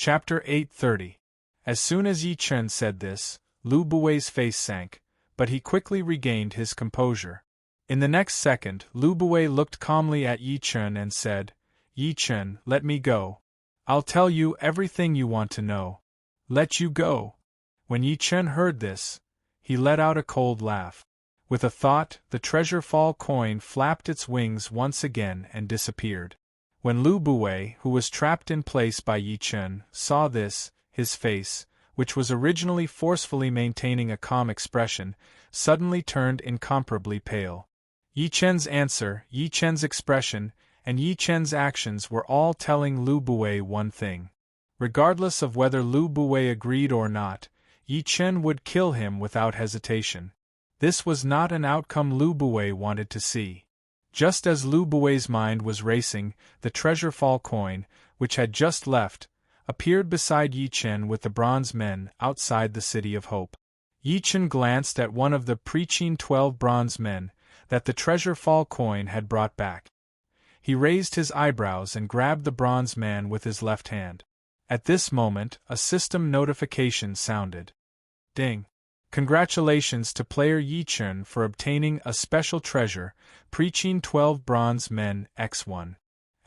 Chapter 830. As soon as Yi Chen said this, Lu Buwei's face sank, but he quickly regained his composure. In the next second, Lu Buwei looked calmly at Yi Chen and said, "Yi Chen, let me go. I'll tell you everything you want to know." "Let you go?" When Yi Chen heard this, he let out a cold laugh. With a thought, the treasure fall coin flapped its wings once again and disappeared. When Lu Buwei, who was trapped in place by Yi Chen, saw this, his face, which was originally forcefully maintaining a calm expression, suddenly turned incomparably pale. Yi Chen's answer, Yi Chen's expression, and Yi Chen's actions were all telling Lu Buwei one thing. Regardless of whether Lu Buwei agreed or not, Yi Chen would kill him without hesitation. This was not an outcome Lu Buwei wanted to see. Just as Lu Buwei's mind was racing, the treasure fall coin, which had just left, appeared beside Yi Chen with the bronze men outside the City of Hope. Yi Chen glanced at one of the preaching 12 bronze men that the treasure fall coin had brought back. He raised his eyebrows and grabbed the bronze man with his left hand. At this moment, a system notification sounded. Ding! Congratulations to player Yi Chen for obtaining a special treasure, preaching 12 bronze men X1.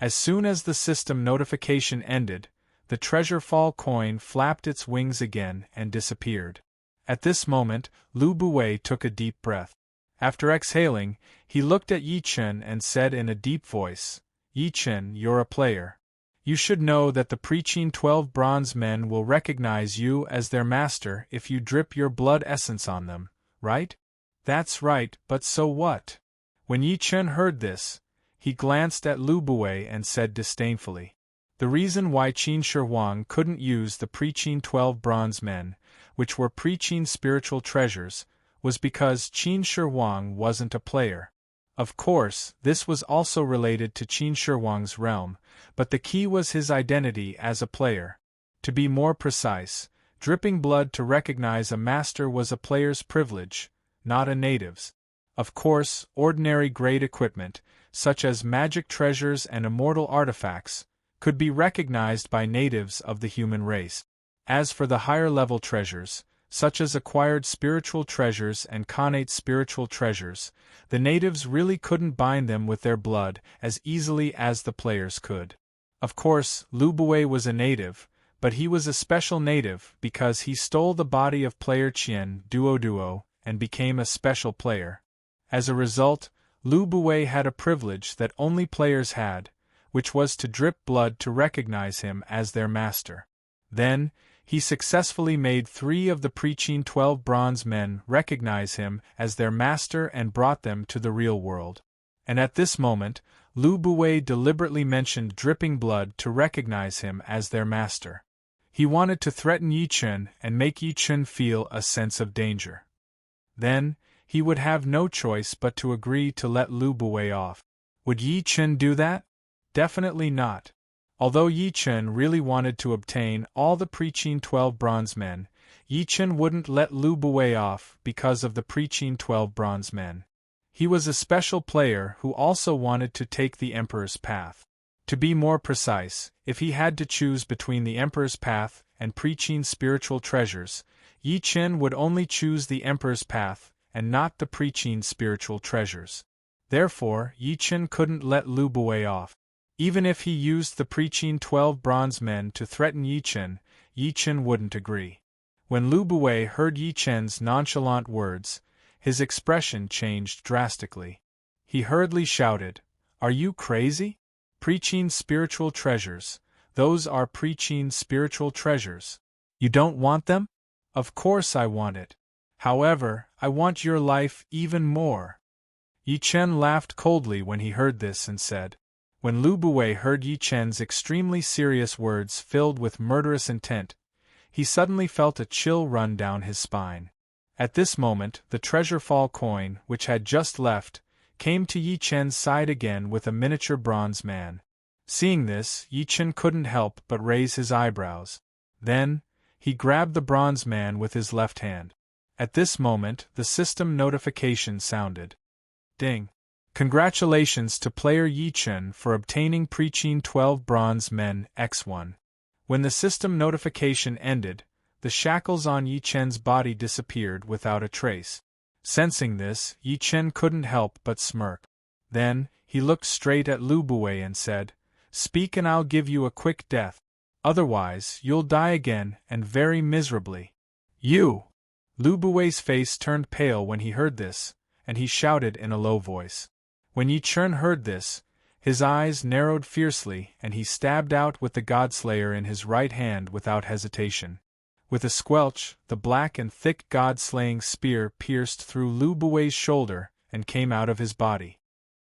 As soon as the system notification ended, the treasure fall coin flapped its wings again and disappeared. At this moment, Lu Buwei took a deep breath. After exhaling, he looked at Yi Chen and said in a deep voice, "Yi Chen, you're a player. You should know that the preaching 12 bronze men will recognize you as their master if you drip your blood essence on them, right?" "That's right, but so what?" When Yi Chen heard this, he glanced at Lu Buwei and said disdainfully, "The reason why Qin Shi Huang couldn't use the preaching 12 bronze men, which were preaching spiritual treasures, was because Qin Shi Huang wasn't a player. Of course, this was also related to Qin Shi Huang's realm, but the key was his identity as a player. To be more precise, dripping blood to recognize a master was a player's privilege, not a native's. Of course, ordinary grade equipment, such as magic treasures and immortal artifacts, could be recognized by natives of the human race. As for the higher-level treasures, such as acquired spiritual treasures and connate spiritual treasures, the natives really couldn't bind them with their blood as easily as the players could. Of course, Lu Buwei was a native, but he was a special native because he stole the body of player Qian Duo and became a special player. As a result, Lu Buwei had a privilege that only players had, which was to drip blood to recognize him as their master. Then, he successfully made 3 of the preaching 12 bronze men recognize him as their master and brought them to the real world. And at this moment, Lu Buwei deliberately mentioned dripping blood to recognize him as their master. He wanted to threaten Yi Chen and make Yi Chen feel a sense of danger. Then, he would have no choice but to agree to let Lu Buwei off. Would Yi Chen do that? Definitely not. Although Yi Chen really wanted to obtain all the preaching 12 bronze men, Yi Chen wouldn't let Lu Buwei off because of the preaching 12 bronze men. He was a special player who also wanted to take the Emperor's path. To be more precise, if he had to choose between the Emperor's path and preaching spiritual treasures, Yi Chen would only choose the Emperor's path and not the preaching spiritual treasures. Therefore, Yi Chen couldn't let Lu Buwei off. Even if he used the preaching 12 bronze men to threaten Yi Chen wouldn't agree. When Lu Buwei heard Yi Chen's nonchalant words, his expression changed drastically. He hurriedly shouted, "Are you crazy? Preaching spiritual treasures, those are preaching spiritual treasures. You don't want them?" "Of course I want it. However, I want your life even more." Yi Chen laughed coldly when he heard this and said. When Lu Buwei heard Yi Chen's extremely serious words filled with murderous intent, he suddenly felt a chill run down his spine. At this moment, the treasure fall coin, which had just left, came to Yi Chen's side again with a miniature bronze man. Seeing this, Yi Chen couldn't help but raise his eyebrows. Then, he grabbed the bronze man with his left hand. At this moment, the system notification sounded. Ding! Congratulations to player Yi Chen for obtaining preaching 12 bronze men X1. When the system notification ended, the shackles on Yi Chen's body disappeared without a trace. Sensing this, Yi Chen couldn't help but smirk. Then, he looked straight at Lu Buwei and said, "Speak and I'll give you a quick death. Otherwise, you'll die again, and very miserably." "You!" Lu Buwei's face turned pale when he heard this, and he shouted in a low voice. When Yi Chen heard this, his eyes narrowed fiercely and he stabbed out with the Godslayer in his right hand without hesitation. With a squelch, the black and thick god-slaying spear pierced through Lu Buwei's shoulder and came out of his body.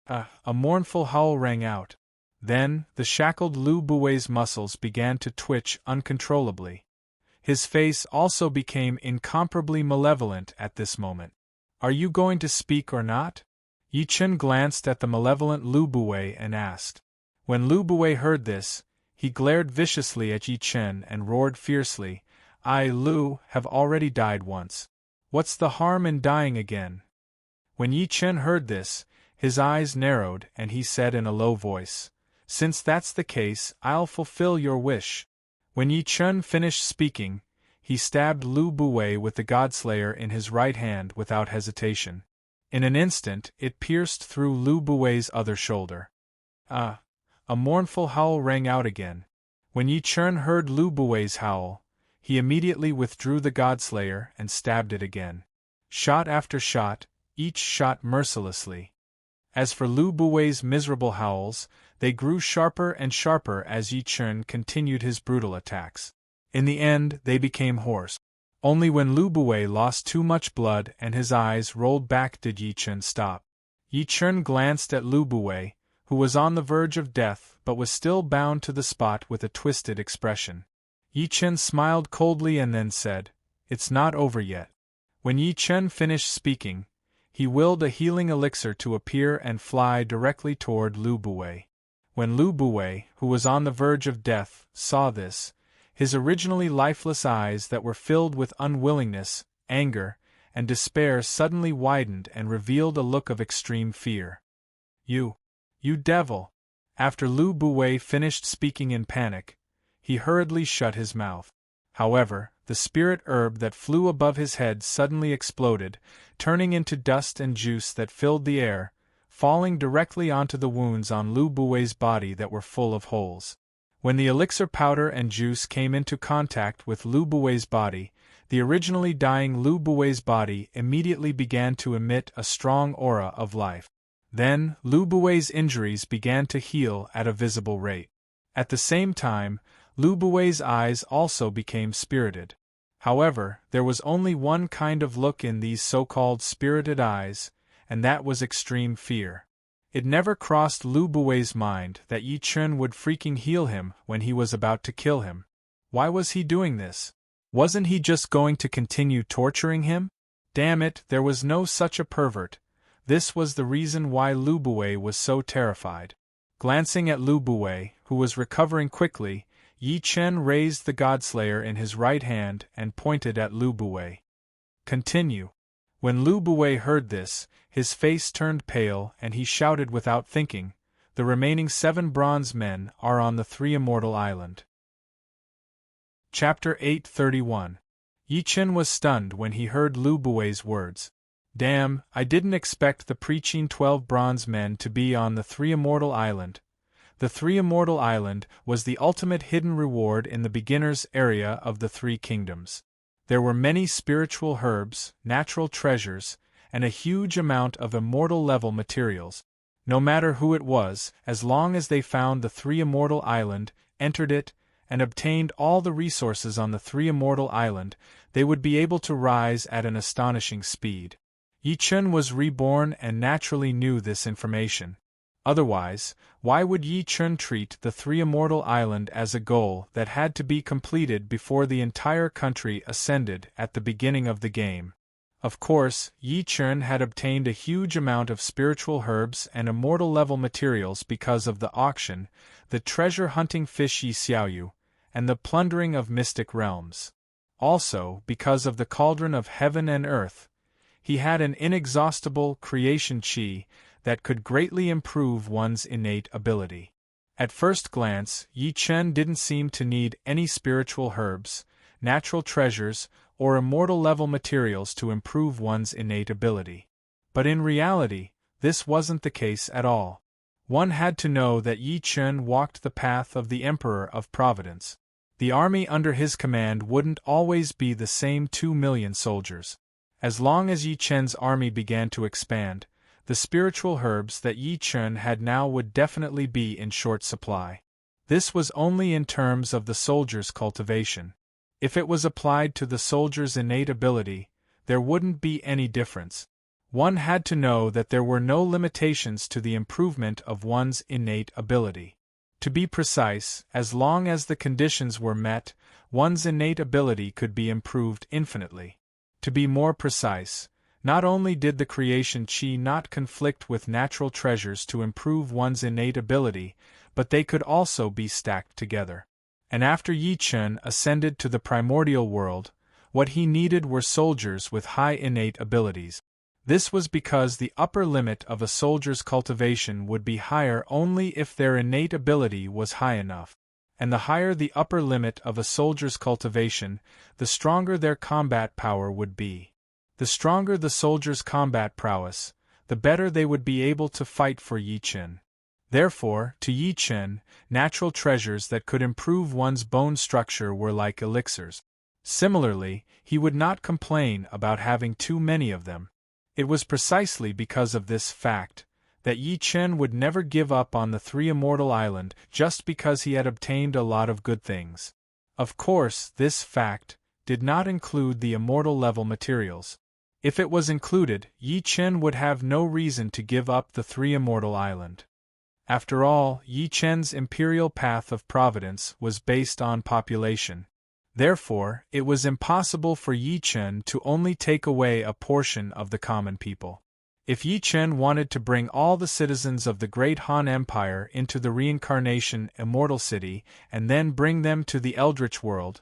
A mournful howl rang out. Then, the shackled Lu Buwei's muscles began to twitch uncontrollably. His face also became incomparably malevolent at this moment. "Are you going to speak or not?" Yi Chen glanced at the malevolent Lu Buwei and asked. When Lu Buwei heard this, he glared viciously at Yi Chen and roared fiercely, "I, Lu, have already died once. What's the harm in dying again?" When Yi Chen heard this, his eyes narrowed and he said in a low voice, "Since that's the case, I'll fulfill your wish." When Yi Chen finished speaking, he stabbed Lu Buwei with the Godslayer in his right hand without hesitation. In an instant, it pierced through Lu Buwei's other shoulder. A mournful howl rang out again. When Yi Chen heard Lu Buwei's howl, he immediately withdrew the Godslayer and stabbed it again. Shot after shot, each shot mercilessly. As for Lu Buwei's miserable howls, they grew sharper and sharper as Yi Chen continued his brutal attacks. In the end, they became hoarse. Only when Lu Buwei lost too much blood and his eyes rolled back did Yi Chen stop. Yi Chen glanced at Lu Buwei, who was on the verge of death but was still bound to the spot with a twisted expression. Yi Chen smiled coldly and then said, "It's not over yet." When Yi Chen finished speaking, he willed a healing elixir to appear and fly directly toward Lu Buwei. When Lu Buwei, who was on the verge of death, saw this, his originally lifeless eyes that were filled with unwillingness, anger, and despair suddenly widened and revealed a look of extreme fear. You devil!" After Lu Buwei finished speaking in panic, he hurriedly shut his mouth. However, the spirit herb that flew above his head suddenly exploded, turning into dust and juice that filled the air, falling directly onto the wounds on Lu Buwei's body that were full of holes. When the elixir powder and juice came into contact with Lu Buwei's body, the originally dying Lu Buwei's body immediately began to emit a strong aura of life. Then, Lu Buwei's injuries began to heal at a visible rate. At the same time, Lu Buwei's eyes also became spirited. However, there was only one kind of look in these so-called spirited eyes, and that was extreme fear. It never crossed Lu Buwei's mind that Yi Chen would freaking heal him when he was about to kill him. Why was he doing this? Wasn't he just going to continue torturing him? Damn it, there was no such a pervert. This was the reason why Lu Buwei was so terrified. Glancing at Lu Buwei, who was recovering quickly, Yi Chen raised the Godslayer in his right hand and pointed at Lu Buwei. "Continue." When Lu Buwei heard this, his face turned pale and he shouted without thinking, "The remaining 7 bronze men are on the 3 Immortal Island." Chapter 831. Yi Chen was stunned when he heard Lu Buwei's words. "Damn, I didn't expect the preaching 12 bronze men to be on the 3 Immortal Island." The 3 Immortal Island was the ultimate hidden reward in the beginner's area of the 3 kingdoms. There were many spiritual herbs, natural treasures, and a huge amount of immortal-level materials. No matter who it was, as long as they found the 3 Immortal Island, entered it, and obtained all the resources on the 3 Immortal Island, they would be able to rise at an astonishing speed. Yi Chen was reborn and naturally knew this information. Otherwise, why would Yi Chen treat the 3 Immortal Island as a goal that had to be completed before the entire country ascended at the beginning of the game? Of course, Yi Chen had obtained a huge amount of spiritual herbs and immortal-level materials because of the auction, the treasure-hunting fish Yi Xiaoyu, and the plundering of mystic realms. Also, because of the cauldron of heaven and earth, he had an inexhaustible creation qi that could greatly improve one's innate ability. At first glance, Yi Chen didn't seem to need any spiritual herbs, natural treasures, or immortal-level materials to improve one's innate ability. But in reality, this wasn't the case at all. One had to know that Yi Chen walked the path of the Emperor of Providence. The army under his command wouldn't always be the same 2 million soldiers. As long as Yi Chen's army began to expand, the spiritual herbs that Yi Chen had now would definitely be in short supply. This was only in terms of the soldier's cultivation. If it was applied to the soldier's innate ability, there wouldn't be any difference. One had to know that there were no limitations to the improvement of one's innate ability. To be precise, as long as the conditions were met, one's innate ability could be improved infinitely. To be more precise, not only did the creation chi not conflict with natural treasures to improve one's innate ability, but they could also be stacked together. And after Yi Chen ascended to the primordial world, what he needed were soldiers with high innate abilities. This was because the upper limit of a soldier's cultivation would be higher only if their innate ability was high enough. And the higher the upper limit of a soldier's cultivation, the stronger their combat power would be. The stronger the soldier's combat prowess, the better they would be able to fight for Yi Chen. Therefore, to Yi Chen, natural treasures that could improve one's bone structure were like elixirs. Similarly, he would not complain about having too many of them. It was precisely because of this fact that Yi Chen would never give up on the Three Immortal Island just because he had obtained a lot of good things. Of course, this fact did not include the immortal-level materials. If it was included, Yi Chen would have no reason to give up the Three Immortal Island. After all, Yi Chen's imperial path of providence was based on population. Therefore, it was impossible for Yi Chen to only take away a portion of the common people. If Yi Chen wanted to bring all the citizens of the Great Han Empire into the reincarnation Immortal City and then bring them to the Eldritch World,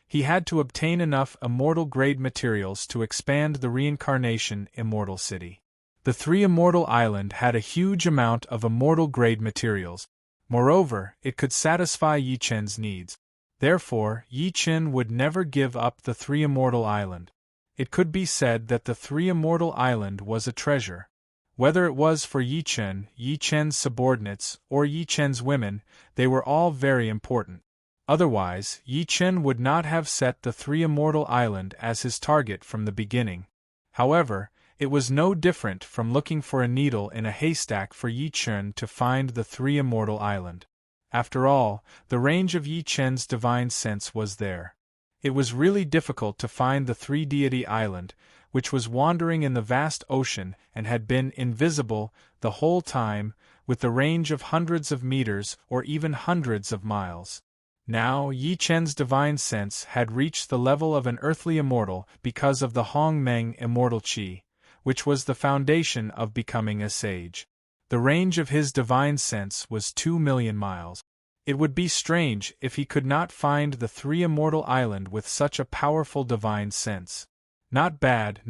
he had to obtain enough immortal-grade materials to expand the reincarnation Immortal City. The Three Immortal Island had a huge amount of immortal-grade materials. Moreover, it could satisfy Yi Chen's needs. Therefore, Yi Chen would never give up the Three Immortal Island. It could be said that the Three Immortal Island was a treasure. Whether it was for Yi Chen's subordinates, or Yi Chen's women, they were all very important. Otherwise, Yi Chen would not have set the Three Immortal Island as his target from the beginning. However, it was no different from looking for a needle in a haystack for Yi Chen to find the Three Immortal Island. After all, the range of Yi Chen's divine sense was there. It was really difficult to find the Three-Deity Island, which was wandering in the vast ocean and had been invisible the whole time, with the range of hundreds of meters or even hundreds of miles. Now, Yi Chen's divine sense had reached the level of an earthly immortal because of the Hong Meng immortal qi, which was the foundation of becoming a sage. The range of his divine sense was 2 million miles. It would be strange if he could not find the Three Immortal Island with such a powerful divine sense. Not bad,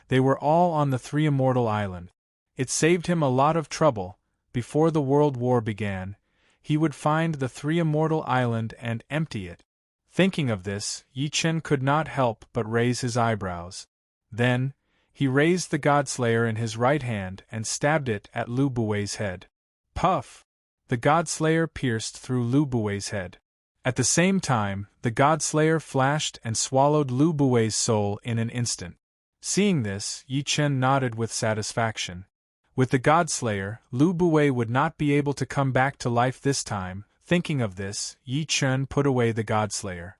they were all on the Three Immortal Island. It saved him a lot of trouble. Before the World War began, he would find the Three Immortal Island and empty it. Thinking of this, Yi Chen could not help but raise his eyebrows. Then, he raised the Godslayer in his right hand and stabbed it at Lu Buwei's head. Puff! The Godslayer pierced through Lu Buwei's head. At the same time, the Godslayer flashed and swallowed Lu Buwei's soul in an instant. Seeing this, Yi Chen nodded with satisfaction. With the Godslayer, Lu Buwei would not be able to come back to life this time. Thinking of this, Yi Chen put away the Godslayer.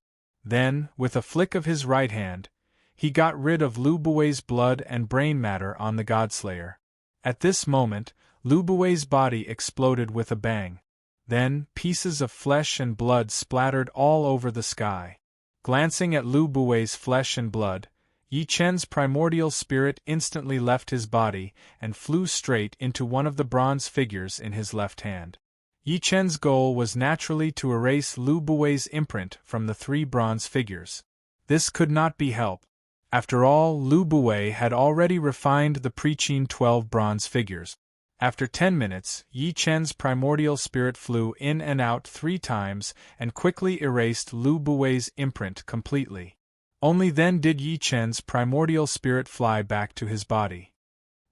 Then, with a flick of his right hand, he got rid of Lu Buwei's blood and brain matter on the Godslayer. At this moment, Lu Buwei's body exploded with a bang. Then, pieces of flesh and blood splattered all over the sky. Glancing at Lu Buwei's flesh and blood, Yi Chen's primordial spirit instantly left his body and flew straight into one of the bronze figures in his left hand. Yi Chen's goal was naturally to erase Lu Buwei's imprint from the 3 bronze figures. This could not be helped. After all, Lu Buwei had already refined the pre-Qin 12 bronze figures. After 10 minutes, Yi Chen's primordial spirit flew in and out 3 times and quickly erased Lu Buwei's imprint completely. Only then did Yi Chen's primordial spirit fly back to his body.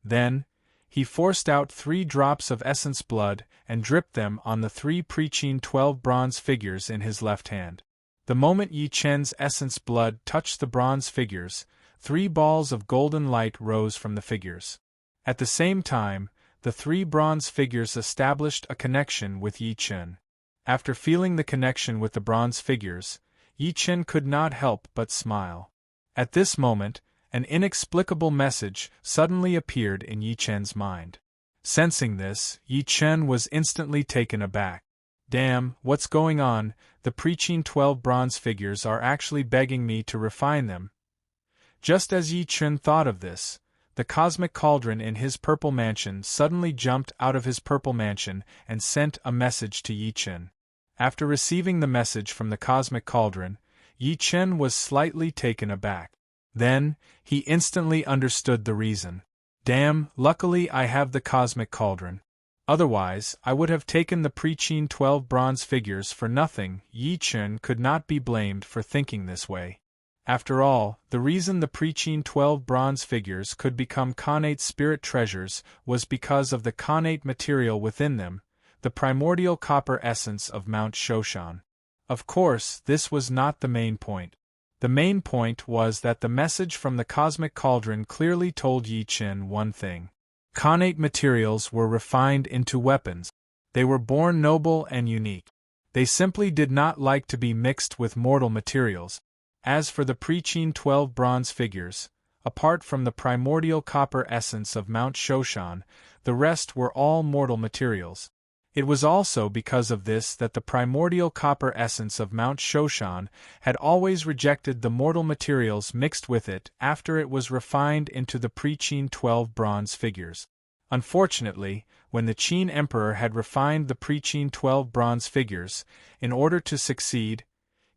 Then, he forced out 3 drops of essence blood and dripped them on the 3 preaching 12 bronze figures in his left hand. The moment Yi Chen's essence blood touched the bronze figures, 3 balls of golden light rose from the figures. At the same time, the 3 bronze figures established a connection with Yi Chen. After feeling the connection with the bronze figures, Yi Chen could not help but smile. At this moment, an inexplicable message suddenly appeared in Yi Chen's mind. Sensing this, Yi Chen was instantly taken aback. Damn, what's going on? The preaching 12 bronze figures are actually begging me to refine them. Just as Yi Chen thought of this, the cosmic cauldron in his purple mansion suddenly jumped out of his purple mansion and sent a message to Yi Chen. After receiving the message from the cosmic cauldron, Yi Chen was slightly taken aback. Then, he instantly understood the reason. Damn, luckily I have the cosmic cauldron. Otherwise, I would have taken the preaching 12 bronze figures for nothing. Yi Chen could not be blamed for thinking this way. After all, the reason the preaching 12 bronze figures could become connate spirit treasures was because of the connate material within them, the primordial copper essence of Mount Shoshan. Of course, this was not the main point. The main point was that the message from the cosmic cauldron clearly told Yi Chen one thing. Connate materials were refined into weapons. They were born noble and unique. They simply did not like to be mixed with mortal materials. As for the preaching 12 bronze figures, apart from the primordial copper essence of Mount Shoshan, the rest were all mortal materials. It was also because of this that the primordial copper essence of Mount Shoshan had always rejected the mortal materials mixed with it after it was refined into the preaching 12 bronze figures. Unfortunately, when the Qin Emperor had refined the preaching 12 bronze figures, in order to succeed,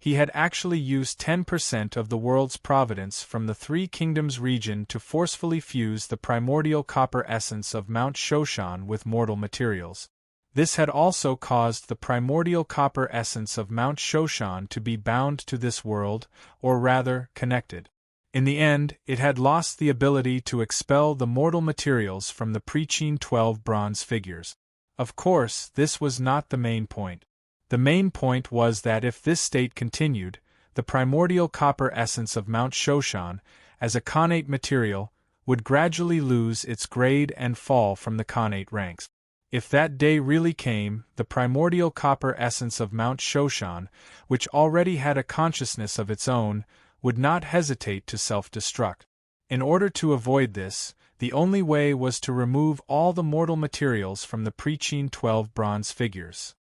he had actually used 10% of the world's providence from the 3 Kingdoms region to forcefully fuse the primordial copper essence of Mount Shoshan with mortal materials. This had also caused the primordial copper essence of Mount Shoshan to be bound to this world, or rather, connected. In the end, it had lost the ability to expel the mortal materials from the preaching 12 bronze figures. Of course, this was not the main point. The main point was that if this state continued, the primordial copper essence of Mount Shoshan, as a connate material, would gradually lose its grade and fall from the connate ranks. If that day really came, the primordial copper essence of Mount Shoshan, which already had a consciousness of its own, would not hesitate to self-destruct. In order to avoid this, the only way was to remove all the mortal materials from the preaching 12 bronze figures.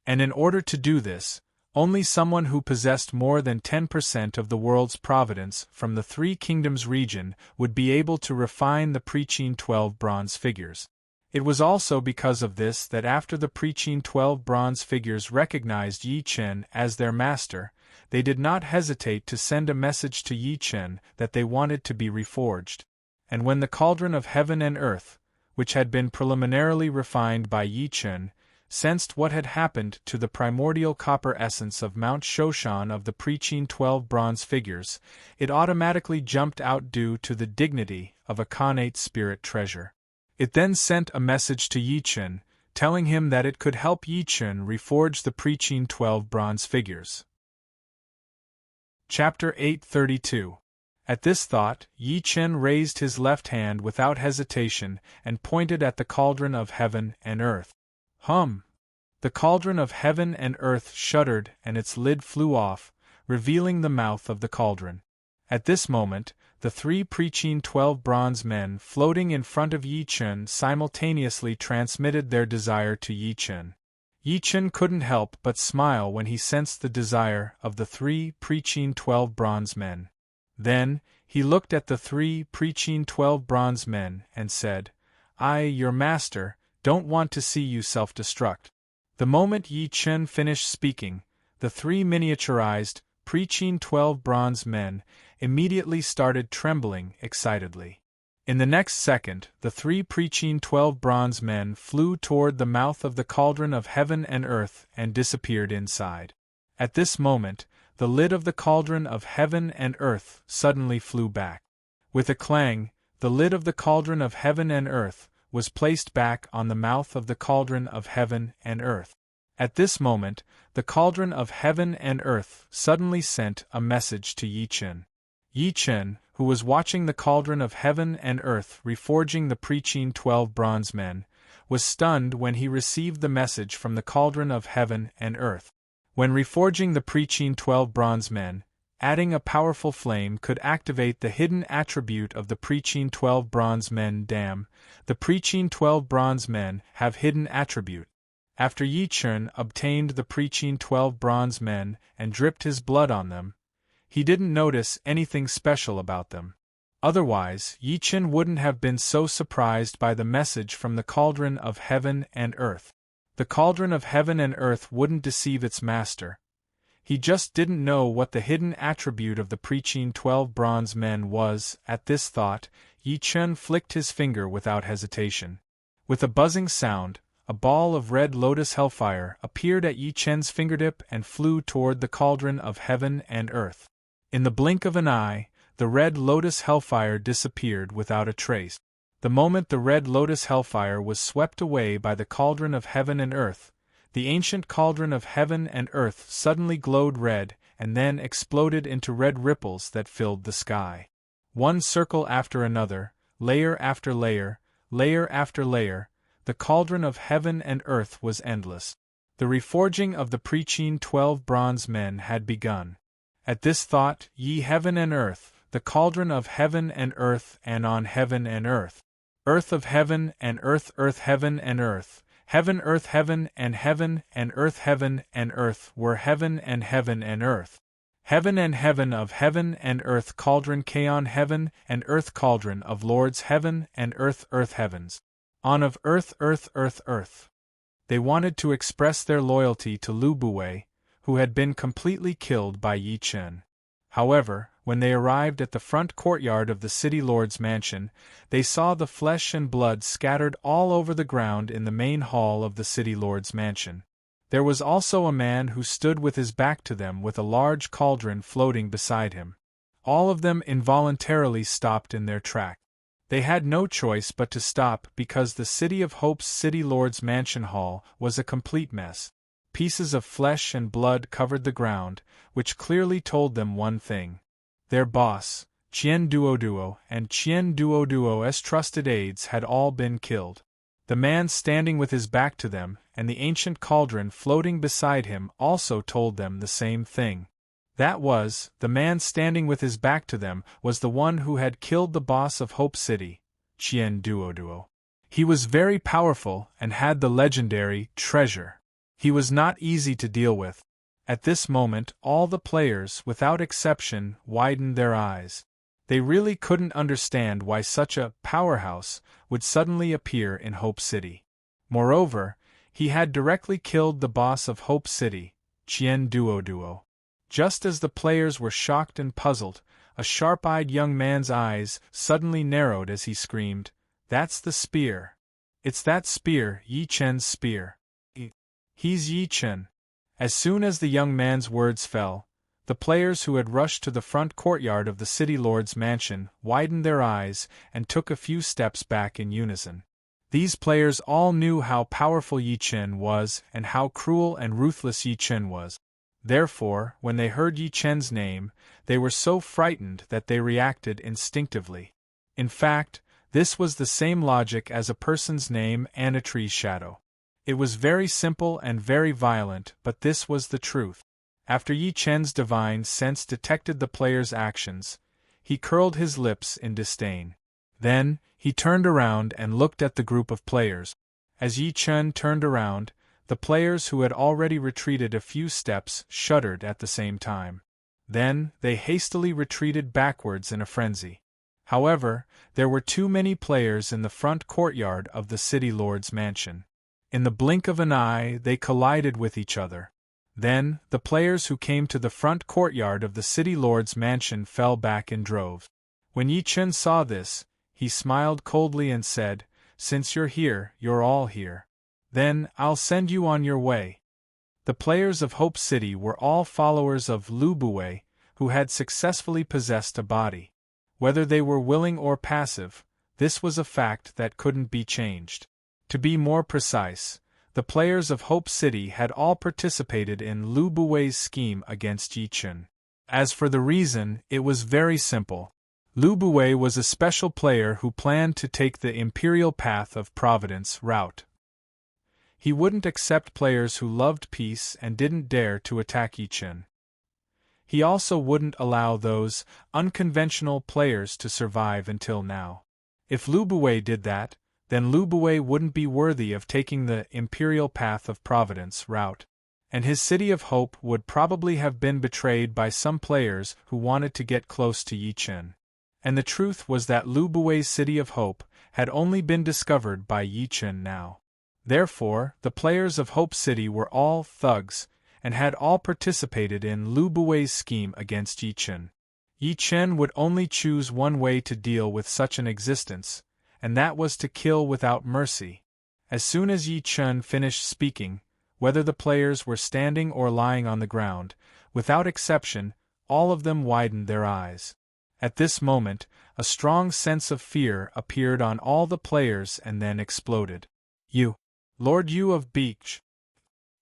And in order to do this, only someone who possessed more than 10% of the world's providence from the 3 Kingdoms region would be able to refine the preaching 12 bronze figures. It was also because of this that after the preaching 12 bronze figures recognized Yi Chen as their master, they did not hesitate to send a message to Yi Chen that they wanted to be reforged. And when the cauldron of heaven and earth, which had been preliminarily refined by Yi Chen, sensed what had happened to the primordial copper essence of Mount Shoshan of the preaching 12 bronze figures, it automatically jumped out due to the dignity of a connate spirit treasure. It then sent a message to Yi Chen, telling him that it could help Yi Chen reforge the preaching 12 bronze figures. Chapter 832. At this thought, Yi Chen raised his left hand without hesitation and pointed at the cauldron of heaven and earth. Hum! The cauldron of heaven and earth shuddered and its lid flew off, revealing the mouth of the cauldron. At this moment, the 3 preaching 12 bronze men floating in front of Yi Chen simultaneously transmitted their desire to Yi Chen. Yi Chen couldn't help but smile when he sensed the desire of the 3 preaching 12 bronze men. Then, he looked at the 3 preaching 12 bronze men and said, "I, your master, don't want to see you self-destruct." The moment Yi Chen finished speaking, the 3 miniaturized, preaching 12 bronze men immediately started trembling excitedly. In the next second, the 3 preaching 12 bronze men flew toward the mouth of the cauldron of heaven and earth and disappeared inside. At this moment, the lid of the cauldron of heaven and earth suddenly flew back. With a clang, the lid of the cauldron of heaven and earth was placed back on the mouth of the cauldron of heaven and earth. At this moment, the cauldron of heaven and earth suddenly sent a message to Yi Chen. Yi Chen, who was watching the cauldron of heaven and earth reforging the preaching 12 bronze men, was stunned when he received the message from the cauldron of heaven and earth. When reforging the preaching 12 bronze men, adding a powerful flame could activate the hidden attribute of the preaching 12 bronze men. Damn, the preaching 12 bronze men have hidden attribute. After Yi Chen obtained the preaching 12 bronze men and dripped his blood on them, he didn't notice anything special about them. Otherwise, Yi Chen wouldn't have been so surprised by the message from the cauldron of heaven and earth. The cauldron of heaven and earth wouldn't deceive its master. He just didn't know what the hidden attribute of the preaching 12 bronze men was. At this thought, Yi Chen flicked his finger without hesitation. With a buzzing sound, a ball of red lotus hellfire appeared at Yi Chen's fingertip and flew toward the cauldron of heaven and earth. In the blink of an eye, the red lotus hellfire disappeared without a trace. The moment the red lotus hellfire was swept away by the cauldron of heaven and earth, the ancient cauldron of heaven and earth suddenly glowed red and then exploded into red ripples that filled the sky. One circle after another, layer after layer, layer after layer, the cauldron of heaven and earth was endless. The reforging of the preaching 12 bronze men had begun. At this thought, ye heaven and earth, the cauldron of heaven and earth and on heaven and earth. Earth of heaven and earth, earth heaven and earth, heaven earth heaven and earth heaven and earth were heaven and earth. Heaven and heaven of heaven and earth cauldron Kaon heaven and earth cauldron of lords heaven and earth heavens. On of earth earth earth earth. They wanted to express their loyalty to Lu Buwei, who had been completely killed by Yi Chen. However, when they arrived at the front courtyard of the city lord's mansion, they saw the flesh and blood scattered all over the ground in the main hall of the city lord's mansion. There was also a man who stood with his back to them with a large cauldron floating beside him. All of them involuntarily stopped in their track. They had no choice but to stop because the City of Hope's City Lord's Mansion Hall was a complete mess. Pieces of flesh and blood covered the ground, which clearly told them one thing. Their boss, Qian Duoduo, and Qian Duoduo's trusted aides had all been killed. The man standing with his back to them, and the ancient cauldron floating beside him also told them the same thing. That was, the man standing with his back to them was the one who had killed the boss of Hope City, Qian Duoduo. He was very powerful and had the legendary treasure. He was not easy to deal with. At this moment, all the players, without exception, widened their eyes. They really couldn't understand why such a powerhouse would suddenly appear in Hope City. Moreover, he had directly killed the boss of Hope City, Qian Duoduo. Just as the players were shocked and puzzled, a sharp-eyed young man's eyes suddenly narrowed as he screamed, "That's the spear! It's that spear, Yi Chen's spear! He's Yi Chen!" As soon as the young man's words fell, the players who had rushed to the front courtyard of the city lord's mansion widened their eyes and took a few steps back in unison. These players all knew how powerful Yi Chen was and how cruel and ruthless Yi Chen was. Therefore, when they heard Yi Chen's name, they were so frightened that they reacted instinctively. In fact, this was the same logic as a person's name and a tree's shadow. It was very simple and very violent, but this was the truth. After Yi Chen's divine sense detected the player's actions, he curled his lips in disdain. Then, he turned around and looked at the group of players. As Yi Chen turned around, the players who had already retreated a few steps shuddered at the same time. Then, they hastily retreated backwards in a frenzy. However, there were too many players in the front courtyard of the city lord's mansion. In the blink of an eye, they collided with each other. Then, the players who came to the front courtyard of the city lord's mansion fell back in droves. When Yi Chen saw this, He smiled coldly and said, "Since you're here, you're all here. Then, I'll send you on your way." The players of Hope City were all followers of Lu Buwei, who had successfully possessed a body. Whether they were willing or passive, this was a fact that couldn't be changed. To be more precise, the players of Hope City had all participated in Lu Buwei's scheme against Yi Chun. As for the reason, it was very simple. Lu Buwei was a special player who planned to take the imperial path of providence route. He wouldn't accept players who loved peace and didn't dare to attack Yi Chun. He also wouldn't allow those unconventional players to survive until now. If Lu Buwei did that, then Lu Buwei wouldn't be worthy of taking the imperial path of providence route, and his City of Hope would probably have been betrayed by some players who wanted to get close to Yi Chun. And the truth was that Lu Buwei's City of Hope had only been discovered by Yi Chun now. Therefore, the players of Hope City were all thugs, and had all participated in Lu Buwei's scheme against Yi Chun. Yi Chun would only choose one way to deal with such an existence, and that was to kill without mercy. As soon as Yi Chun finished speaking, whether the players were standing or lying on the ground, without exception, all of them widened their eyes. At this moment, a strong sense of fear appeared on all the players and then exploded. "You, Lord Yu of Beach!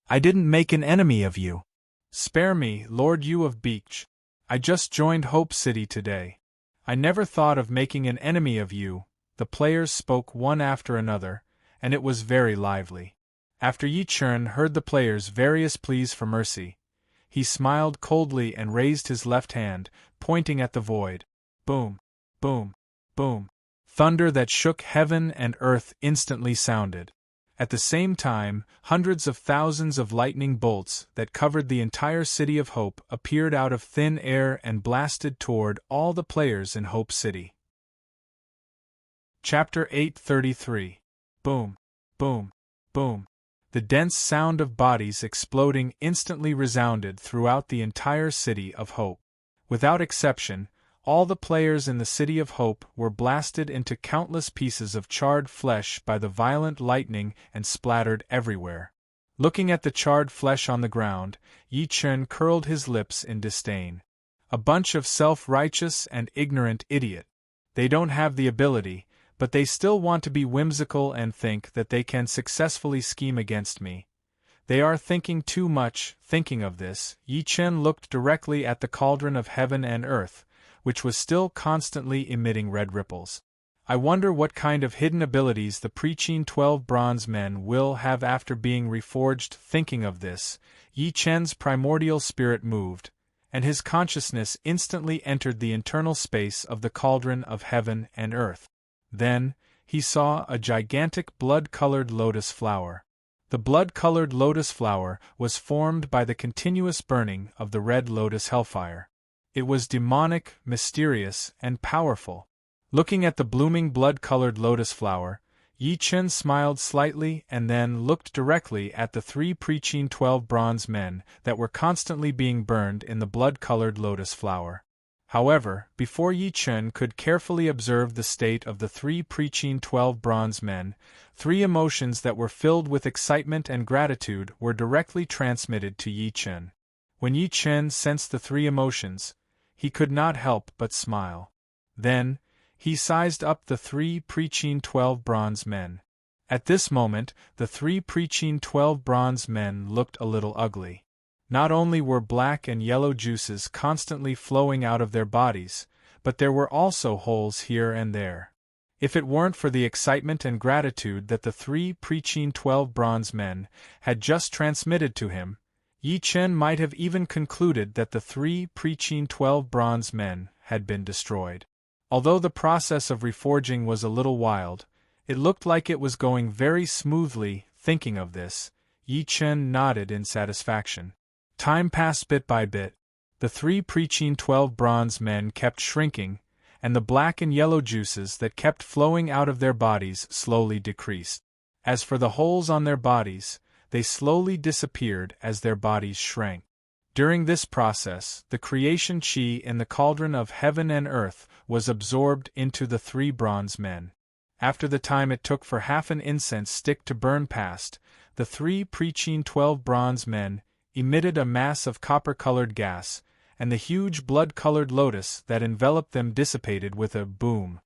I didn't make an enemy of you! Spare me, Lord Yu of Beach! I just joined Hope City today. I never thought of making an enemy of you." The players spoke one after another, and it was very lively. After Yi Chun heard the players' various pleas for mercy, he smiled coldly and raised his left hand, pointing at the void. Boom, boom, boom. Thunder that shook heaven and earth instantly sounded. At the same time, hundreds of thousands of lightning bolts that covered the entire City of Hope appeared out of thin air and blasted toward all the players in Hope City. Chapter 833. Boom, boom, boom. The dense sound of bodies exploding instantly resounded throughout the entire City of Hope. Without exception, all the players in the City of Hope were blasted into countless pieces of charred flesh by the violent lightning and splattered everywhere. Looking at the charred flesh on the ground, Yi Chun curled his lips in disdain. A bunch of self-righteous and ignorant idiot. They don't have the ability, but they still want to be whimsical and think that they can successfully scheme against me. They are thinking too much. Thinking of this, Yi Chun looked directly at the cauldron of heaven and earth, which was still constantly emitting red ripples. I wonder what kind of hidden abilities the Preaching 12 Bronze Men will have after being reforged. Thinking of this, Yi Chun's primordial spirit moved, and his consciousness instantly entered the internal space of the cauldron of heaven and earth. Then, he saw a gigantic blood-colored lotus flower. The blood-colored lotus flower was formed by the continuous burning of the red lotus hellfire. It was demonic, mysterious, and powerful. Looking at the blooming blood-colored lotus flower, Yi Chun smiled slightly and then looked directly at the 3 Preaching 12 Bronze Men that were constantly being burned in the blood-colored lotus flower. However, before Yi Chun could carefully observe the state of the 3 Preaching 12 Bronze Men, 3 emotions that were filled with excitement and gratitude were directly transmitted to Yi Chun. When Yi Chun sensed the 3 emotions, he could not help but smile. Then, he sized up the 3 Preaching 12 Bronze Men. At this moment, the 3 Preaching 12 Bronze Men looked a little ugly. Not only were black and yellow juices constantly flowing out of their bodies, but there were also holes here and there. If it weren't for the excitement and gratitude that the 3 Preaching 12 Bronze Men had just transmitted to him, Yi Chun might have even concluded that the 3 Preaching 12 Bronze Men had been destroyed. Although the process of reforging was a little wild, it looked like it was going very smoothly. Thinking of this, Yi Chun nodded in satisfaction. Time passed bit by bit. The 3 Preaching 12 Bronze Men kept shrinking, and the black and yellow juices that kept flowing out of their bodies slowly decreased. As for the holes on their bodies, they slowly disappeared as their bodies shrank. During this process, the creation chi in the cauldron of heaven and earth was absorbed into the 3 bronze men. After the time it took for half an incense stick to burn past, the 3 preaching 12 bronze men emitted a mass of copper-colored gas, and the huge blood-colored lotus that enveloped them dissipated with a boom.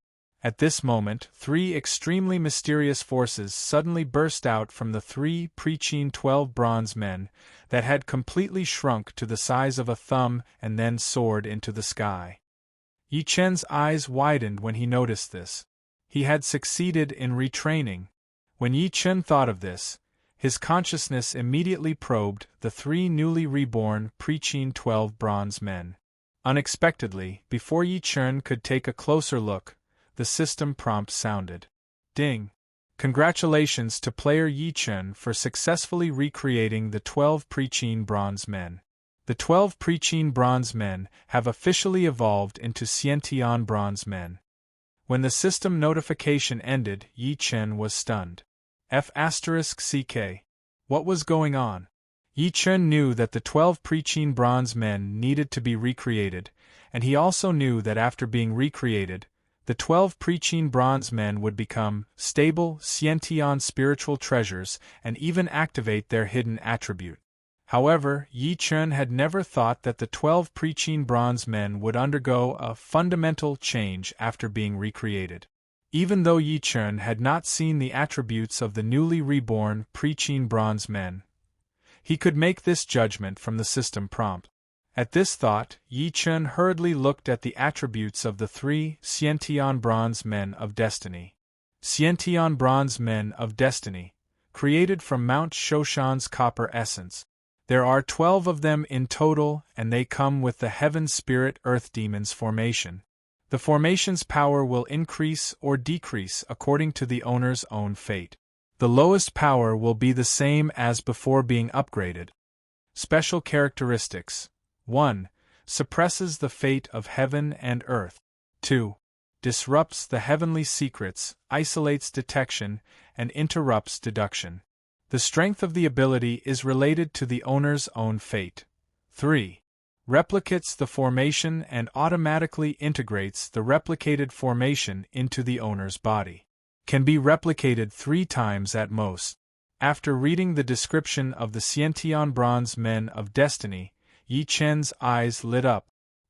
At this moment, 3 extremely mysterious forces suddenly burst out from the 3 preaching 12 bronze men that had completely shrunk to the size of a thumb and then soared into the sky. Yi Chen's eyes widened when he noticed this. He had succeeded in retraining. When Yi Chen thought of this, his consciousness immediately probed the 3 newly reborn preaching 12 bronze men. Unexpectedly, before Yi Chen could take a closer look, the system prompt sounded. Ding! Congratulations to player Yi Chen for successfully recreating the 12 preaching bronze men. The 12 preaching bronze men have officially evolved into Xiantian bronze men. When the system notification ended, Yi Chen was stunned. F***CK. What was going on? Yi Chen knew that the 12 preaching bronze men needed to be recreated, and he also knew that after being recreated, the 12 preaching bronze men would become stable Xiantian spiritual treasures and even activate their hidden attribute. However, Yi Chen had never thought that the 12 preaching bronze men would undergo a fundamental change after being recreated. Even though Yi Chen had not seen the attributes of the newly reborn preaching bronze men, he could make this judgment from the system prompt. At this thought, Yi Chen hurriedly looked at the attributes of the 3 Xiantian bronze men of destiny. Xiantian bronze men of destiny, created from Mount Shoshan's copper essence. There are 12 of them in total, and they come with the Heaven Spirit Earth Demon's formation. The formation's power will increase or decrease according to the owner's own fate. The lowest power will be the same as before being upgraded. Special characteristics: 1. Suppresses the fate of heaven and earth. 2. Disrupts the heavenly secrets, isolates detection, and interrupts deduction. The strength of the ability is related to the owner's own fate. 3. Replicates the formation and automatically integrates the replicated formation into the owner's body. Can be replicated 3 times at most. After reading the description of the Xiantian bronze men of destiny, Yi Chen's eyes lit up.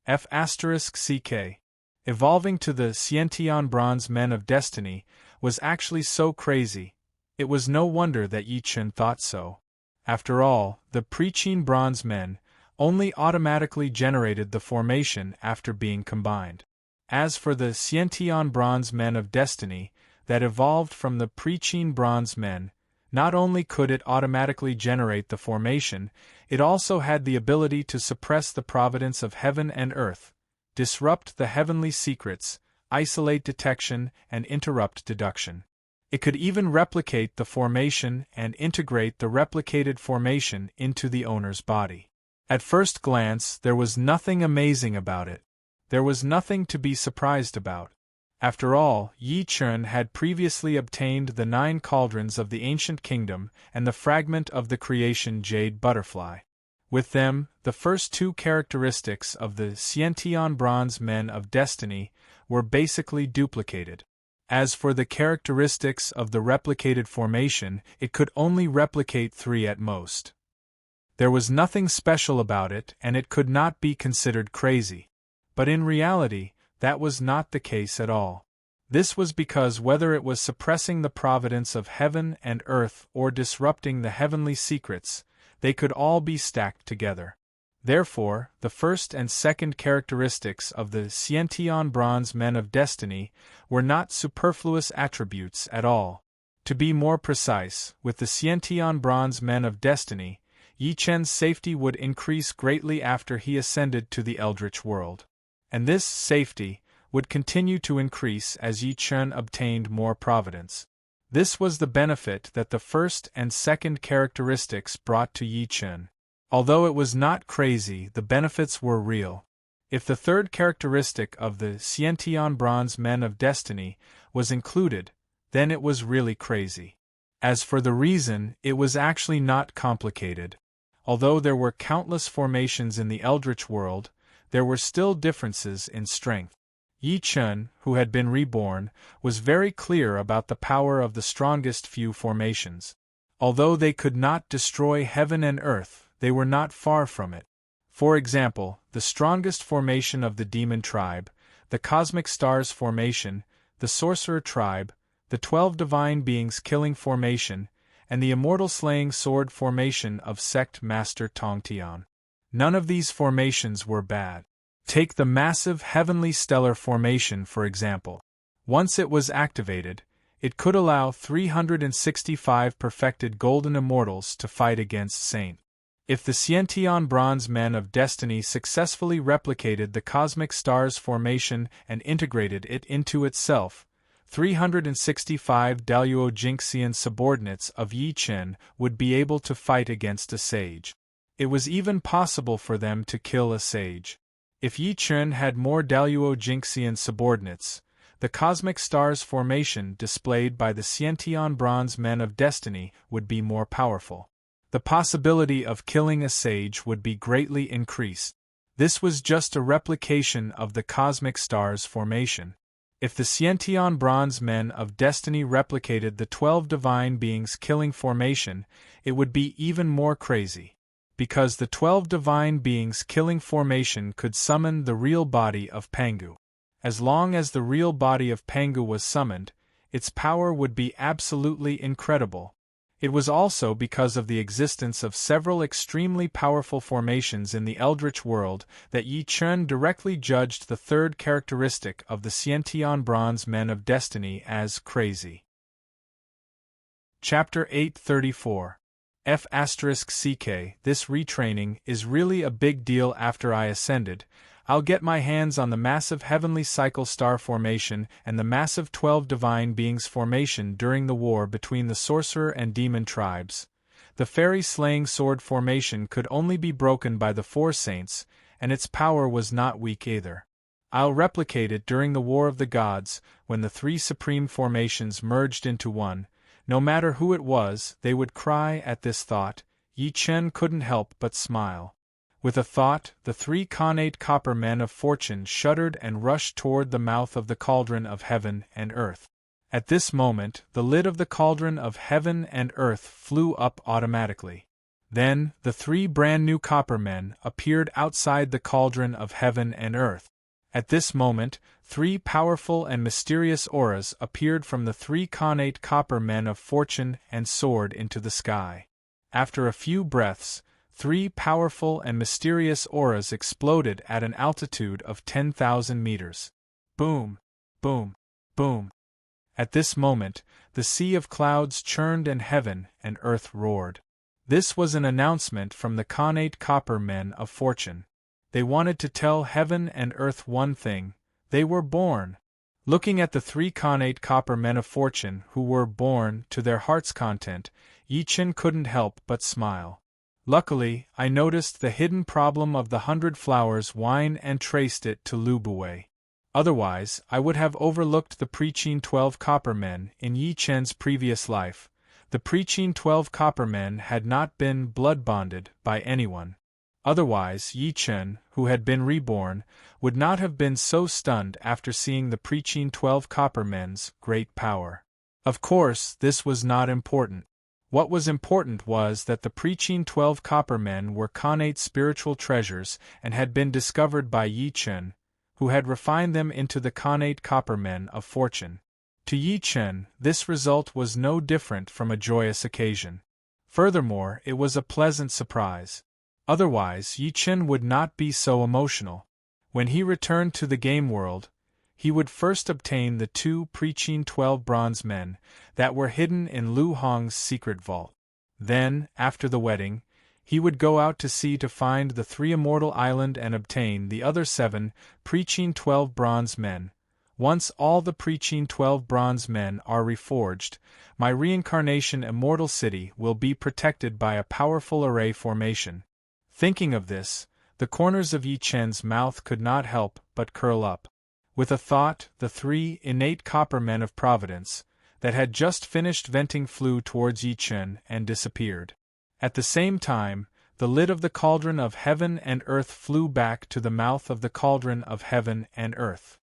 F***CK. Evolving to the Xiantian bronze men of destiny was actually so crazy. It was no wonder that Yi Chen thought so. After all, the preaching bronze men only automatically generated the formation after being combined. As for the Xiantian bronze men of destiny that evolved from the preaching bronze men, not only could it automatically generate the formation, it also had the ability to suppress the providence of heaven and earth, disrupt the heavenly secrets, isolate detection, and interrupt deduction. It could even replicate the formation and integrate the replicated formation into the owner's body. At first glance, there was nothing amazing about it. There was nothing to be surprised about. After all, Yi Chen had previously obtained the 9 cauldrons of the ancient kingdom and the fragment of the creation jade butterfly. With them, the first 2 characteristics of the Xiantian bronze men of destiny were basically duplicated. As for the characteristics of the replicated formation, it could only replicate 3 at most. There was nothing special about it, and it could not be considered crazy. But in reality, that was not the case at all. This was because whether it was suppressing the providence of heaven and earth or disrupting the heavenly secrets, they could all be stacked together. Therefore, the first and second characteristics of the Xiantian bronze men of destiny were not superfluous attributes at all. To be more precise, with the Xiantian bronze men of destiny, Yi Chen's safety would increase greatly after he ascended to the Eldritch world. And this safety would continue to increase as Yi Chen obtained more providence. This was the benefit that the first and second characteristics brought to Yi Chen. Although it was not crazy, the benefits were real. If the third characteristic of the Xiantian bronze men of destiny was included, then it was really crazy. As for the reason, it was actually not complicated. Although there were countless formations in the Eldritch world, there were still differences in strength. Yi Chun, who had been reborn, was very clear about the power of the strongest few formations. Although they could not destroy heaven and earth, they were not far from it. For example, the strongest formation of the demon tribe, the cosmic stars formation, the sorcerer tribe, the 12 divine beings killing formation, and the immortal slaying sword formation of sect master Tong Tian. None of these formations were bad. Take the massive heavenly stellar formation for example. Once it was activated, it could allow 365 perfected golden immortals to fight against Saint. If the Xiantian bronze men of destiny successfully replicated the cosmic stars formation and integrated it into itself, 365 Daluo Jinxian subordinates of Yi Chen would be able to fight against a sage. It was even possible for them to kill a sage. If Yi Chen had more Daluo Jinxian subordinates, the cosmic stars formation displayed by the Xiantian bronze men of destiny would be more powerful. The possibility of killing a sage would be greatly increased. This was just a replication of the cosmic stars formation. If the Xiantian bronze men of destiny replicated the 12 divine beings killing formation, it would be even more crazy. Because the 12 divine beings killing formation could summon the real body of Pangu. As long as the real body of Pangu was summoned, its power would be absolutely incredible. It was also because of the existence of several extremely powerful formations in the Eldritch world that Yi Chen directly judged the third characteristic of the Xiantian bronze men of destiny as crazy. Chapter 834 F***CK This retraining is really a big deal. After I ascended, I'll get my hands on the massive heavenly cycle star formation and the massive 12 divine beings formation during the war between the sorcerer and demon tribes. The fairy slaying sword formation could only be broken by the 4 saints, and its power was not weak either. I'll replicate it during the War of the Gods, when the 3 supreme formations merged into one. No matter who it was, they would cry at this thought. Yi Chen couldn't help but smile. With a thought, the 3 connate copper men of fortune shuddered and rushed toward the mouth of the cauldron of heaven and earth. At this moment, the lid of the cauldron of heaven and earth flew up automatically. Then, the 3 brand new copper men appeared outside the cauldron of heaven and earth. At this moment, 3 powerful and mysterious auras appeared from the 3 connate copper men of fortune and soared into the sky. After a few breaths, 3 powerful and mysterious auras exploded at an altitude of 10,000 meters. Boom! Boom! Boom! At this moment, the sea of clouds churned and heaven and earth roared. This was an announcement from the connate copper men of fortune. They wanted to tell heaven and earth one thing: they were born. Looking at the 3 connate copper men of fortune who were born to their heart's content, Yi Chen couldn't help but smile. Luckily, I noticed the hidden problem of the 100 flowers wine and traced it to Lu Buwei. Otherwise, I would have overlooked the preaching 12 copper men in Yi Chen's previous life. The preaching 12 copper men had not been blood bonded by anyone. Otherwise, Yi Chen, who had been reborn, would not have been so stunned after seeing the preaching 12 copper men's great power. Of course, this was not important. What was important was that the preaching 12 copper men were connate spiritual treasures and had been discovered by Yi Chen, who had refined them into the connate copper men of fortune. To Yi Chen, this result was no different from a joyous occasion. Furthermore, it was a pleasant surprise. Otherwise, Yi Chen would not be so emotional. When he returned to the game world, he would first obtain the 2 preaching 12 bronze men that were hidden in Lu Hong's secret vault. Then, after the wedding, he would go out to sea to find the 3 immortal island and obtain the other 7 preaching 12 bronze men. Once all the preaching 12 bronze men are reforged, my reincarnation immortal city will be protected by a powerful array formation. Thinking of this, the corners of Yi Chen's mouth could not help but curl up. With a thought, the 3 innate copper men of providence that had just finished venting flew towards Yi Chen and disappeared. At the same time, the lid of the cauldron of heaven and earth flew back to the mouth of the cauldron of heaven and earth.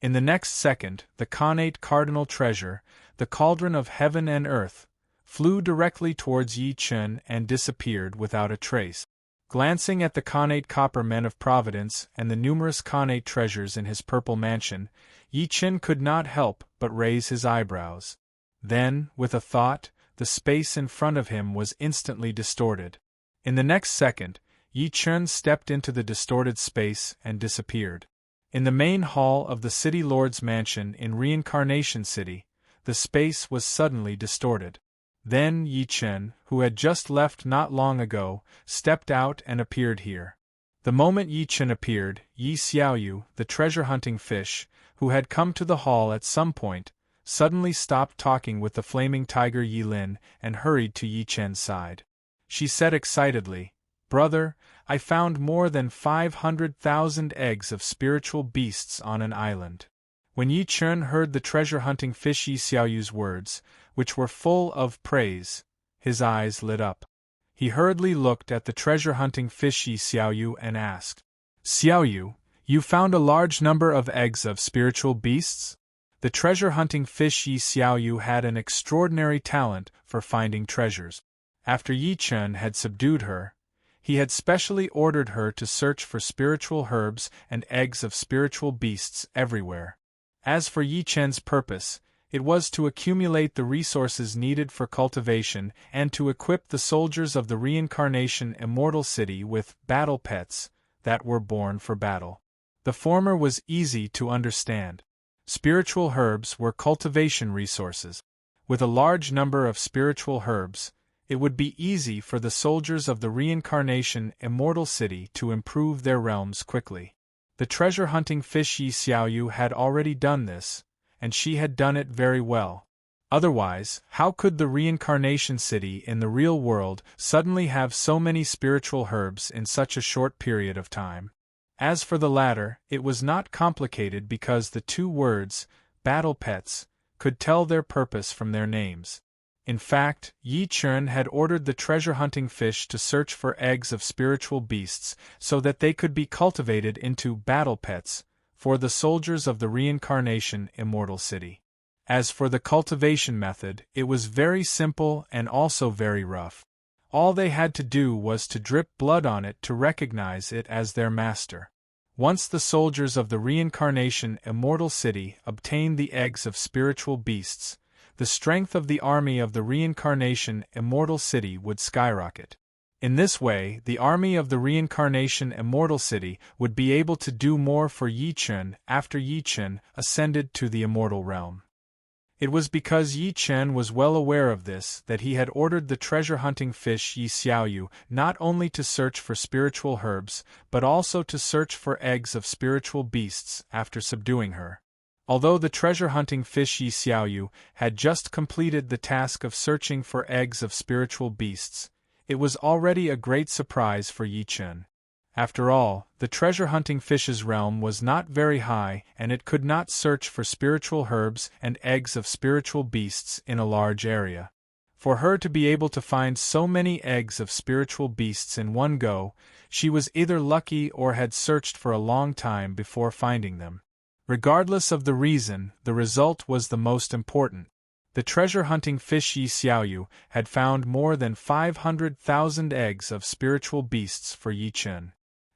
In the next second, the connate cardinal treasure, the cauldron of heaven and earth, flew directly towards Yi Chen and disappeared without a trace. Glancing at the connate copper men of Providence and the numerous connate treasures in his purple mansion, Yi Chen could not help but raise his eyebrows. Then, with a thought, the space in front of him was instantly distorted. In the next second, Yi Chen stepped into the distorted space and disappeared. In the main hall of the City Lord's mansion in Reincarnation City, the space was suddenly distorted. Then Yi Chen, who had just left not long ago, stepped out and appeared here. The moment Yi Chen appeared, Yi Xiaoyu, the treasure-hunting fish, who had come to the hall at some point, suddenly stopped talking with the flaming tiger Yi Lin and hurried to Yi Chen's side. She said excitedly, "Brother, I found more than 500,000 eggs of spiritual beasts on an island." When Yi Chen heard the treasure-hunting fish Yi Xiaoyu's words, which were full of praise, his eyes lit up. He hurriedly looked at the treasure-hunting fish Yi Xiaoyu and asked, "Xiaoyu, you found a large number of eggs of spiritual beasts?" The treasure-hunting fish Yi Xiaoyu had an extraordinary talent for finding treasures. After Yi Chen had subdued her, he had specially ordered her to search for spiritual herbs and eggs of spiritual beasts everywhere. As for Yi Chen's purpose, it was to accumulate the resources needed for cultivation and to equip the soldiers of the Reincarnation Immortal City with battle pets that were born for battle. The former was easy to understand. Spiritual herbs were cultivation resources. With a large number of spiritual herbs, it would be easy for the soldiers of the Reincarnation Immortal City to improve their realms quickly. The treasure-hunting fish Yi Xiaoyu had already done this, and she had done it very well. Otherwise, how could the Reincarnation City in the real world suddenly have so many spiritual herbs in such a short period of time? As for the latter, it was not complicated because the two words, battle pets, could tell their purpose from their names. In fact, Yi Chen had ordered the treasure-hunting fish to search for eggs of spiritual beasts so that they could be cultivated into battle pets for the soldiers of the Reincarnation Immortal City. As for the cultivation method, it was very simple and also very rough. All they had to do was to drip blood on it to recognize it as their master. Once the soldiers of the Reincarnation Immortal City obtained the eggs of spiritual beasts, the strength of the army of the Reincarnation Immortal City would skyrocket. In this way, the army of the Reincarnation Immortal City would be able to do more for Yi Chen after Yi Chen ascended to the immortal realm. It was because Yi Chen was well aware of this that he had ordered the treasure-hunting fish Yi Xiaoyu not only to search for spiritual herbs, but also to search for eggs of spiritual beasts after subduing her. Although the treasure-hunting fish Yi Xiaoyu had just completed the task of searching for eggs of spiritual beasts, it was already a great surprise for Yi Chen. After all, the treasure-hunting fish's realm was not very high and it could not search for spiritual herbs and eggs of spiritual beasts in a large area. For her to be able to find so many eggs of spiritual beasts in one go, she was either lucky or had searched for a long time before finding them. Regardless of the reason, the result was the most important. The treasure-hunting fish Yi Xiaoyu had found more than 500,000 eggs of spiritual beasts for Yi Chen.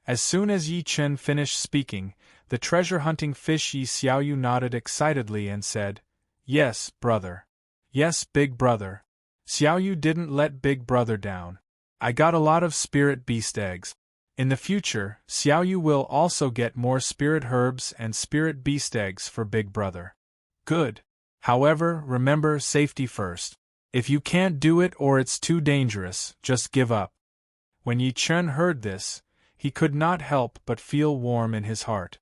As soon as Yi Chen finished speaking, the treasure-hunting fish Yi Xiaoyu nodded excitedly and said, "Yes, brother. Yes, big brother. Xiaoyu didn't let big brother down. I got a lot of spirit beast eggs. In the future, Xiaoyu will also get more spirit herbs and spirit beast eggs for big brother." "Good. However, remember safety first. If you can't do it or it's too dangerous, just give up." When Yi Chen heard this, he could not help but feel warm in his heart.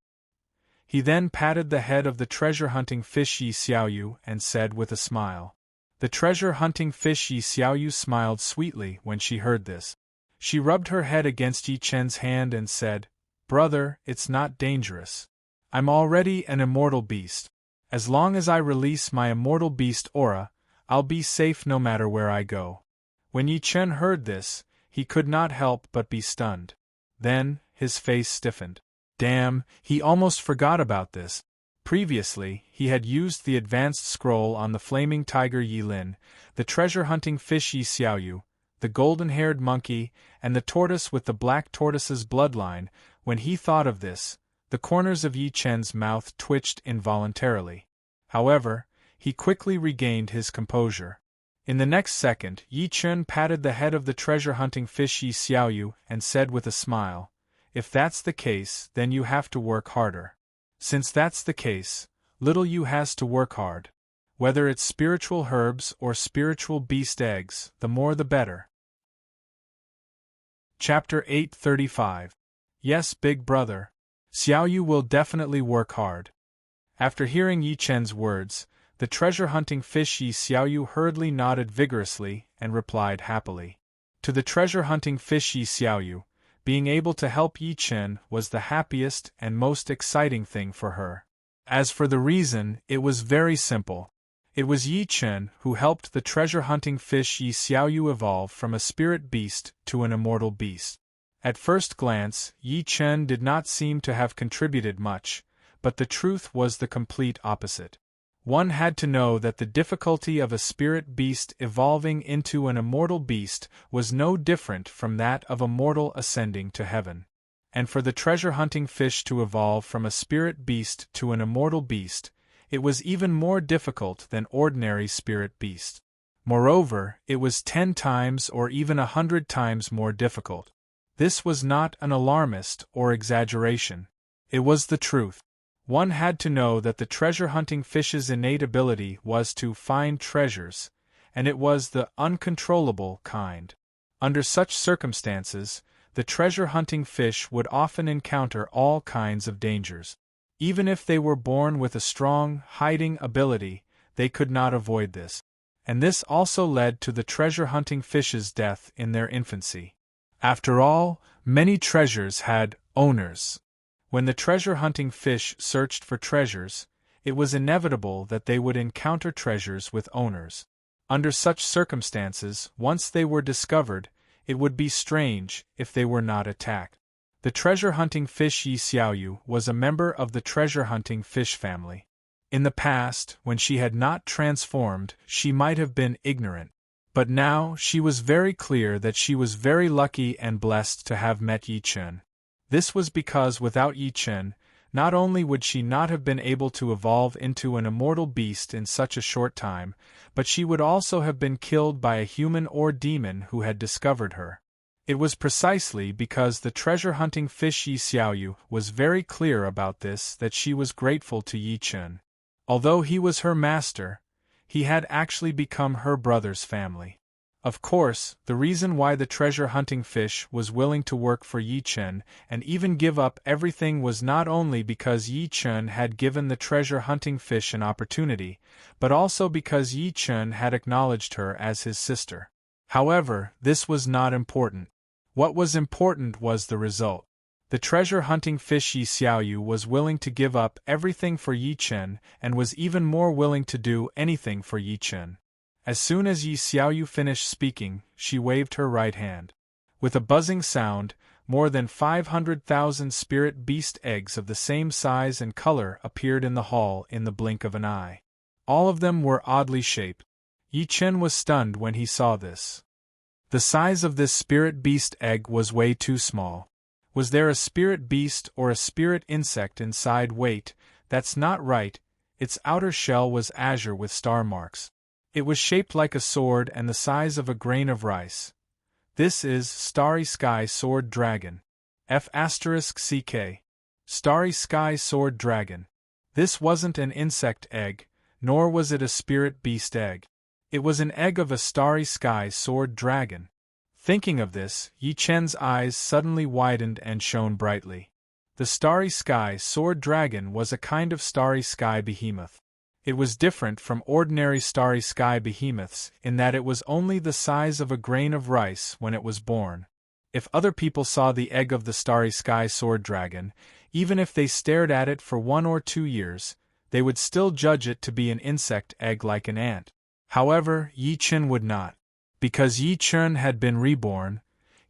He then patted the head of the treasure-hunting fish Yi Xiaoyu and said with a smile. The treasure-hunting fish Yi Xiaoyu smiled sweetly when she heard this. She rubbed her head against Yi Chen's hand and said, "Brother, it's not dangerous. I'm already an immortal beast. As long as I release my immortal beast aura, I'll be safe no matter where I go." When Yi Chen heard this, he could not help but be stunned. Then, his face stiffened. Damn, he almost forgot about this. Previously, he had used the advanced scroll on the flaming tiger Yi Lin, the treasure-hunting fish Yi Xiaoyu, the golden-haired monkey, and the tortoise with the black tortoise's bloodline. When he thought of this, the corners of Yi Chen's mouth twitched involuntarily. However, he quickly regained his composure. In the next second, Yi Chen patted the head of the treasure-hunting fish Yi Xiaoyu and said with a smile, "If that's the case, then you have to work harder. Since that's the case, little you has to work hard. Whether it's spiritual herbs or spiritual beast eggs, the more the better." Chapter 835. Yes, big brother. Xiaoyu will definitely work hard. After hearing Yi Chen's words, the treasure-hunting fish Yi Xiaoyu hurriedly nodded vigorously and replied happily. To the treasure-hunting fish Yi Xiaoyu, being able to help Yi Chen was the happiest and most exciting thing for her. As for the reason, it was very simple. It was Yi Chen who helped the treasure-hunting fish Yi Xiaoyu evolve from a spirit beast to an immortal beast. At first glance, Yi Chen did not seem to have contributed much, but the truth was the complete opposite. One had to know that the difficulty of a spirit beast evolving into an immortal beast was no different from that of a mortal ascending to heaven. And for the treasure-hunting fish to evolve from a spirit beast to an immortal beast, it was even more difficult than ordinary spirit beast. Moreover, it was 10 times or even 100 times more difficult. This was not an alarmist or exaggeration. It was the truth. One had to know that the treasure-hunting fish's innate ability was to find treasures, and it was the uncontrollable kind. Under such circumstances, the treasure-hunting fish would often encounter all kinds of dangers. Even if they were born with a strong, hiding ability, they could not avoid this. And this also led to the treasure-hunting fish's death in their infancy. After all, many treasures had owners. When the treasure-hunting fish searched for treasures, it was inevitable that they would encounter treasures with owners. Under such circumstances, once they were discovered, it would be strange if they were not attacked. The treasure-hunting fish Yi Xiaoyu was a member of the treasure-hunting fish family. In the past, when she had not transformed, she might have been ignorant. But now she was very clear that she was very lucky and blessed to have met Yi Chen. This was because without Yi Chen, not only would she not have been able to evolve into an immortal beast in such a short time, but she would also have been killed by a human or demon who had discovered her. It was precisely because the treasure-hunting fish Yi Xiaoyu was very clear about this that she was grateful to Yi Chen. Although he was her master, he had actually become her brother's family. Of course, the reason why the treasure-hunting fish was willing to work for Yi Chen and even give up everything was not only because Yi Chen had given the treasure-hunting fish an opportunity, but also because Yi Chen had acknowledged her as his sister. However, this was not important. What was important was the result. The treasure-hunting fish Yi Xiaoyu was willing to give up everything for Yi Chen and was even more willing to do anything for Yi Chen. As soon as Yi Xiaoyu finished speaking, she waved her right hand. With a buzzing sound, more than 500,000 spirit beast eggs of the same size and color appeared in the hall in the blink of an eye. All of them were oddly shaped. Yi Chen was stunned when he saw this. The size of this spirit beast egg was way too small. Was there a spirit beast or a spirit insect inside? Wait, that's not right. Its outer shell was azure with star marks. It was shaped like a sword and the size of a grain of rice. This is Starry Sky Sword Dragon. F***CK. Starry Sky Sword Dragon. This wasn't an insect egg, nor was it a spirit beast egg. It was an egg of a Starry Sky Sword Dragon. Thinking of this, Yi Chen's eyes suddenly widened and shone brightly. The Starry Sky Sword Dragon was a kind of starry sky behemoth. It was different from ordinary starry sky behemoths in that it was only the size of a grain of rice when it was born. If other people saw the egg of the Starry Sky Sword Dragon, even if they stared at it for 1 or 2 years, they would still judge it to be an insect egg like an ant. However, Yi Chen would not. Because Yi Chen had been reborn,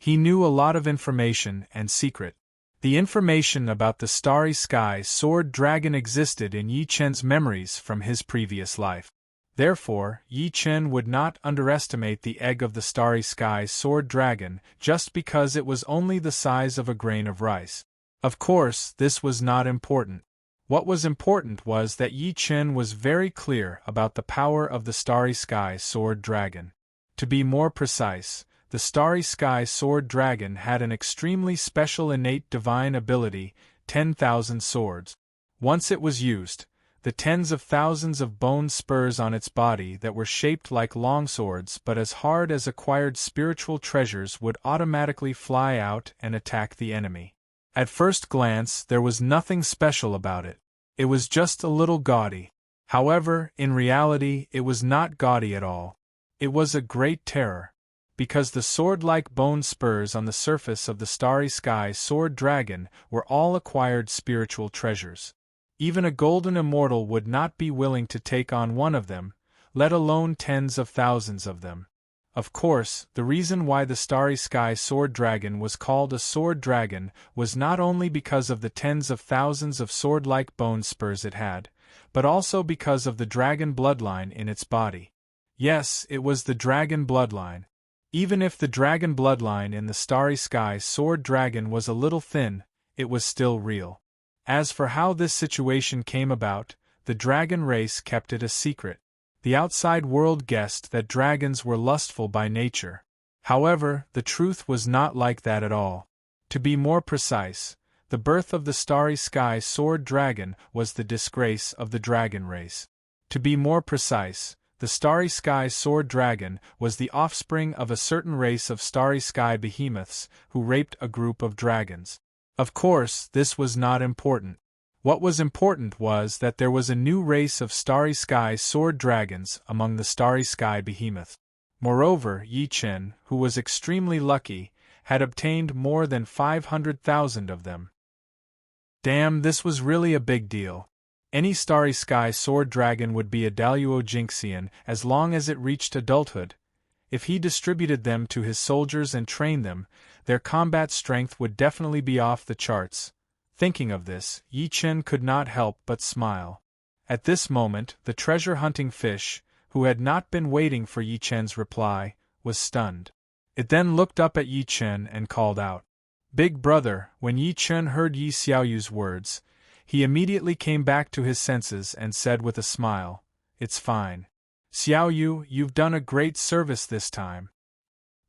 He knew a lot of information and secret. The information about the starry sky sword dragon existed in Yi Chen's memories from his previous life. Therefore, Yi Chen would not underestimate the egg of the starry sky sword dragon just because it was only the size of a grain of rice. Of course, this was not important. What was important was that Yi Chen was very clear about the power of the starry sky sword dragon. To be more precise, the starry sky sword dragon had an extremely special innate divine ability, 10,000 swords. Once it was used, the tens of thousands of bone spurs on its body that were shaped like longswords but as hard as acquired spiritual treasures would automatically fly out and attack the enemy. At first glance, there was nothing special about it. It was just a little gaudy. However, in reality, it was not gaudy at all. It was a great terror. Because the sword-like bone spurs on the surface of the starry sky sword dragon were all acquired spiritual treasures. Even a golden immortal would not be willing to take on one of them, let alone tens of thousands of them. Of course, the reason why the starry sky sword dragon was called a sword dragon was not only because of the tens of thousands of sword-like bone spurs it had, but also because of the dragon bloodline in its body. Yes, it was the dragon bloodline. Even if the dragon bloodline in the starry sky sword dragon was a little thin, it was still real. As for how this situation came about, the dragon race kept it a secret. The outside world guessed that dragons were lustful by nature. However, the truth was not like that at all. To be more precise, the birth of the starry sky sword dragon was the disgrace of the dragon race. To be more precise, the starry sky sword dragon was the offspring of a certain race of starry sky behemoths who raped a group of dragons. Of course, this was not important. What was important was that there was a new race of starry sky sword dragons among the starry sky behemoths. Moreover, Yi Chen, who was extremely lucky, had obtained more than 500,000 of them. Damn, this was really a big deal. Any starry sky sword dragon would be a Daluo Jinxian as long as it reached adulthood. If he distributed them to his soldiers and trained them, their combat strength would definitely be off the charts. Thinking of this, Yi Chen could not help but smile. At this moment, the treasure-hunting fish, who had not been waiting for Yi Chen's reply, was stunned. It then looked up at Yi Chen and called out, "Big brother." When Yi Chen heard Yi Xiaoyu's words, he immediately came back to his senses and said with a smile, "It's fine. Xiaoyu, you've done a great service this time."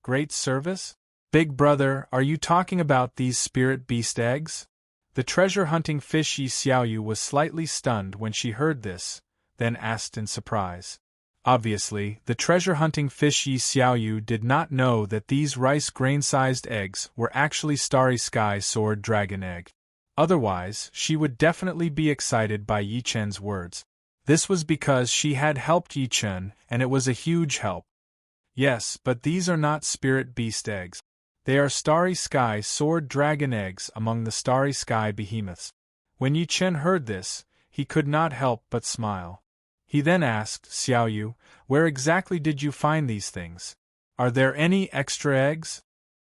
"Great service? Big brother, are you talking about these spirit beast eggs?" The treasure-hunting fish Yi Xiaoyu was slightly stunned when she heard this, then asked in surprise. Obviously, the treasure-hunting fish Yi Xiaoyu did not know that these rice grain-sized eggs were actually starry sky sword dragon egg. Otherwise, she would definitely be excited by Yi Chen's words. This was because she had helped Yi Chen, and it was a huge help. Yes, but these are not spirit beast eggs. They are starry sky sword dragon eggs among the starry sky behemoths. When Yi Chen heard this, he could not help but smile. He then asked, "Xiaoyu, where exactly did you find these things? Are there any extra eggs?"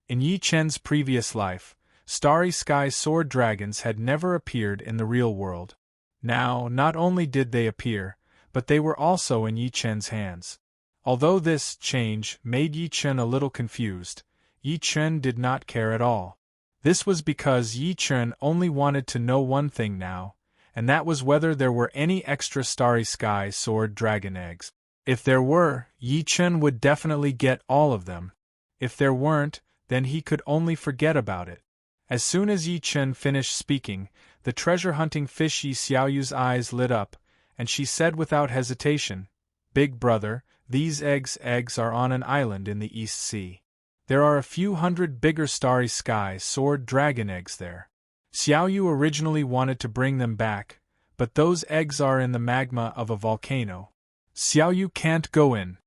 In Yi Chen's previous life, starry sky sword dragons had never appeared in the real world. Now, not only did they appear, but they were also in Yi Chen's hands. Although this change made Yi Chen a little confused, Yi Chen did not care at all. This was because Yi Chen only wanted to know one thing now, and that was whether there were any extra starry sky sword dragon eggs. If there were, Yi Chen would definitely get all of them. If there weren't, then he could only forget about it. As soon as Yi Chen finished speaking, the treasure-hunting fish Yi Xiaoyu's eyes lit up, and she said without hesitation, "Big brother, these eggs are on an island in the East Sea. There are a few hundred bigger starry sky sword dragon eggs there. Xiaoyu originally wanted to bring them back, but those eggs are in the magma of a volcano. Xiaoyu can't go in."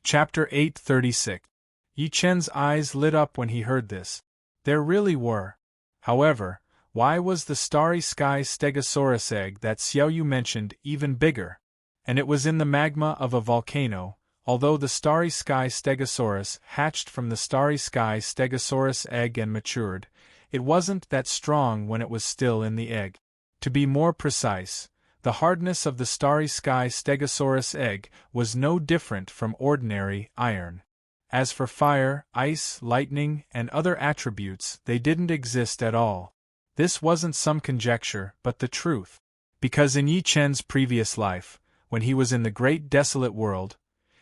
Chapter 836. Yi Chen's eyes lit up when he heard this. There really were. However, why was the starry sky stegosaurus egg that Xiaoyu mentioned even bigger? And it was in the magma of a volcano. although the starry sky stegosaurus hatched from the starry sky stegosaurus egg and matured, it wasn't that strong when it was still in the egg. To be more precise, the hardness of the starry sky stegosaurus egg was no different from ordinary iron. As for fire, ice, lightning, and other attributes, they didn't exist at all. This wasn't some conjecture, but the truth. Because in Yi Chen's previous life, when he was in the great desolate world,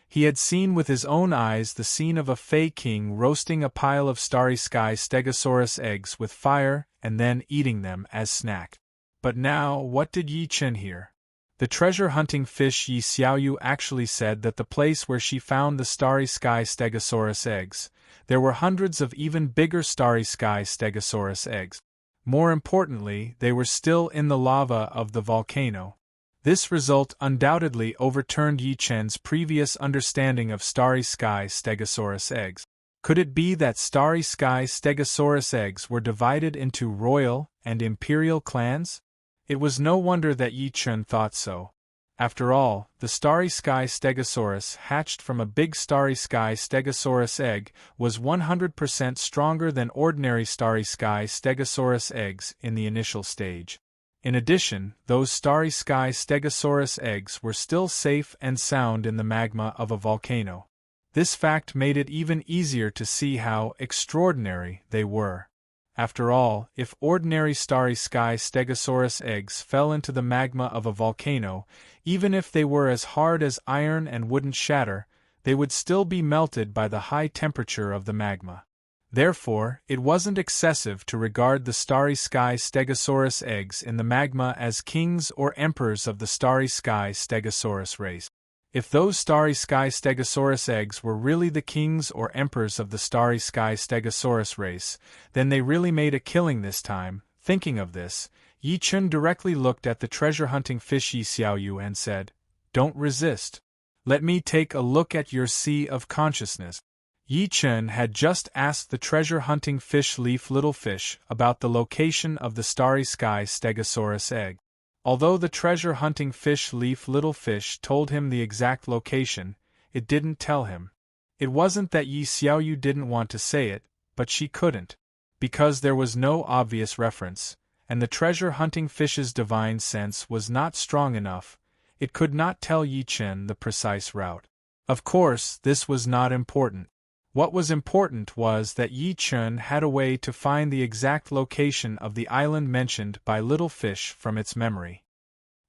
he had seen with his own eyes the scene of a Fey king roasting a pile of starry sky stegosaurus eggs with fire and then eating them as snack. But now, what did Yi Chen hear? The treasure-hunting fish Yi Xiaoyu actually said that the place where she found the starry sky stegosaurus eggs, there were hundreds of even bigger starry sky stegosaurus eggs. More importantly, they were still in the lava of the volcano. This result undoubtedly overturned Yi Chen's previous understanding of starry sky stegosaurus eggs. Could it be that starry sky stegosaurus eggs were divided into royal and imperial clans? It was no wonder that Yi Chen thought so. After all, the starry sky stegosaurus hatched from a big starry sky stegosaurus egg was 100% stronger than ordinary starry sky stegosaurus eggs in the initial stage. In addition, those starry sky stegosaurus eggs were still safe and sound in the magma of a volcano. This fact made it even easier to see how extraordinary they were. After all, if ordinary starry sky stegosaurus eggs fell into the magma of a volcano, even if they were as hard as iron and wouldn't shatter, they would still be melted by the high temperature of the magma. Therefore, it wasn't excessive to regard the starry sky stegosaurus eggs in the magma as kings or emperors of the starry sky stegosaurus race. If those starry sky stegosaurus eggs were really the kings or emperors of the starry sky stegosaurus race, then they really made a killing this time. Thinking of this, Yi Chen directly looked at the treasure-hunting fish Yi Xiaoyu and said, "Don't resist. Let me take a look at your sea of consciousness." Yi Chen had just asked the treasure-hunting fish Leaf Little Fish about the location of the starry sky stegosaurus egg. Although the treasure-hunting fish Leaf Little Fish told him the exact location, it didn't tell him. It wasn't that Yi Xiaoyu didn't want to say it, but she couldn't. Because there was no obvious reference, and the treasure-hunting fish's divine sense was not strong enough, it could not tell Yi Chen the precise route. Of course, this was not important. What was important was that Yi Chen had a way to find the exact location of the island mentioned by Little Fish from its memory.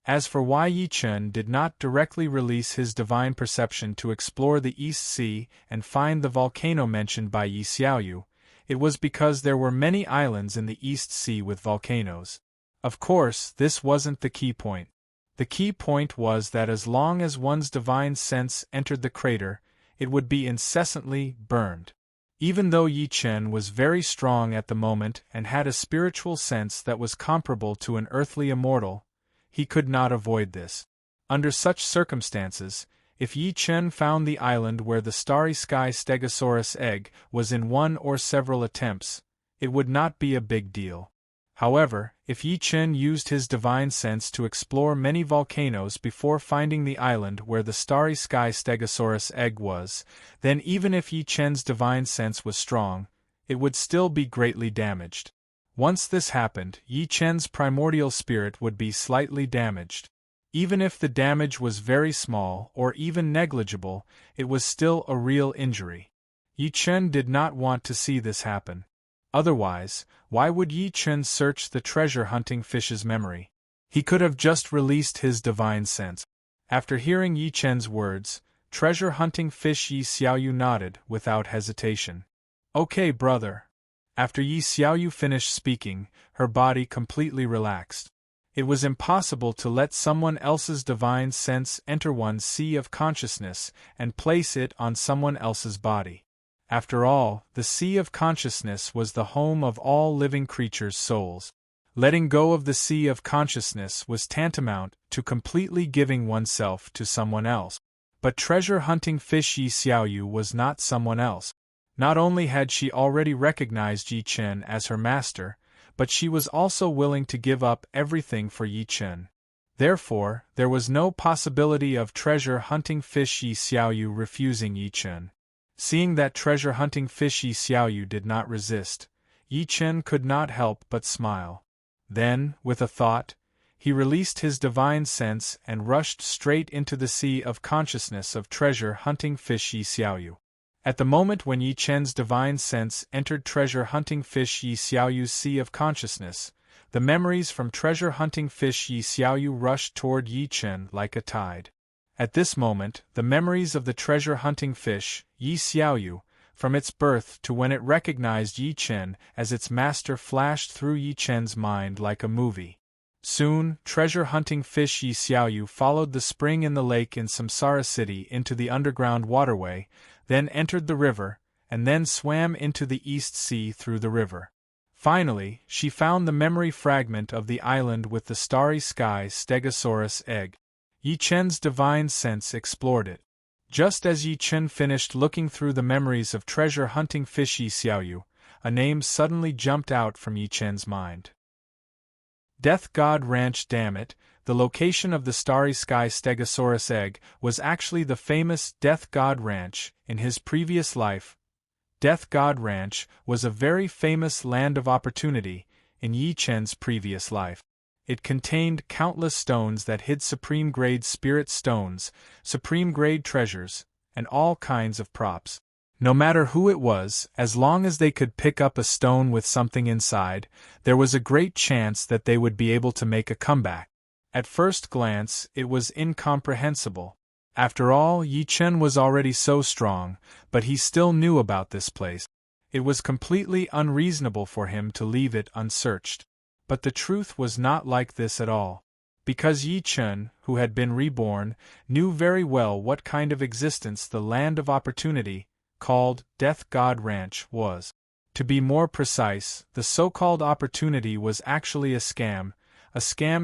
As for why Yi Chen did not directly release his divine perception to explore the East Sea and find the volcano mentioned by Yi Xiaoyu, it was because there were many islands in the East Sea with volcanoes. Of course, this wasn't the key point. The key point was that as long as one's divine sense entered the crater, it would be incessantly burned. Even though Yi Chen was very strong at the moment and had a spiritual sense that was comparable to an earthly immortal, he could not avoid this. Under such circumstances, if Yi Chen found the island where the starry sky stegosaurus egg was in one or several attempts, it would not be a big deal. However, if Yi Chen used his divine sense to explore many volcanoes before finding the island where the starry sky stegosaurus egg was, then even if Yi Chen's divine sense was strong, it would still be greatly damaged. Once this happened, Yi Chen's primordial spirit would be slightly damaged. Even if the damage was very small or even negligible, it was still a real injury. Yi Chen did not want to see this happen. Otherwise, why would Yi Chen search the treasure-hunting fish's memory? He could have just released his divine sense. After hearing Yi Chen's words, treasure-hunting fish Yi Xiaoyu nodded without hesitation. "Okay, brother." After Yi Xiaoyu finished speaking, her body completely relaxed. It was impossible to let someone else's divine sense enter one's sea of consciousness and place it on someone else's body. After all, the sea of consciousness was the home of all living creatures' souls. Letting go of the sea of consciousness was tantamount to completely giving oneself to someone else. But treasure-hunting fish Yi Xiaoyu was not someone else. Not only had she already recognized Yi Chen as her master, but she was also willing to give up everything for Yi Chen. Therefore, there was no possibility of treasure-hunting fish Yi Xiaoyu refusing Yi Chen. Seeing that treasure-hunting fish Yi Xiaoyu did not resist, Yi Chen could not help but smile. Then, with a thought, he released his divine sense and rushed straight into the sea of consciousness of treasure-hunting fish Yi Xiaoyu. At the moment when Yi Chen's divine sense entered treasure-hunting fish Yi Xiaoyu's sea of consciousness, the memories from treasure-hunting fish Yi Xiaoyu rushed toward Yi Chen like a tide. At this moment, the memories of the treasure-hunting fish, Yi Xiaoyu, from its birth to when it recognized Yi Chen as its master flashed through Yi Chen's mind like a movie. Soon, treasure-hunting fish Yi Xiaoyu followed the spring in the lake in Samsara City into the underground waterway, then entered the river, and then swam into the East Sea through the river. Finally, she found the memory fragment of the island with the starry sky Stegosaurus egg. Yi Chen's divine sense explored it. Just as Yi Chen finished looking through the memories of treasure-hunting fish Yi Xiaoyu, a name suddenly jumped out from Yi Chen's mind. Death God Ranch. Damn it, the location of the starry sky Stegosaurus egg was actually the famous Death God Ranch. In his previous life, Death God Ranch was a very famous land of opportunity. In Yi Chen's previous life, it contained countless stones that hid supreme-grade spirit stones, supreme-grade treasures, and all kinds of props. No matter who it was, as long as they could pick up a stone with something inside, there was a great chance that they would be able to make a comeback. At first glance, it was incomprehensible. After all, Yi Chen was already so strong, but he still knew about this place. It was completely unreasonable for him to leave it unsearched. But the truth was not like this at all. Because Yi Chen, who had been reborn, knew very well what kind of existence the land of opportunity, called Death God Ranch, was. To be more precise, the so-called opportunity was actually a scam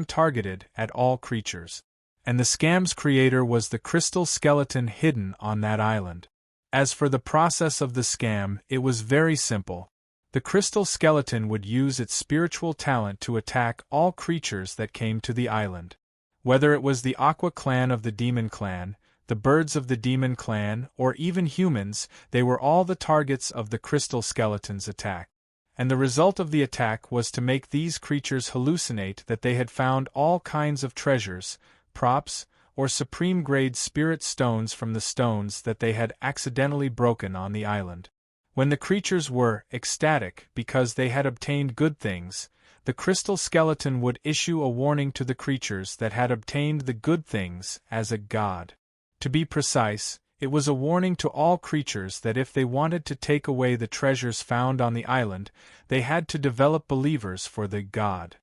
targeted at all creatures. And the scam's creator was the crystal skeleton hidden on that island. As for the process of the scam, it was very simple. The crystal skeleton would use its spiritual talent to attack all creatures that came to the island. Whether it was the Aqua clan of the Demon clan, the birds of the Demon clan, or even humans, they were all the targets of the crystal skeleton's attack. And the result of the attack was to make these creatures hallucinate that they had found all kinds of treasures, props, or supreme-grade spirit stones from the stones that they had accidentally broken on the island. When the creatures were ecstatic because they had obtained good things, the crystal skeleton would issue a warning to the creatures that had obtained the good things as a god. To be precise, it was a warning to all creatures that if they wanted to take away the treasures found on the island, they had to develop believers for the god.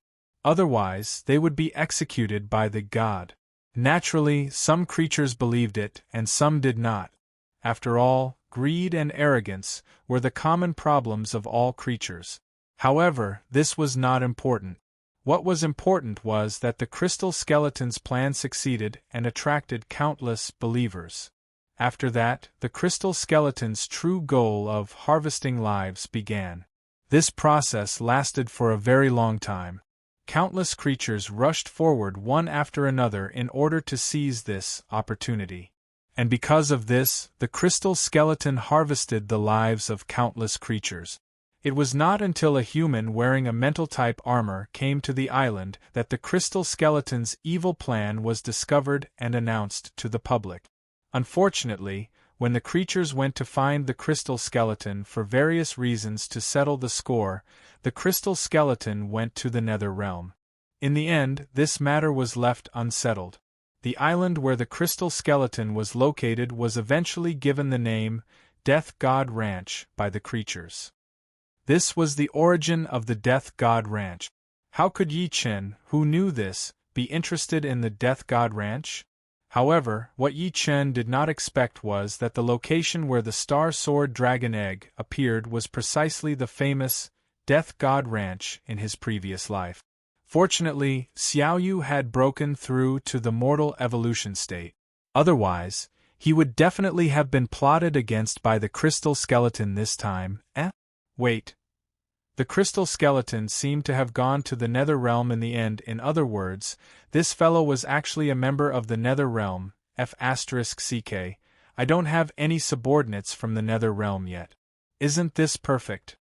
Otherwise, they would be executed by the god. Naturally, some creatures believed it and some did not. After all, greed and arrogance were the common problems of all creatures. However, this was not important. What was important was that the crystal skeleton's plan succeeded and attracted countless believers. After that, the crystal skeleton's true goal of harvesting lives began. This process lasted for a very long time. Countless creatures rushed forward one after another in order to seize this opportunity. And because of this, the crystal skeleton harvested the lives of countless creatures. It was not until a human wearing a mental-type armor came to the island that the crystal skeleton's evil plan was discovered and announced to the public. Unfortunately, when the creatures went to find the crystal skeleton for various reasons to settle the score, the crystal skeleton went to the nether realm. In the end, this matter was left unsettled. The island where the crystal skeleton was located was eventually given the name Death God Ranch by the creatures. This was the origin of the Death God Ranch. How could Yi Chen, who knew this, be interested in the Death God Ranch? However, what Yi Chen did not expect was that the location where the Star Sword Dragon Egg appeared was precisely the famous Death God Ranch in his previous life. Fortunately, Xiaoyu had broken through to the mortal evolution state. Otherwise, he would definitely have been plotted against by the crystal skeleton this time. Wait. The crystal skeleton seemed to have gone to the nether realm in the end. In other words, this fellow was actually a member of the nether realm. F***ck. I don't have any subordinates from the nether realm yet. Isn't this perfect?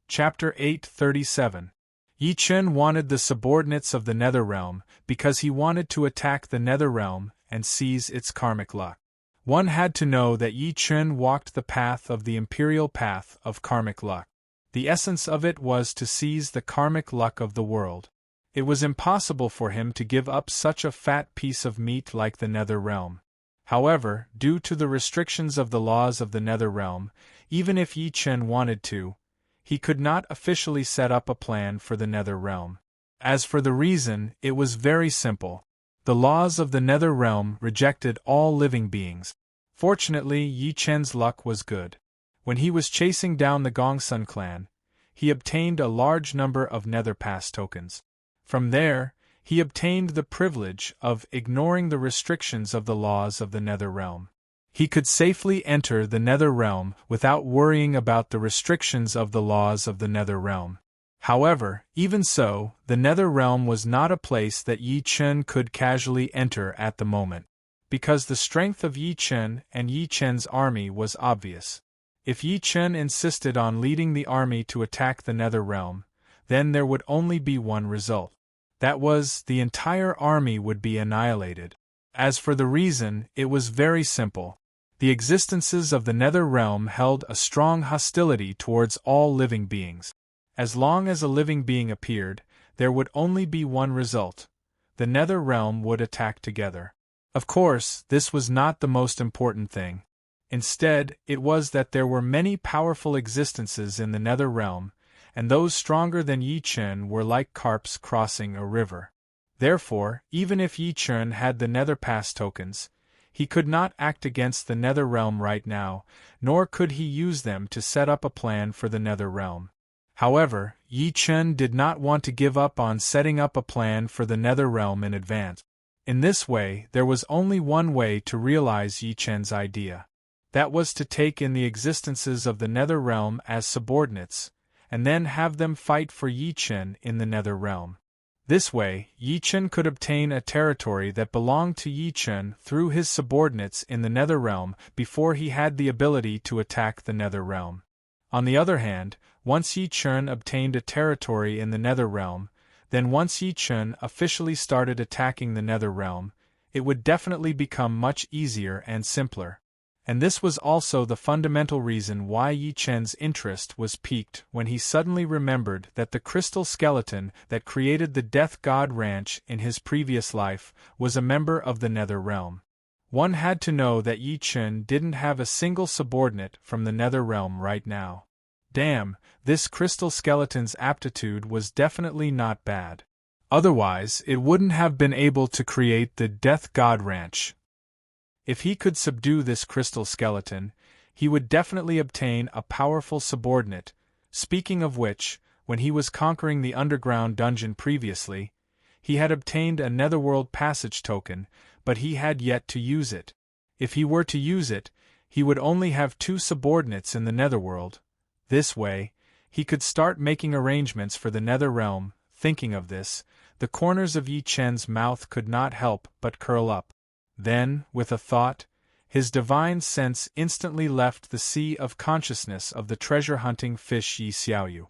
Chapter 837. Yi Chen wanted the subordinates of the nether realm because he wanted to attack the nether realm and seize its karmic luck. One had to know that Yi Chen walked the path of the imperial path of karmic luck. The essence of it was to seize the karmic luck of the world. It was impossible for him to give up such a fat piece of meat like the nether realm. However, due to the restrictions of the laws of the nether realm, even if Yi Chen wanted to, he could not officially set up a plan for the nether realm. As for the reason, it was very simple. The laws of the nether realm rejected all living beings. Fortunately, Yi Chen's luck was good. When he was chasing down the Gongsun clan, he obtained a large number of nether pass tokens. From there, he obtained the privilege of ignoring the restrictions of the laws of the nether realm. He could safely enter the nether realm without worrying about the restrictions of the laws of the nether realm. However, even so, the nether realm was not a place that Yi Chen could casually enter at the moment, because the strength of Yi Chen and Yi Chen's army was obvious. If Yi Chen insisted on leading the army to attack the nether realm, then there would only be one result. That was, the entire army would be annihilated. As for the reason, it was very simple. The existences of the nether realm held a strong hostility towards all living beings. As long as a living being appeared, there would only be one result. The nether realm would attack together. Of course, this was not the most important thing. Instead, it was that there were many powerful existences in the nether realm, and those stronger than Yi Chen were like carps crossing a river. Therefore, even if Yi Chen had the nether pass tokens, he could not act against the nether realm right now, nor could he use them to set up a plan for the nether realm. However, Yi Chen did not want to give up on setting up a plan for the nether realm in advance. In this way, there was only one way to realize Yi Chen's idea. That was to take in the existences of the nether realm as subordinates, and then have them fight for Yi Chen in the nether realm. This way, Yi Chen could obtain a territory that belonged to Yi Chen through his subordinates in the nether realm before he had the ability to attack the nether realm. On the other hand, once Yi Chen obtained a territory in the nether realm, then once Yi Chen officially started attacking the nether realm, it would definitely become much easier and simpler. And this was also the fundamental reason why Yi Chen's interest was piqued when he suddenly remembered that the crystal skeleton that created the Death God Ranch in his previous life was a member of the nether realm. One had to know that Yi Chen didn't have a single subordinate from the nether realm right now. Damn, this crystal skeleton's aptitude was definitely not bad. Otherwise, it wouldn't have been able to create the Death God Ranch. If he could subdue this crystal skeleton, he would definitely obtain a powerful subordinate. Speaking of which, when he was conquering the underground dungeon previously, he had obtained a netherworld passage token, but he had yet to use it. If he were to use it, he would only have 2 subordinates in the netherworld. This way, he could start making arrangements for the nether realm. Thinking of this, the corners of Yi Chen's mouth could not help but curl up. Then, with a thought, his divine sense instantly left the sea of consciousness of the treasure-hunting fish Yi Xiaoyu.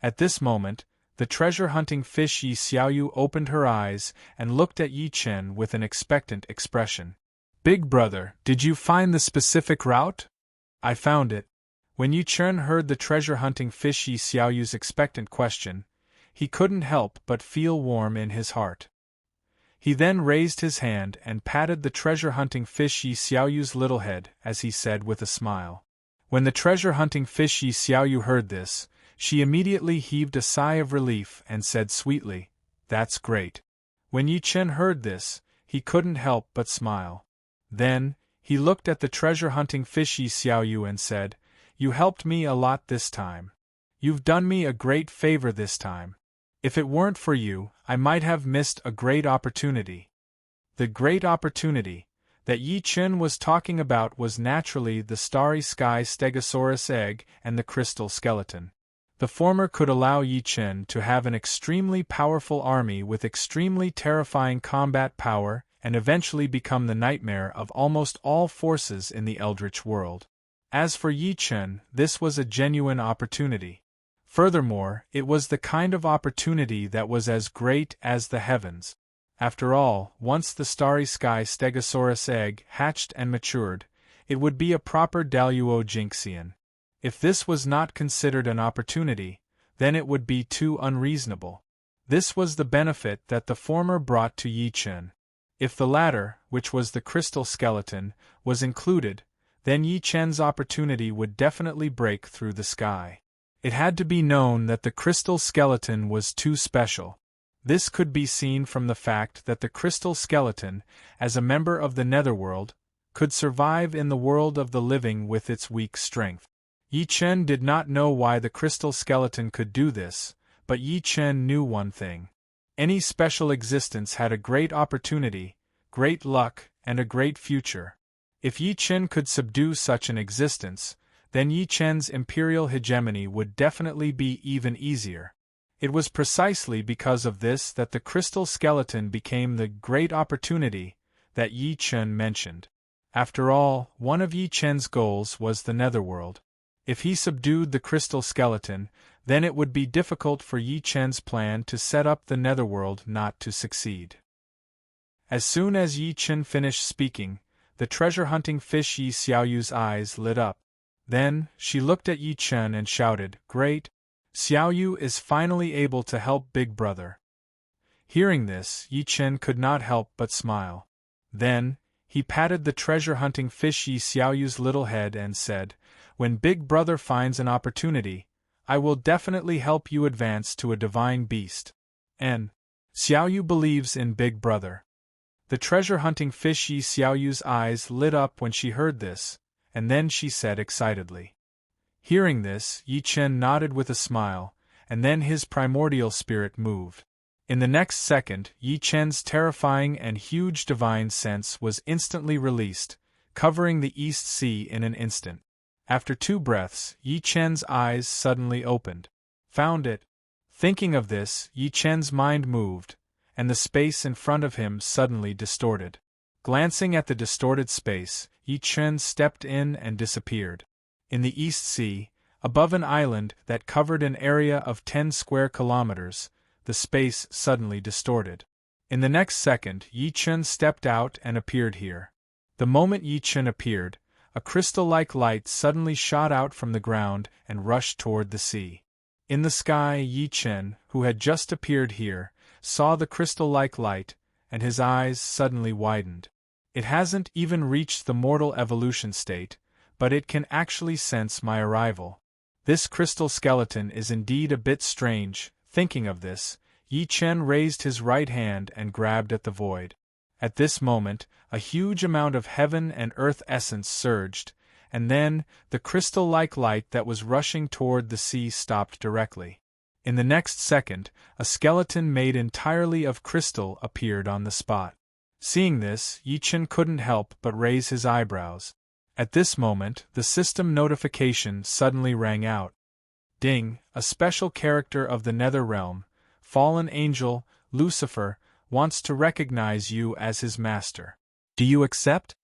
At this moment, the treasure-hunting fish Yi Xiaoyu opened her eyes and looked at Yi Chen with an expectant expression. "Big brother, did you find the specific route?" "I found it." When Yi Chen heard the treasure-hunting fish Yi Xiaoyu's expectant question, he couldn't help but feel warm in his heart. He then raised his hand and patted the treasure-hunting fish Yi Xiaoyu's little head as he said with a smile. When the treasure-hunting fish Yi Xiaoyu heard this, she immediately heaved a sigh of relief and said sweetly, "That's great." When Yi Chen heard this, he couldn't help but smile. Then, he looked at the treasure-hunting fish Yi Xiaoyu and said, "You helped me a lot this time. You've done me a great favor this time. If it weren't for you, I might have missed a great opportunity." The great opportunity that Yi Chen was talking about was naturally the starry sky stegosaurus egg and the crystal skeleton. The former could allow Yi Chen to have an extremely powerful army with extremely terrifying combat power and eventually become the nightmare of almost all forces in the Eldritch world. As for Yi Chen, this was a genuine opportunity. Furthermore, it was the kind of opportunity that was as great as the heavens. After all, once the starry sky Stegosaurus egg hatched and matured, it would be a proper Daluo Jinxian. If this was not considered an opportunity, then it would be too unreasonable. This was the benefit that the former brought to Yi Chen. If the latter, which was the crystal skeleton, was included, then Yi Chen's opportunity would definitely break through the sky. It had to be known that the crystal skeleton was too special. This could be seen from the fact that the crystal skeleton, as a member of the netherworld, could survive in the world of the living with its weak strength. Yi Chen did not know why the crystal skeleton could do this, but Yi Chen knew one thing. Any special existence had a great opportunity, great luck, and a great future. If Yi Chen could subdue such an existence, then Yi Chen's imperial hegemony would definitely be even easier. It was precisely because of this that the crystal skeleton became the great opportunity that Yi Chen mentioned. After all, one of Yi Chen's goals was the netherworld. If he subdued the crystal skeleton, then it would be difficult for Yi Chen's plan to set up the netherworld not to succeed. As soon as Yi Chen finished speaking, the treasure-hunting fish Yi Xiaoyu's eyes lit up. Then, she looked at Yi Chen and shouted, "Great! Xiaoyu is finally able to help Big Brother." Hearing this, Yi Chen could not help but smile. Then, he patted the treasure-hunting fish Yi Xiaoyu's little head and said, "When Big Brother finds an opportunity, I will definitely help you advance to a divine beast." And Xiaoyu believes in Big Brother. The treasure-hunting fish Yi Xiaoyu's eyes lit up when she heard this, and then she said excitedly. Hearing this, Yi Chen nodded with a smile, and then his primordial spirit moved. In the next second, Yi Chen's terrifying and huge divine sense was instantly released, covering the East Sea in an instant. After 2 breaths, Yi Chen's eyes suddenly opened. Found it. Thinking of this, Yi Chen's mind moved, and the space in front of him suddenly distorted. Glancing at the distorted space, Yi Chen stepped in and disappeared. In the East Sea, above an island that covered an area of 10 square kilometers, the space suddenly distorted. In the next second, Yi Chen stepped out and appeared here. The moment Yi Chen appeared, a crystal-like light suddenly shot out from the ground and rushed toward the sea. In the sky, Yi Chen, who had just appeared here, saw the crystal-like light, and his eyes suddenly widened. It hasn't even reached the mortal evolution state, but it can actually sense my arrival. This crystal skeleton is indeed a bit strange. Thinking of this, Yi Chen raised his right hand and grabbed at the void. At this moment, a huge amount of heaven and earth essence surged, and then, the crystal-like light that was rushing toward the sea stopped directly. In the next second, a skeleton made entirely of crystal appeared on the spot. Seeing this, Yi Chen couldn't help but raise his eyebrows. At this moment, the system notification suddenly rang out. Ding, a special character of the Nether Realm, fallen angel, Lucifer, wants to recognize you as his master. Do you accept?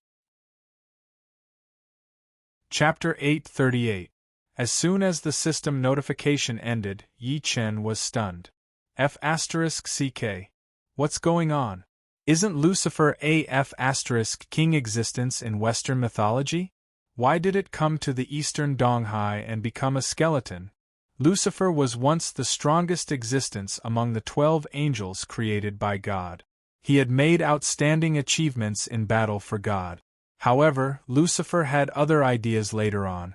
Chapter 838. As soon as the system notification ended, Yi Chen was stunned. F***CK. What's going on? Isn't Lucifer a F***king existence in Western mythology? Why did it come to the Eastern Donghai and become a skeleton? Lucifer was once the strongest existence among the 12 angels created by God. He had made outstanding achievements in battle for God. However, Lucifer had other ideas later on.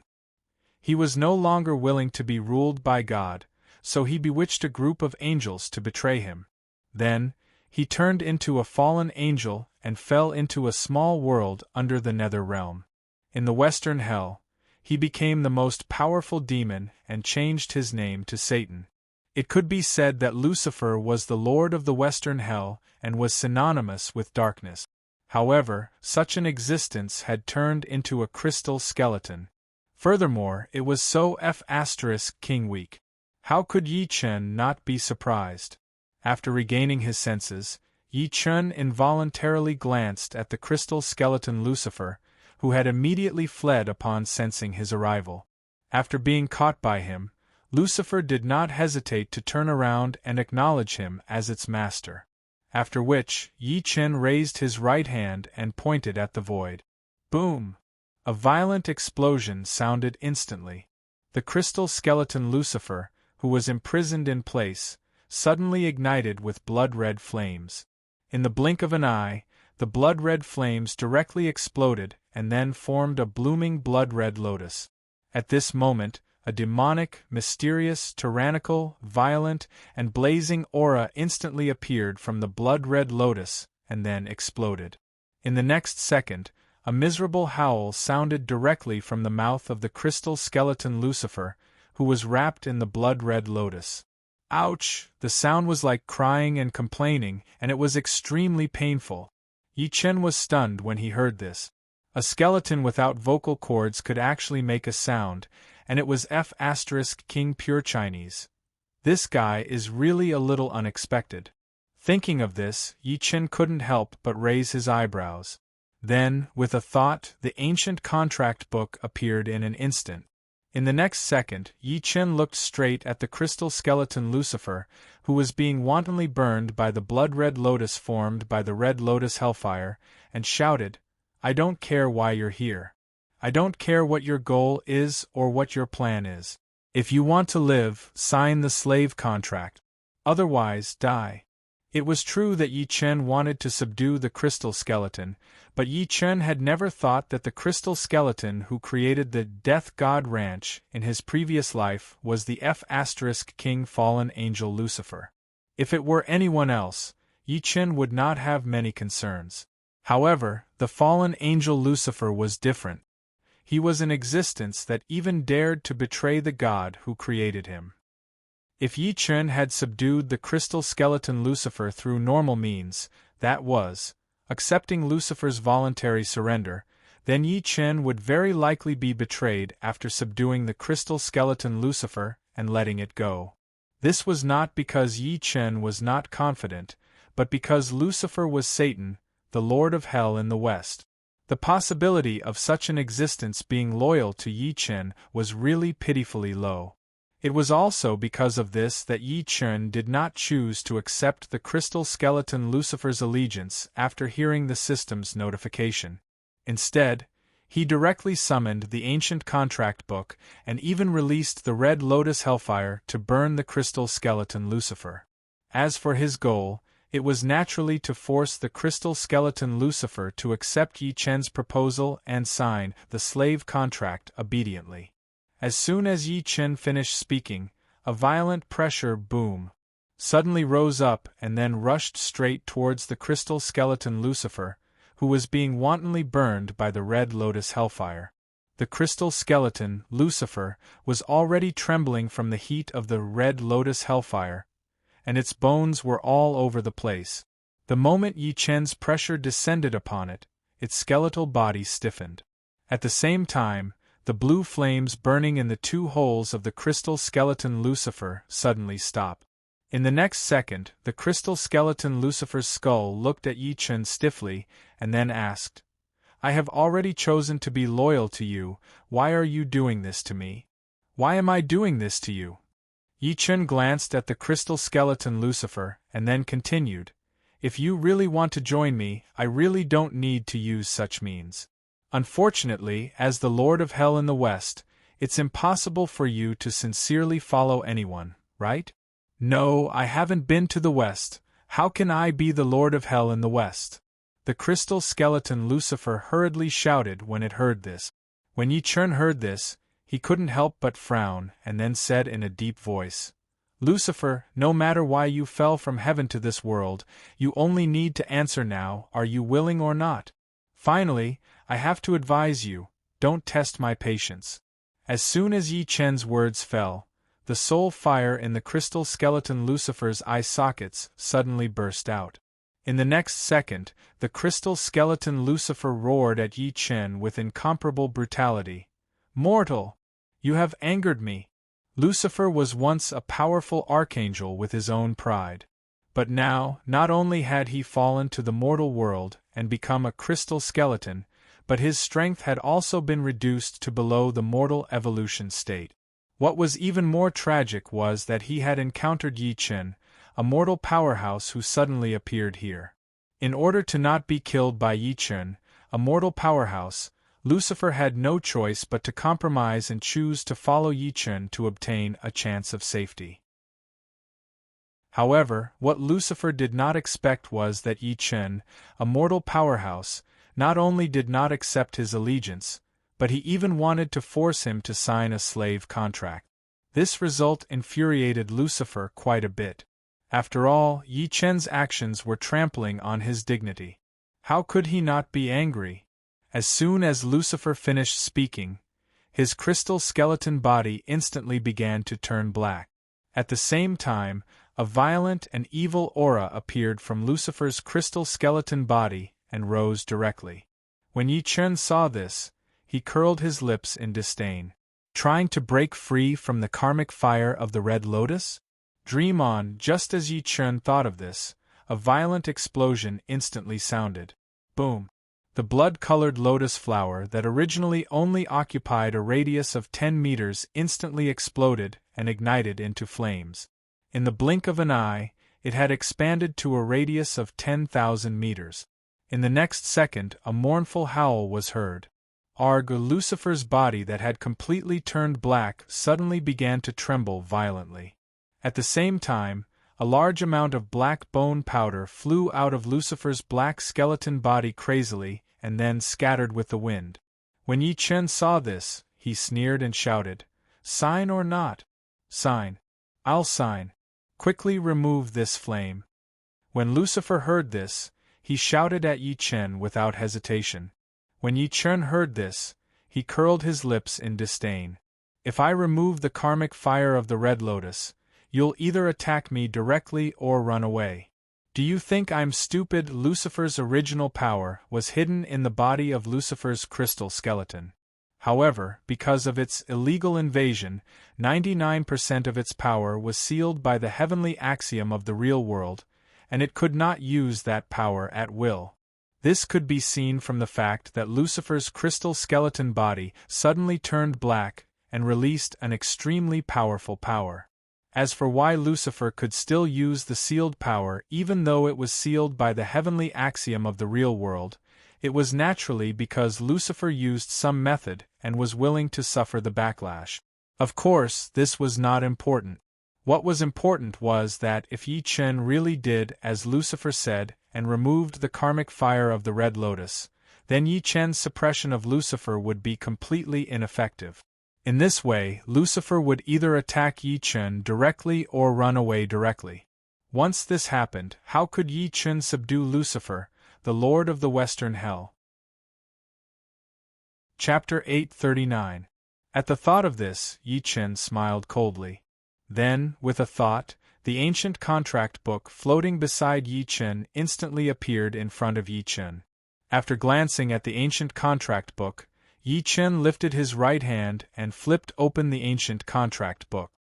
He was no longer willing to be ruled by God, so he bewitched a group of angels to betray him. Then, he turned into a fallen angel and fell into a small world under the Nether Realm. In the Western Hell, he became the most powerful demon and changed his name to Satan. It could be said that Lucifer was the lord of the Western Hell and was synonymous with darkness. However, such an existence had turned into a crystal skeleton. Furthermore, it was so F***king weak. How could Yi Chen not be surprised? After regaining his senses, Yi Chen involuntarily glanced at the crystal skeleton Lucifer, who had immediately fled upon sensing his arrival. After being caught by him, Lucifer did not hesitate to turn around and acknowledge him as its master. After which, Yi Chen raised his right hand and pointed at the void. Boom! A violent explosion sounded instantly. The crystal skeleton Lucifer, who was imprisoned in place, suddenly ignited with blood-red flames. In the blink of an eye, the blood-red flames directly exploded and then formed a blooming blood-red lotus. At this moment, a demonic, mysterious, tyrannical, violent, and blazing aura instantly appeared from the blood-red lotus and then exploded. In the next second, a miserable howl sounded directly from the mouth of the crystal skeleton Lucifer, who was wrapped in the blood-red lotus. Ouch! The sound was like crying and complaining, and it was extremely painful. Yi Chen was stunned when he heard this. A skeleton without vocal cords could actually make a sound, and it was F*King pure Chinese. This guy is really a little unexpected. Thinking of this, Yi Chen couldn't help but raise his eyebrows. Then, with a thought, the ancient contract book appeared in an instant. In the next second, Yi Chen looked straight at the crystal skeleton Lucifer, who was being wantonly burned by the blood-red lotus formed by the red lotus hellfire, and shouted, "I don't care why you're here. I don't care what your goal is or what your plan is. If you want to live, sign the slave contract. Otherwise, die." It was true that Yi Chen wanted to subdue the crystal skeleton, but Yi Chen had never thought that the crystal skeleton who created the Death God Ranch in his previous life was the F*King fallen angel Lucifer. If it were anyone else, Yi Chen would not have many concerns. However, the fallen angel Lucifer was different. He was an existence that even dared to betray the God who created him. If Yi Chen had subdued the crystal skeleton Lucifer through normal means, that was, accepting Lucifer's voluntary surrender, then Yi Chen would very likely be betrayed after subduing the crystal skeleton Lucifer and letting it go. This was not because Yi Chen was not confident, but because Lucifer was Satan, the Lord of Hell in the West. The possibility of such an existence being loyal to Yi Chen was really pitifully low. It was also because of this that Yi Chen did not choose to accept the crystal skeleton Lucifer's allegiance after hearing the system's notification. Instead, he directly summoned the ancient contract book and even released the red lotus hellfire to burn the crystal skeleton Lucifer. As for his goal, it was naturally to force the crystal skeleton Lucifer to accept Yi Chen's proposal and sign the slave contract obediently. As soon as Yi Chen finished speaking, a violent pressure boom suddenly rose up and then rushed straight towards the crystal skeleton Lucifer, who was being wantonly burned by the red lotus hellfire. The crystal skeleton, Lucifer, was already trembling from the heat of the red lotus hellfire, and its bones were all over the place. The moment Yi Chen's pressure descended upon it, its skeletal body stiffened. At the same time, the blue flames burning in the two holes of the crystal skeleton Lucifer suddenly stopped. In the next second, the crystal skeleton Lucifer's skull looked at Yi Chen stiffly, and then asked, "I have already chosen to be loyal to you, why are you doing this to me? Why am I doing this to you?" Yi Chen glanced at the crystal skeleton Lucifer, and then continued, "If you really want to join me, I really don't need to use such means. Unfortunately, as the Lord of Hell in the West, it's impossible for you to sincerely follow anyone, right? No, I haven't been to the West. How can I be the Lord of Hell in the West?" The crystal skeleton Lucifer hurriedly shouted when it heard this. When Yi Chen heard this, he couldn't help but frown and then said in a deep voice, "Lucifer, no matter why you fell from heaven to this world, you only need to answer now, are you willing or not? Finally, I have to advise you, don't test my patience." As soon as Yi Chen's words fell, the soul fire in the crystal skeleton Lucifer's eye sockets suddenly burst out. In the next second, the crystal skeleton Lucifer roared at Yi Chen with incomparable brutality. "Mortal! You have angered me. Lucifer was once a powerful archangel with his own pride. But now, not only had he fallen to the mortal world and become a crystal skeleton, but his strength had also been reduced to below the mortal evolution state. What was even more tragic was that he had encountered Yi Chen, a mortal powerhouse who suddenly appeared here. In order to not be killed by Yi Chen, a mortal powerhouse, Lucifer had no choice but to compromise and choose to follow Yi Chen to obtain a chance of safety. However, what Lucifer did not expect was that Yi Chen, a mortal powerhouse, not only did not accept his allegiance, but he even wanted to force him to sign a slave contract. This result infuriated Lucifer quite a bit. After all, Yi Chen's actions were trampling on his dignity. How could he not be angry? As soon as Lucifer finished speaking, his crystal skeleton body instantly began to turn black. At the same time, a violent and evil aura appeared from Lucifer's crystal skeleton body and rose directly. When Yi Chen saw this, he curled his lips in disdain. Trying to break free from the karmic fire of the Red Lotus? Dream on. Just as Yi Chen thought of this, a violent explosion instantly sounded. Boom! The blood-colored lotus flower that originally only occupied a radius of 10 meters instantly exploded and ignited into flames. In the blink of an eye, it had expanded to a radius of 10,000 meters. In the next second, a mournful howl was heard. Arg! Lucifer's body that had completely turned black suddenly began to tremble violently. At the same time, a large amount of black bone powder flew out of Lucifer's black skeleton body crazily and then scattered with the wind. When Yi Chen saw this, he sneered and shouted, "Sign or not?" "Sign. I'll sign. Quickly remove this flame." When Lucifer heard this, he shouted at Yi Chen without hesitation. When Yi Chen heard this, he curled his lips in disdain. "If I remove the karmic fire of the Red Lotus, you'll either attack me directly or run away. Do you think I'm stupid?" Lucifer's original power was hidden in the body of Lucifer's crystal skeleton. However, because of its illegal invasion, 99% of its power was sealed by the heavenly axiom of the real world, and it could not use that power at will. This could be seen from the fact that Lucifer's crystal skeleton body suddenly turned black and released an extremely powerful power. As for why Lucifer could still use the sealed power even though it was sealed by the heavenly axiom of the real world, it was naturally because Lucifer used some method and was willing to suffer the backlash. Of course, this was not important. What was important was that if Yi Chen really did as Lucifer said and removed the karmic fire of the Red Lotus, then Yi Chen's suppression of Lucifer would be completely ineffective. In this way, Lucifer would either attack Yi Chen directly or run away directly. Once this happened, how could Yi Chen subdue Lucifer, the Lord of the Western Hell? Chapter 839. At the thought of this, Yi Chen smiled coldly. Then, with a thought, the ancient contract book floating beside Yi Chen instantly appeared in front of Yi Chen. After glancing at the ancient contract book, Yi Chen lifted his right hand and flipped open the ancient contract book.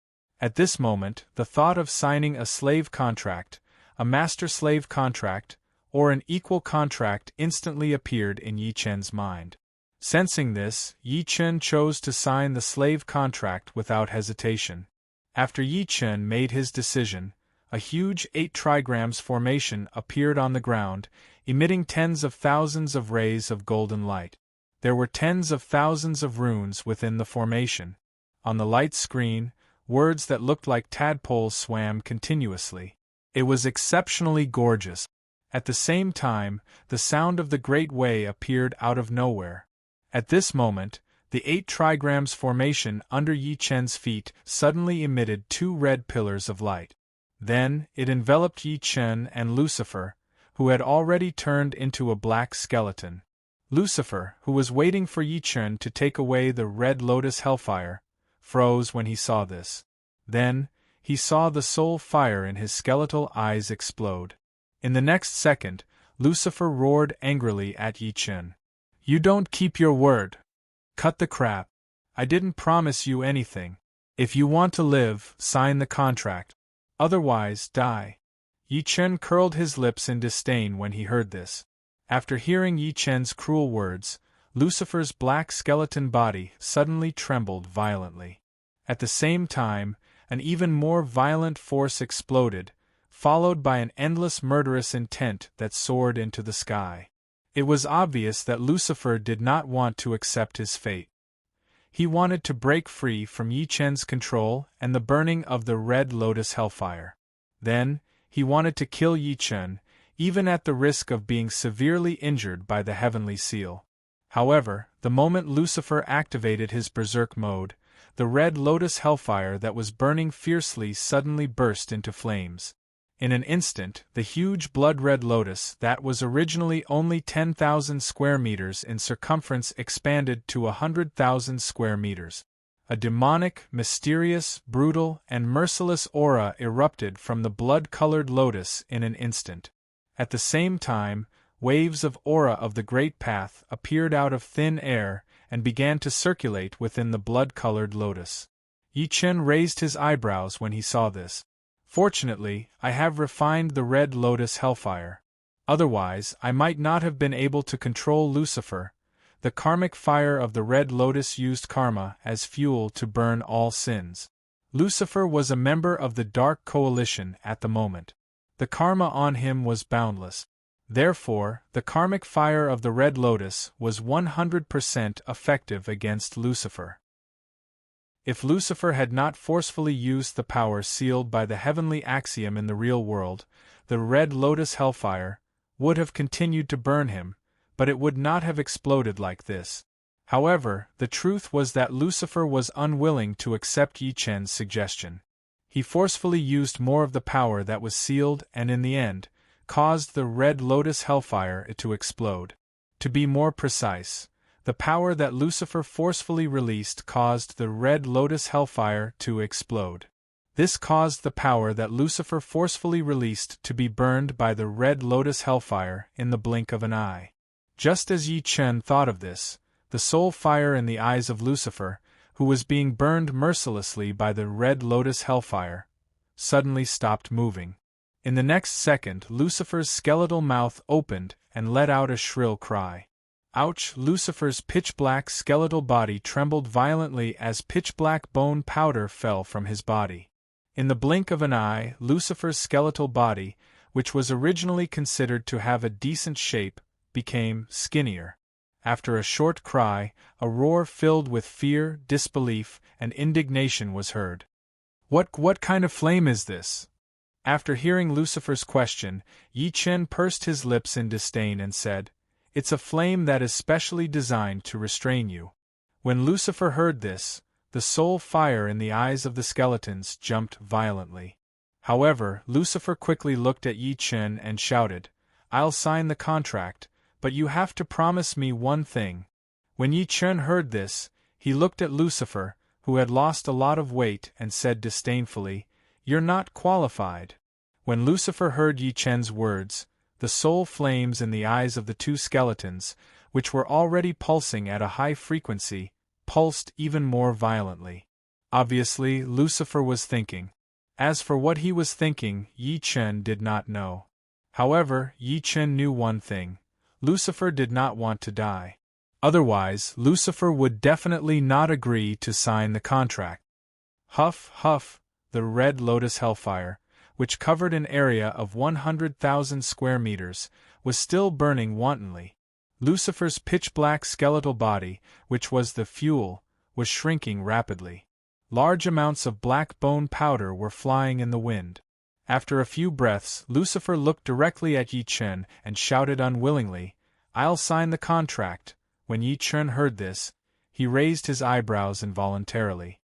At this moment, the thought of signing a slave contract, a master-slave contract, or an equal contract instantly appeared in Yi Chen's mind. Sensing this, Yi Chen chose to sign the slave contract without hesitation. After Yi Chen made his decision, a huge 8 trigrams formation appeared on the ground, emitting tens of thousands of rays of golden light. There were tens of thousands of runes within the formation. On the light screen, words that looked like tadpoles swam continuously. It was exceptionally gorgeous. At the same time, the sound of the Great Way appeared out of nowhere. At this moment, the 8 trigrams formation under Yi Chen's feet suddenly emitted 2 red pillars of light. Then, it enveloped Yi Chen and Lucifer, who had already turned into a black skeleton. Lucifer, who was waiting for Yi Chen to take away the Red Lotus hellfire, froze when he saw this. Then, he saw the soul fire in his skeletal eyes explode. In the next second, Lucifer roared angrily at Yi Chen. "You don't keep your word. Cut the crap. I didn't promise you anything. If you want to live, sign the contract. Otherwise, die. Yi Chen curled his lips in disdain when he heard this. After hearing Yi Chen's cruel words, Lucifer's black skeleton body suddenly trembled violently. At the same time, an even more violent force exploded, followed by an endless murderous intent that soared into the sky. It was obvious that Lucifer did not want to accept his fate. He wanted to break free from Yi Chen's control and the burning of the Red Lotus Hellfire. Then, he wanted to kill Yi Chen, even at the risk of being severely injured by the Heavenly Seal. However, the moment Lucifer activated his berserk mode, the Red Lotus Hellfire that was burning fiercely suddenly burst into flames. In an instant, the huge blood-red lotus that was originally only 10,000 square meters in circumference expanded to 100,000 square meters. A demonic, mysterious, brutal, and merciless aura erupted from the blood-colored lotus in an instant. At the same time, waves of aura of the Great Path appeared out of thin air and began to circulate within the blood-colored lotus. Yi Chen raised his eyebrows when he saw this. Fortunately, I have refined the Red Lotus Hellfire. Otherwise, I might not have been able to control Lucifer. The karmic fire of the Red Lotus used karma as fuel to burn all sins. Lucifer was a member of the Dark Coalition at the moment. The karma on him was boundless. Therefore, the karmic fire of the Red Lotus was 100% effective against Lucifer. If Lucifer had not forcefully used the power sealed by the heavenly axiom in the real world, the Red Lotus Hellfire would have continued to burn him, but it would not have exploded like this. However, the truth was that Lucifer was unwilling to accept Yi Chen's suggestion. He forcefully used more of the power that was sealed and in the end, caused the Red Lotus Hellfire to explode. To be more precise, the power that Lucifer forcefully released caused the Red Lotus Hellfire to explode. This caused the power that Lucifer forcefully released to be burned by the Red Lotus Hellfire in the blink of an eye. Just as Yi Chen thought of this, the soul fire in the eyes of Lucifer, who was being burned mercilessly by the Red Lotus Hellfire, suddenly stopped moving. In the next second, Lucifer's skeletal mouth opened and let out a shrill cry. Ouch! Lucifer's pitch-black skeletal body trembled violently as pitch-black bone powder fell from his body. In the blink of an eye, Lucifer's skeletal body, which was originally considered to have a decent shape, became skinnier. After a short cry, a roar filled with fear, disbelief, and indignation was heard. What kind of flame is this?" After hearing Lucifer's question, Yi Chen pursed his lips in disdain and said, "It's a flame that is specially designed to restrain you." When Lucifer heard this, the soul fire in the eyes of the skeletons jumped violently. However, Lucifer quickly looked at Yi Chen and shouted, "I'll sign the contract, but you have to promise me one thing." When Yi Chen heard this, he looked at Lucifer, who had lost a lot of weight, and said disdainfully, "You're not qualified." When Lucifer heard Yi Chen's words, the soul flames in the eyes of the two skeletons, which were already pulsing at a high frequency, pulsed even more violently. Obviously, Lucifer was thinking. As for what he was thinking, Yi Chen did not know. However, Yi Chen knew one thing. Lucifer did not want to die. Otherwise, Lucifer would definitely not agree to sign the contract. Huff, huff, the Red Lotus Hellfire, which covered an area of 100,000 square meters, was still burning wantonly. Lucifer's pitch-black skeletal body, which was the fuel, was shrinking rapidly. Large amounts of black bone powder were flying in the wind. After a few breaths, Lucifer looked directly at Yi Chen and shouted unwillingly, "I'll sign the contract." When Yi Chen heard this, he raised his eyebrows involuntarily.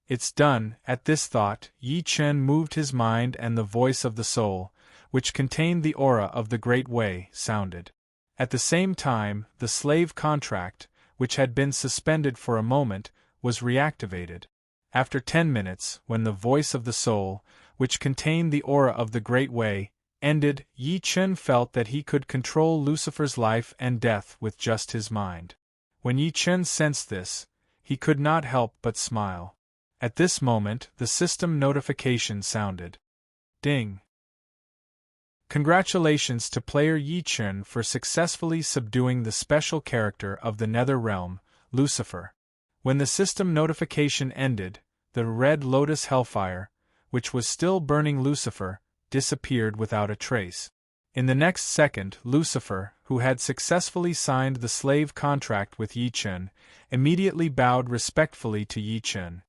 "It's done." At this thought, Yi Chen moved his mind and the voice of the soul, which contained the aura of the Great Way, sounded. At the same time, the slave contract, which had been suspended for a moment, was reactivated. After 10 minutes, when the voice of the soul, which contained the aura of the Great Way, ended, Yi Chen felt that he could control Lucifer's life and death with just his mind. When Yi Chen sensed this, he could not help but smile. At this moment, the system notification sounded. Ding! Congratulations to player Yi Chun for successfully subduing the special character of the Nether Realm, Lucifer. When the system notification ended, the red lotus hellfire, which was still burning Lucifer, disappeared without a trace. In the next second, Lucifer, who had successfully signed the slave contract with Yi Chun, immediately bowed respectfully to Yi Chun.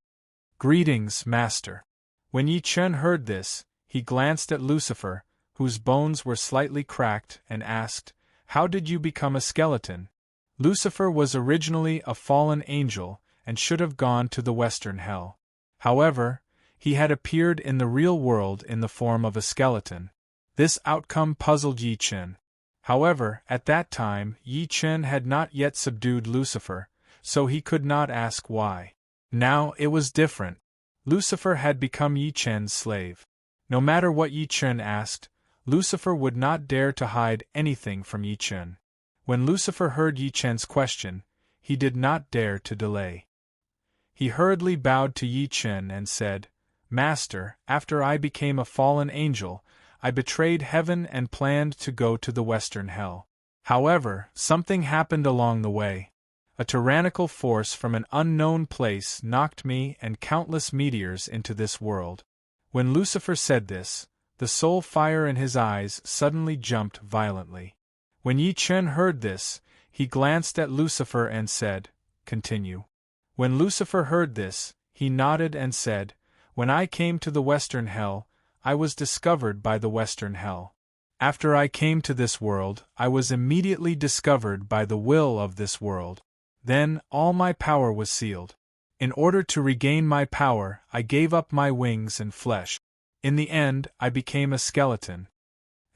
Greetings, Master. When Yi Chun heard this, he glanced at Lucifer, whose bones were slightly cracked, and asked, "How did you become a skeleton?" Lucifer was originally a fallen angel, and should have gone to the Western Hell. However, he had appeared in the real world in the form of a skeleton. This outcome puzzled Yi Chun. However, at that time, Yi Chun had not yet subdued Lucifer, so he could not ask why. Now it was different. Lucifer had become Yi Chun's slave. No matter what Yi Chun asked, Lucifer would not dare to hide anything from Yi Chun. When Lucifer heard Yi Chun's question, he did not dare to delay. He hurriedly bowed to Yi Chun and said, "Master, after I became a fallen angel, I betrayed heaven and planned to go to the Western Hell. However, something happened along the way. A tyrannical force from an unknown place knocked me and countless meteors into this world." When Lucifer said this, the soul fire in his eyes suddenly jumped violently. When Yi Chun heard this, he glanced at Lucifer and said, "Continue." When Lucifer heard this, he nodded and said, "When I came to the Western Hell, I was discovered by the Western Hell. After I came to this world, I was immediately discovered by the will of this world. Then, all my power was sealed. In order to regain my power, I gave up my wings and flesh. In the end, I became a skeleton.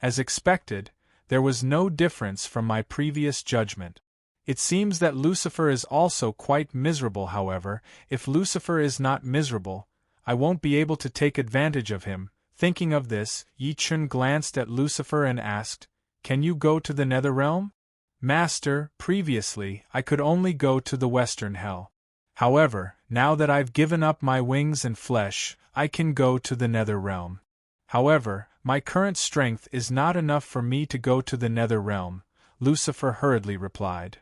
As expected, there was no difference from my previous judgment. It seems that Lucifer is also quite miserable. However, if Lucifer is not miserable, I won't be able to take advantage of him." Thinking of this, Yi Chun glanced at Lucifer and asked, "Can you go to the Nether Realm?" "Master, previously, I could only go to the Western Hell. However, now that I've given up my wings and flesh, I can go to the Nether Realm. However, my current strength is not enough for me to go to the Nether Realm," Lucifer hurriedly replied.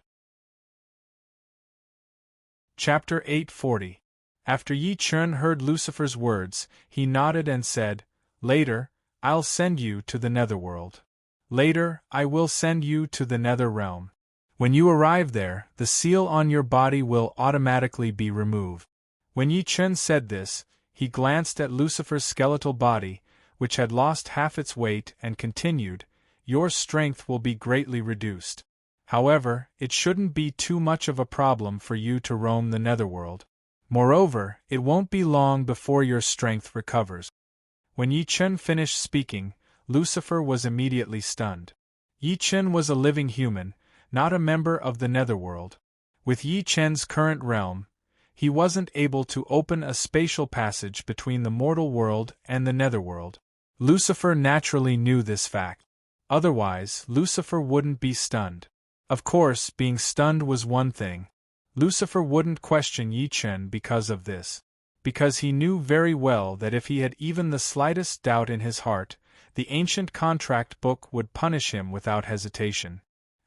Chapter 840. After Yi Chun heard Lucifer's words, he nodded and said, "Later, I'll send you to the Netherworld. Later, I will send you to the Nether Realm. When you arrive there, the seal on your body will automatically be removed." When Yi Chun said this, he glanced at Lucifer's skeletal body, which had lost half its weight, and continued, "Your strength will be greatly reduced. However, it shouldn't be too much of a problem for you to roam the Netherworld. Moreover, it won't be long before your strength recovers." When Yi Chun finished speaking, Lucifer was immediately stunned. Yi Chun was a living human, not a member of the Netherworld. With Yi Chun's current realm, he wasn't able to open a spatial passage between the mortal world and the Netherworld. Lucifer naturally knew this fact. Otherwise, Lucifer wouldn't be stunned. Of course, being stunned was one thing. Lucifer wouldn't question Yi Chun because of this. Because he knew very well that if he had even the slightest doubt in his heart, the ancient contract book would punish him without hesitation.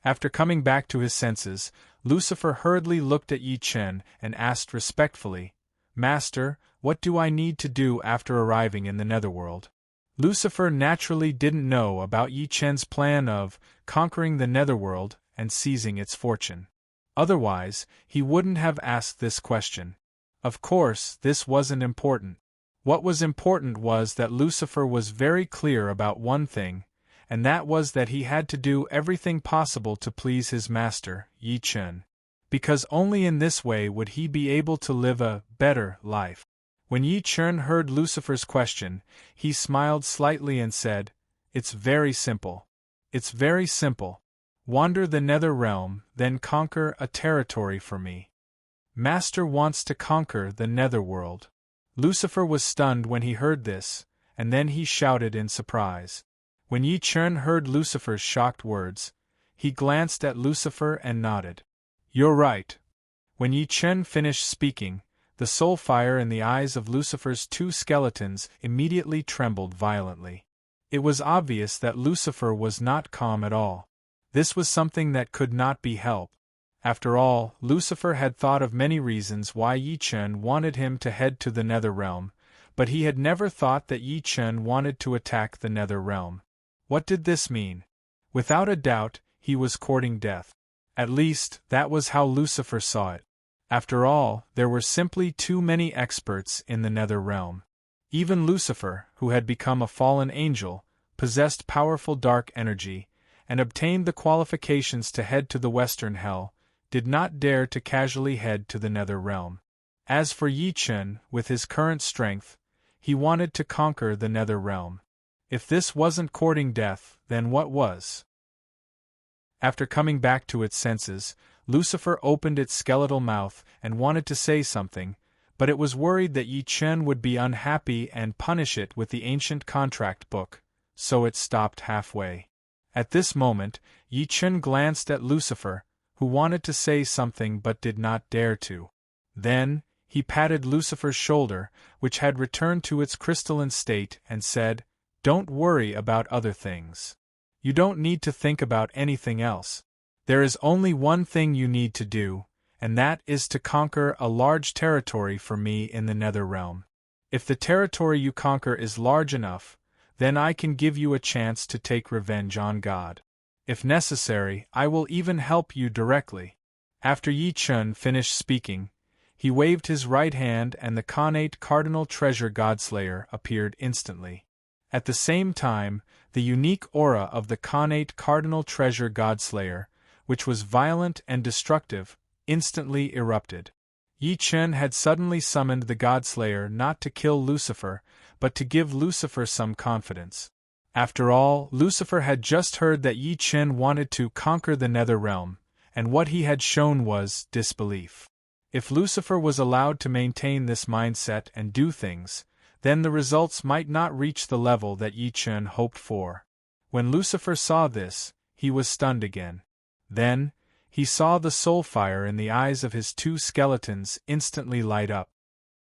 After coming back to his senses, Lucifer hurriedly looked at Yi Chun and asked respectfully, "Master, what do I need to do after arriving in the Netherworld?" Lucifer naturally didn't know about Yi Chun's plan of conquering the Netherworld and seizing its fortune. Otherwise, he wouldn't have asked this question. Of course, this wasn't important. What was important was that Lucifer was very clear about one thing, and that was that he had to do everything possible to please his master, Yi Chun. Because only in this way would he be able to live a better life. When Yi Chun heard Lucifer's question, he smiled slightly and said, "It's very simple. It's very simple. Wander the Nether Realm, then conquer a territory for me." Master wants to conquer the Netherworld. Lucifer was stunned when he heard this, and then he shouted in surprise. When Yi Chun heard Lucifer's shocked words, he glanced at Lucifer and nodded. "You're right." When Yi Chun finished speaking, The soul fire in the eyes of Lucifer's two skeletons immediately trembled violently. It was obvious that Lucifer was not calm at all. This was something that could not be helped. After all, Lucifer had thought of many reasons why Yi Chen wanted him to head to the Nether Realm, but he had never thought that Yi Chen wanted to attack the Nether Realm. What did this mean? Without a doubt, he was courting death. At least, that was how Lucifer saw it. After all, there were simply too many experts in the Nether Realm. Even Lucifer, who had become a fallen angel, possessed powerful dark energy, and obtained the qualifications to head to the Western Hell, did not dare to casually head to the Nether Realm. As for Yi Chen, with his current strength, he wanted to conquer the Nether Realm. If this wasn't courting death, then what was? After coming back to its senses, Lucifer opened its skeletal mouth and wanted to say something, but it was worried that Yi Chen would be unhappy and punish it with the ancient contract book, so it stopped halfway. At this moment, Yi Chen glanced at Lucifer, who wanted to say something but did not dare to. Then, he patted Lucifer's shoulder, which had returned to its crystalline state, and said, "Don't worry about other things. You don't need to think about anything else. There is only one thing you need to do, and that is to conquer a large territory for me in the Nether Realm. If the territory you conquer is large enough, then I can give you a chance to take revenge on God. If necessary, I will even help you directly." After Yi Chen finished speaking, he waved his right hand and the connate Cardinal Treasure Godslayer appeared instantly. At the same time, the unique aura of the connate Cardinal Treasure Godslayer, which was violent and destructive, instantly erupted. Yi Chen had suddenly summoned the Godslayer not to kill Lucifer, but to give Lucifer some confidence. After all, Lucifer had just heard that Yi Chen wanted to conquer the Nether Realm, and what he had shown was disbelief. If Lucifer was allowed to maintain this mindset and do things, then the results might not reach the level that Yi Chen hoped for. When Lucifer saw this, he was stunned again. Then, he saw the soul fire in the eyes of his two skeletons instantly light up.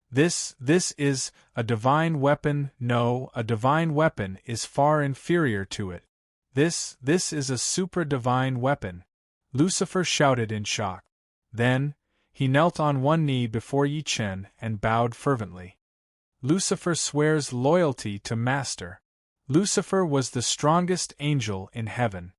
This is a divine weapon. No, a divine weapon is far inferior to it. This is a supra-divine weapon. Lucifer shouted in shock. Then, he knelt on one knee before Yi Chen and bowed fervently. Lucifer swears loyalty to Master. Lucifer was the strongest angel in heaven.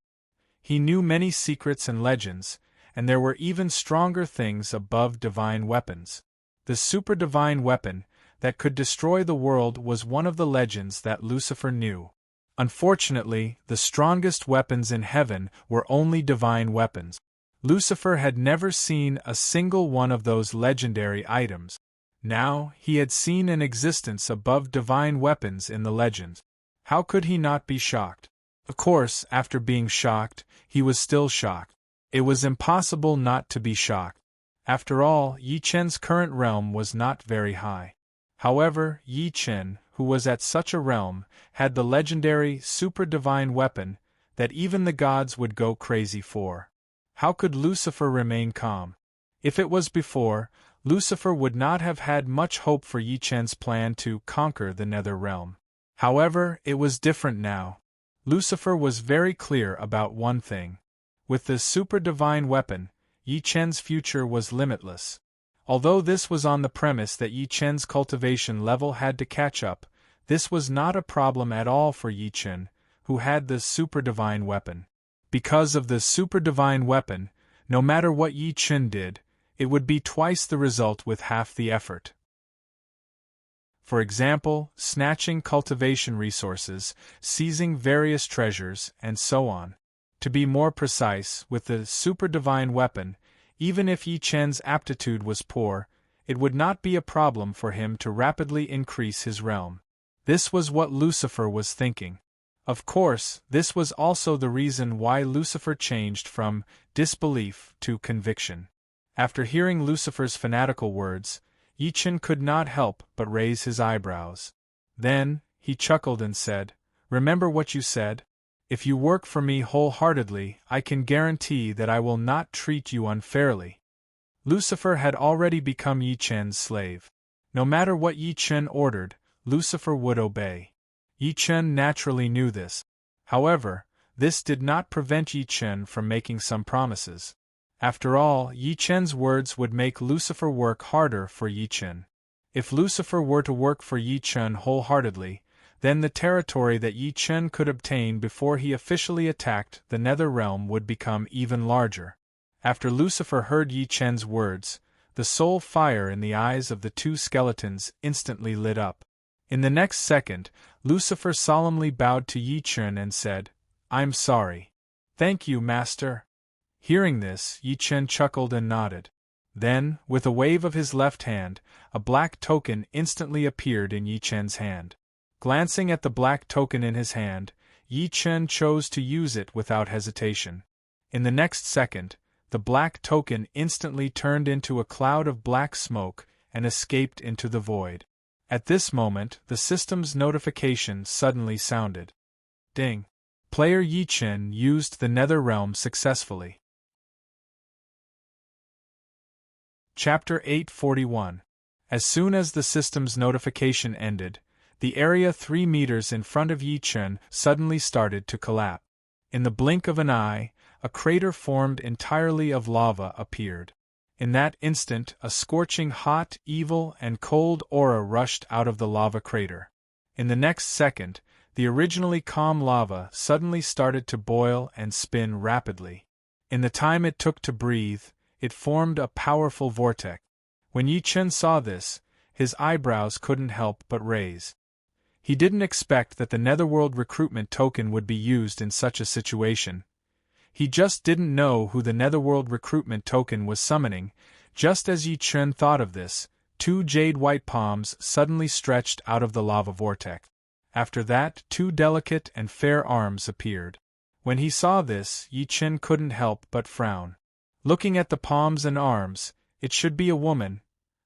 He knew many secrets and legends, and there were even stronger things above divine weapons. The supradivine weapon that could destroy the world was one of the legends that Lucifer knew. Unfortunately, the strongest weapons in heaven were only divine weapons. Lucifer had never seen a single one of those legendary items. Now, he had seen an existence above divine weapons in the legends. How could he not be shocked? Of course, after being shocked, he was still shocked. It was impossible not to be shocked. After all, Yi Chen's current realm was not very high. However, Yi Chen, who was at such a realm, had the legendary supra-divine weapon that even the gods would go crazy for. How could Lucifer remain calm? If it was before, Lucifer would not have had much hope for Yi Chen's plan to conquer the Nether Realm. However, it was different now. Lucifer was very clear about one thing. With the supra-divine weapon, Yi Chen's future was limitless. Although this was on the premise that Yi Chen's cultivation level had to catch up, this was not a problem at all for Yi Chen, who had the supra-divine weapon. Because of the supra-divine weapon, no matter what Yi Chen did, it would be twice the result with half the effort. For example, snatching cultivation resources, seizing various treasures, and so on. To be more precise, with the supra-divine weapon, even if Yi Chen's aptitude was poor, it would not be a problem for him to rapidly increase his realm. This was what Lucifer was thinking. Of course, this was also the reason why Lucifer changed from disbelief to conviction. After hearing Lucifer's fanatical words, Yi Chen could not help but raise his eyebrows. Then, he chuckled and said, "Remember what you said? If you work for me wholeheartedly, I can guarantee that I will not treat you unfairly." Lucifer had already become Yi Chen's slave. No matter what Yi Chen ordered, Lucifer would obey. Yi Chen naturally knew this. However, this did not prevent Yi Chen from making some promises. After all, Yi Chen's words would make Lucifer work harder for Yi Chen. If Lucifer were to work for Yi Chen wholeheartedly, then the territory that Yi Chen could obtain before he officially attacked the Nether Realm would become even larger. After Lucifer heard Yi Chen's words, the soul fire in the eyes of the two skeletons instantly lit up. In the next second, Lucifer solemnly bowed to Yi Chen and said, "I'm sorry." "Thank you, Master." Hearing this, Yi Chen chuckled and nodded. Then, with a wave of his left hand, a black token instantly appeared in Yi Chen's hand. Glancing at the black token in his hand, Yi Chen chose to use it without hesitation. In the next second, the black token instantly turned into a cloud of black smoke and escaped into the void. At this moment, the system's notification suddenly sounded. Ding! Player Yi Chen used the Nether Realm successfully. Chapter 841. As soon as the system's notification ended, the area 3 meters in front of Yi Chen suddenly started to collapse. In the blink of an eye, a crater formed entirely of lava appeared. In that instant, a scorching hot, evil, and cold aura rushed out of the lava crater. In the next second, the originally calm lava suddenly started to boil and spin rapidly. In the time it took to breathe, it formed a powerful vortex. When Yi Chen saw this, his eyebrows couldn't help but raise. He didn't expect that the Netherworld recruitment token would be used in such a situation. He just didn't know who the Netherworld recruitment token was summoning. Just as Yi Chen thought of this, two jade-white palms suddenly stretched out of the lava vortex. After that, two delicate and fair arms appeared. When he saw this, Yi Chen couldn't help but frown. Looking at the palms and arms, it should be a woman.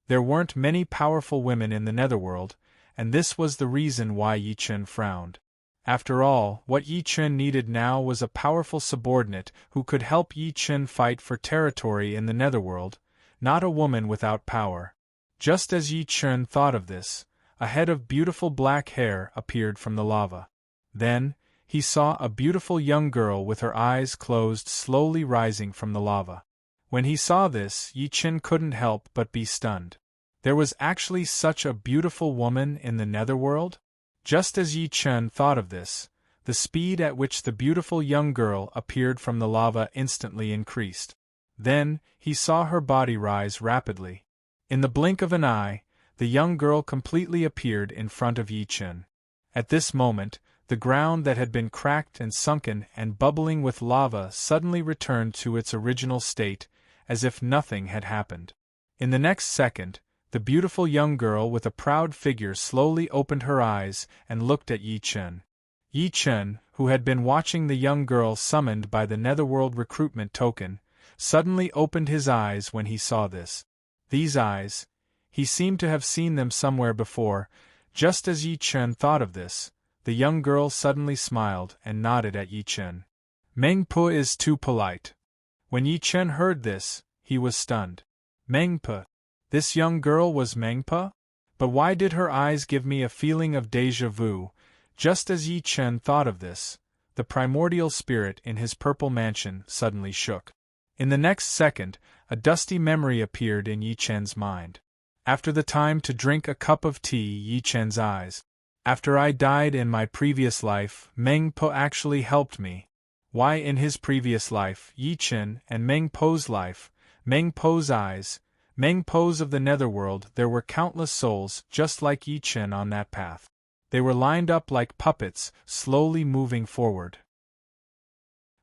There weren't many powerful women in the Netherworld, and this was the reason why Yi Chen frowned. After all, what Yi Chen needed now was a powerful subordinate who could help Yi Chen fight for territory in the Netherworld, not a woman without power. Just as Yi Chen thought of this, a head of beautiful black hair appeared from the lava. Then, he saw a beautiful young girl with her eyes closed slowly rising from the lava. When he saw this, Yi Chen couldn't help but be stunned. There was actually such a beautiful woman in the Netherworld? Just as Yi Chen thought of this, the speed at which the beautiful young girl appeared from the lava instantly increased. Then, he saw her body rise rapidly. In the blink of an eye, the young girl completely appeared in front of Yi Chen. At this moment, the ground that had been cracked and sunken and bubbling with lava suddenly returned to its original state, as if nothing had happened. In the next second, the beautiful young girl with a proud figure slowly opened her eyes and looked at Yi Chen. Yi Chen, who had been watching the young girl summoned by the Netherworld recruitment token, suddenly opened his eyes when he saw this. These eyes, he seemed to have seen them somewhere before. Just as Yi Chen thought of this, the young girl suddenly smiled and nodded at Yi Chen. Meng Pu is too polite. When Yi Chen heard this, he was stunned. Meng Pu. This young girl was Meng Pu? But why did her eyes give me a feeling of déjà vu? Just as Yi Chen thought of this, the primordial spirit in his purple mansion suddenly shook. In the next second, a dusty memory appeared in Yi Chen's mind. After the time to drink a cup of tea, Yi Chen's eyes. After I died in my previous life, Meng Pu actually helped me. Why in his previous life, Yi Chen and Meng Pu's life, Meng Pu's eyes, Meng Pu's of the Netherworld, there were countless souls just like Yi Chen on that path. They were lined up like puppets, slowly moving forward.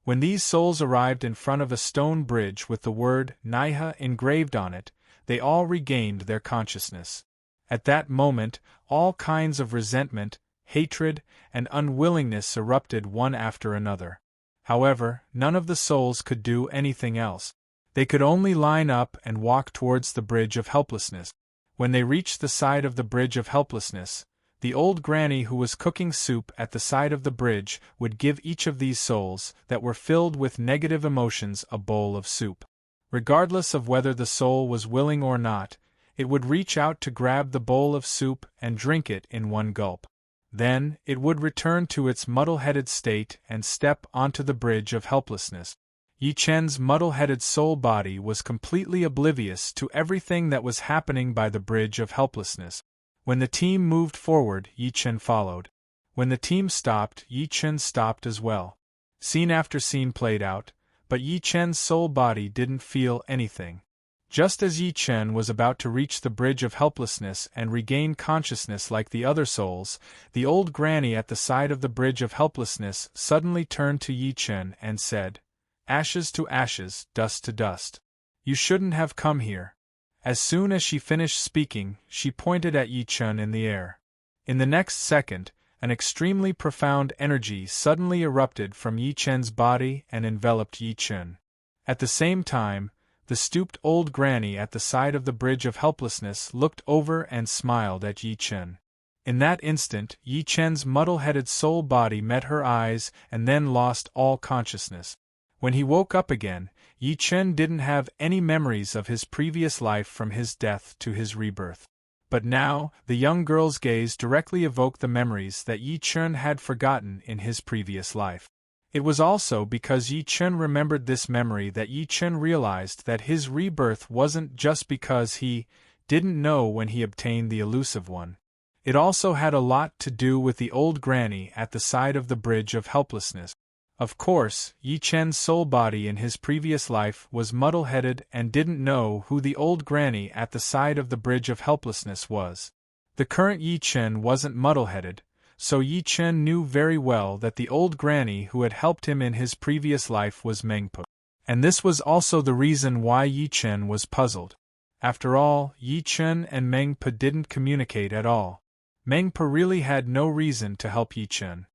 When these souls arrived in front of a stone bridge with the word Naiha engraved on it, they all regained their consciousness. At that moment, all kinds of resentment, hatred, and unwillingness erupted one after another. However, none of the souls could do anything else. They could only line up and walk towards the Bridge of Helplessness. When they reached the side of the Bridge of Helplessness, the old granny who was cooking soup at the side of the bridge would give each of these souls that were filled with negative emotions a bowl of soup. Regardless of whether the soul was willing or not, it would reach out to grab the bowl of soup and drink it in one gulp. Then, it would return to its muddle-headed state and step onto the bridge of helplessness. Yi Chen's muddle-headed soul body was completely oblivious to everything that was happening by the bridge of helplessness. When the team moved forward, Yi Chen followed. When the team stopped, Yi Chen stopped as well. Scene after scene played out, but Yi Chen's soul body didn't feel anything. Just as Yi Chen was about to reach the bridge of helplessness and regain consciousness like the other souls, the old granny at the side of the bridge of helplessness suddenly turned to Yi Chen and said, "Ashes to ashes, dust to dust. You shouldn't have come here." As soon as she finished speaking, she pointed at Yi Chen in the air. In the next second, an extremely profound energy suddenly erupted from Yi Chen's body and enveloped Yi Chen. At the same time, the stooped old granny at the side of the bridge of helplessness looked over and smiled at Yi Chen. In that instant, Yi Chen's muddle-headed soul body met her eyes and then lost all consciousness. When he woke up again, Yi Chen didn't have any memories of his previous life from his death to his rebirth. But now, the young girl's gaze directly evoked the memories that Yi Chen had forgotten in his previous life. It was also because Yi Chen remembered this memory that Yi Chen realized that his rebirth wasn't just because he didn't know when he obtained the elusive one. It also had a lot to do with the old granny at the side of the bridge of helplessness. Of course, Yi Chen's soul body in his previous life was muddle-headed and didn't know who the old granny at the side of the bridge of helplessness was. The current Yi Chen wasn't muddle-headed, so Yi Chen knew very well that the old granny who had helped him in his previous life was Mengpo. And this was also the reason why Yi Chen was puzzled. After all, Yi Chen and Mengpo didn't communicate at all. Mengpo really had no reason to help Yi Chen.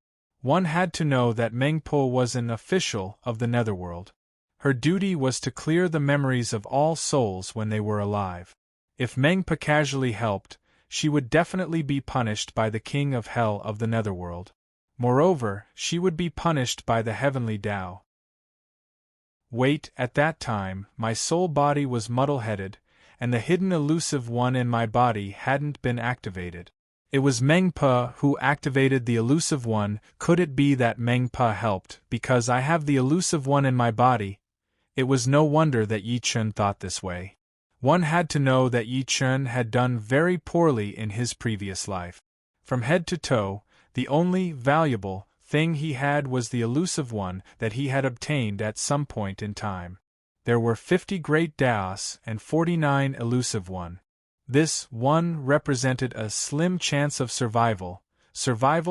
One had to know that Mengpo was an official of the Netherworld. Her duty was to clear the memories of all souls when they were alive. If Mengpo casually helped, she would definitely be punished by the King of Hell of the Netherworld. Moreover, she would be punished by the Heavenly Tao. Wait, at that time, my soul body was muddle-headed, and the hidden elusive one in my body hadn't been activated. It was Mengpo who activated the elusive one. Could it be that Mengpo helped because I have the elusive one in my body? It was no wonder that Yi Chen thought this way. One had to know that Yi Chen had done very poorly in his previous life. From head to toe, the only valuable thing he had was the elusive one that he had obtained at some point in time. There were 50 great Daos and 49 elusive one. This one represented a slim chance of survival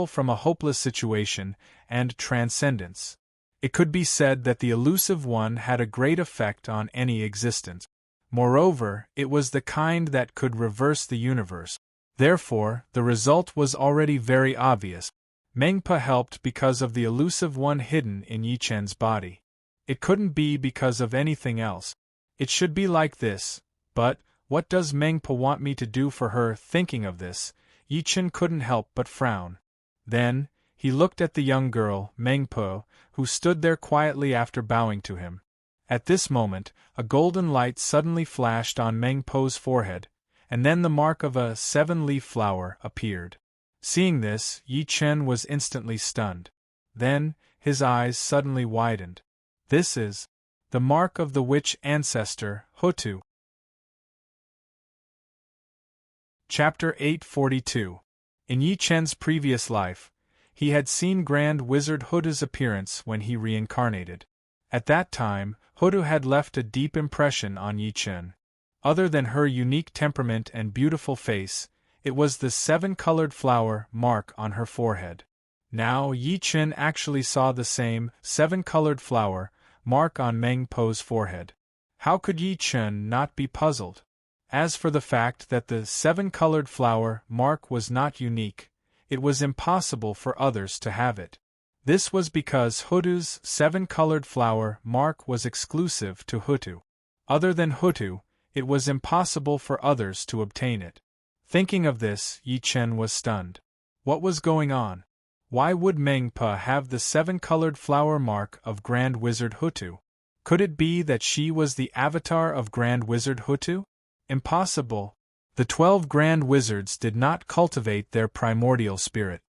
from a hopeless situation, and transcendence. It could be said that the elusive one had a great effect on any existence. Moreover, it was the kind that could reverse the universe. Therefore, the result was already very obvious. Mengpo helped because of the elusive one hidden in Yi Chen's body. It couldn't be because of anything else. It should be like this, but what does Mengpo want me to do for her? Thinking of this, Yi Chen couldn't help but frown. Then, he looked at the young girl, Mengpo, who stood there quietly after bowing to him. At this moment, a golden light suddenly flashed on Mengpo's forehead, and then the mark of a 7-leaf flower appeared. Seeing this, Yi Chen was instantly stunned. Then, his eyes suddenly widened. This is the mark of the witch ancestor, Hutu. Chapter 842. In Yi Chen's previous life, he had seen Grand Wizard Hutu's appearance when he reincarnated. At that time, Hutu had left a deep impression on Yi Chen. Other than her unique temperament and beautiful face, it was the 7-colored flower mark on her forehead. Now Yi Chen actually saw the same 7-colored flower mark on Mengpo's forehead. How could Yi Chen not be puzzled? As for the fact that the 7-colored flower mark was not unique, it was impossible for others to have it. This was because Hutu's 7-colored flower mark was exclusive to Hutu. Other than Hutu, it was impossible for others to obtain it. Thinking of this, Yi Chen was stunned. What was going on? Why would Mengpo have the 7-colored flower mark of Grand Wizard Hutu? Could it be that she was the avatar of Grand Wizard Hutu? Impossible. The 12 Grand Wizards did not cultivate their primordial spirit.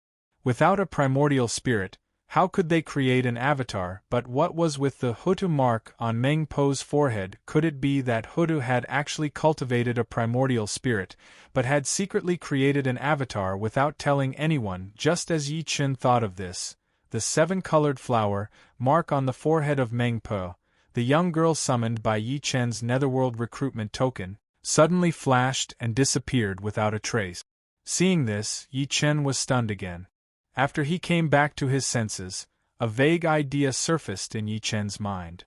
Without a primordial spirit, how could they create an avatar? But what was with the Hutu mark on Meng Po's forehead? Could it be that Hutu had actually cultivated a primordial spirit, but had secretly created an avatar without telling anyone? Just as Yi Chen thought of this, the 7-colored flower mark on the forehead of Meng Po, the young girl summoned by Yi Chen's netherworld recruitment token, suddenly flashed and disappeared without a trace. Seeing this, Yi Chen was stunned again. After he came back to his senses, a vague idea surfaced in Yi Chen's mind.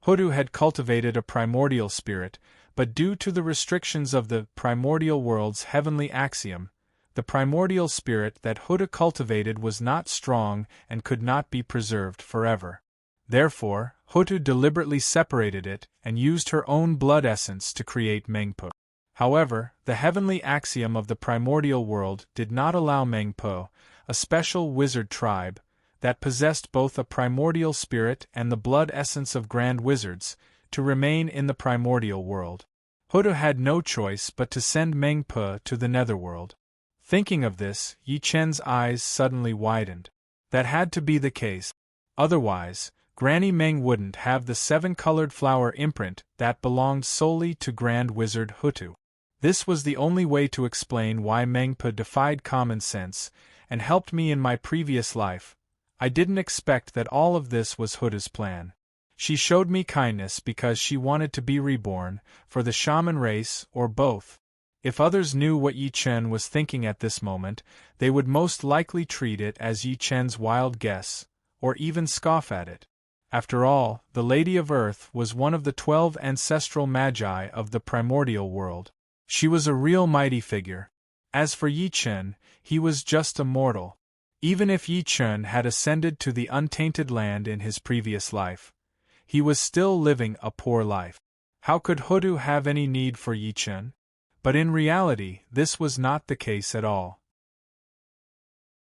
Hutu had cultivated a primordial spirit, but due to the restrictions of the primordial world's heavenly axiom, the primordial spirit that Hutu cultivated was not strong and could not be preserved forever. Therefore, Hutu deliberately separated it and used her own blood essence to create Meng Po. However, the heavenly axiom of the primordial world did not allow Meng Po, a special wizard tribe, that possessed both a primordial spirit and the blood essence of grand wizards, to remain in the primordial world. Hutu had no choice but to send Meng Po to the netherworld. Thinking of this, Yi Chen's eyes suddenly widened. That had to be the case. Otherwise, Granny Meng wouldn't have the 7-colored flower imprint that belonged solely to Grand Wizard Hutu. This was the only way to explain why Meng Po defied common sense and helped me in my previous life. I didn't expect that all of this was Hutu's plan. She showed me kindness because she wanted to be reborn, for the shaman race, or both. If others knew what Yi Chen was thinking at this moment, they would most likely treat it as Yi Chen's wild guess, or even scoff at it. After all, the Lady of Earth was one of the 12 ancestral magi of the primordial world. She was a real mighty figure. As for Yi Chen, he was just a mortal. Even if Yi Chen had ascended to the untainted land in his previous life, he was still living a poor life. How could Hutu have any need for Yi Chen? But in reality, this was not the case at all.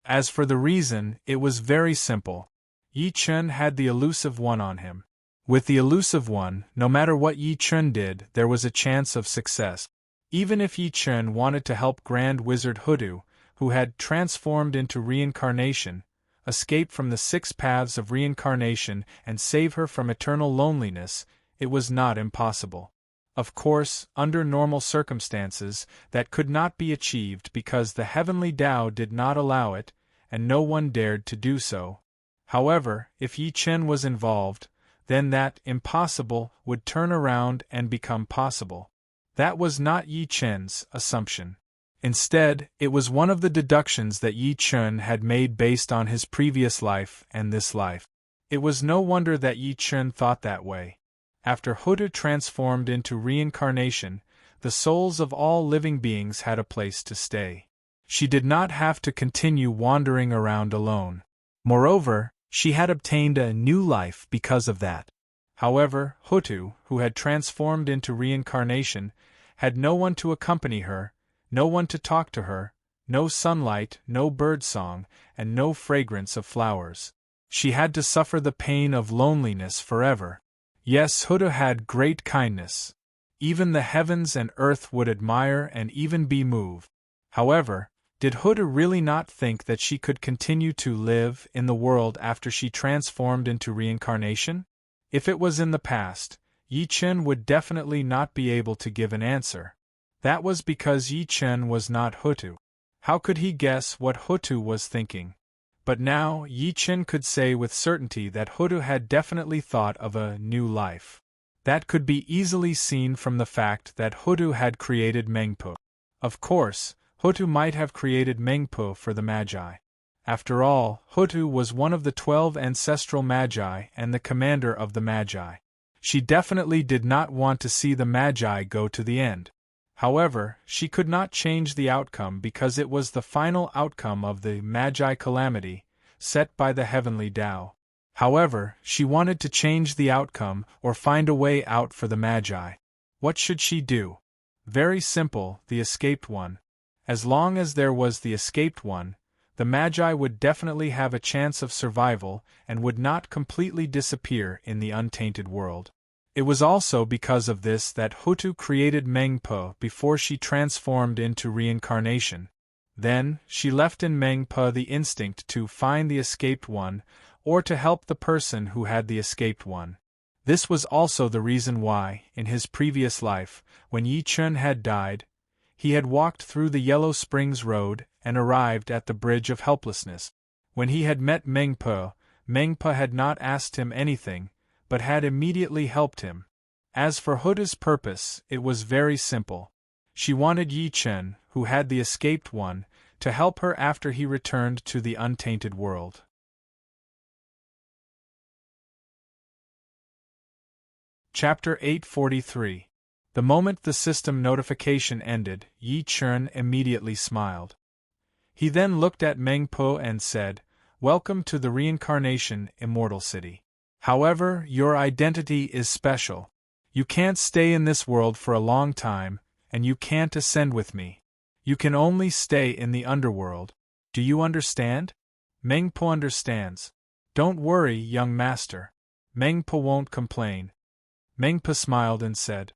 As for the reason, it was very simple. Yi Chen had the elusive one on him. With the elusive one, no matter what Yi Chen did, there was a chance of success. Even if Yi Chen wanted to help Grand Wizard Hutu, who had transformed into reincarnation, escape from the 6 paths of reincarnation and save her from eternal loneliness, it was not impossible. Of course, under normal circumstances, that could not be achieved because the heavenly Tao did not allow it, and no one dared to do so. However, if Yi Chen was involved, then that impossible would turn around and become possible. That was not Yi Chen's assumption. Instead, it was one of the deductions that Yi Chen had made based on his previous life and this life. It was no wonder that Yi Chen thought that way. After Hutu transformed into reincarnation, the souls of all living beings had a place to stay. She did not have to continue wandering around alone. Moreover, she had obtained a new life because of that. However, Hutu, who had transformed into reincarnation, had no one to accompany her, no one to talk to her, no sunlight, no birdsong, and no fragrance of flowers. She had to suffer the pain of loneliness forever. Yes, Hutu had great kindness. Even the heavens and earth would admire and even be moved. However, did Hutu really not think that she could continue to live in the world after she transformed into reincarnation? If it was in the past, Yi Chen would definitely not be able to give an answer. That was because Yi Chen was not Hutu. How could he guess what Hutu was thinking? But now, Yi Chen could say with certainty that Hutu had definitely thought of a new life. That could be easily seen from the fact that Hutu had created Meng Po. Of course, Hutu might have created Meng Po for the Magi. After all, Hutu was one of the 12 ancestral Magi and the commander of the Magi. She definitely did not want to see the Magi go to the end. However, she could not change the outcome because it was the final outcome of the Magi calamity, set by the heavenly Tao. However, she wanted to change the outcome or find a way out for the Magi. What should she do? Very simple, the escaped one. As long as there was the escaped one, the Magi would definitely have a chance of survival and would not completely disappear in the untainted world. It was also because of this that Hutu created Mengpo before she transformed into reincarnation. Then, she left in Mengpo the instinct to find the escaped one, or to help the person who had the escaped one. This was also the reason why, in his previous life, when Yi Chun had died, he had walked through the Yellow Springs Road and arrived at the Bridge of Helplessness. When he had met Mengpo, Mengpo had not asked him anything, but had immediately helped him. As for Hutu's purpose, it was very simple. She wanted Yi Chun, who had the escaped one, to help her after he returned to the untainted world. Chapter 843. The moment the system notification ended, Yi Chun immediately smiled. He then looked at Mengpo and said, "Welcome to the reincarnation, Immortal City. However, your identity is special. You can't stay in this world for a long time, and you can't ascend with me. You can only stay in the underworld. Do you understand?" Mengpo understands. "Don't worry, young master. Mengpo won't complain." Mengpo smiled and said.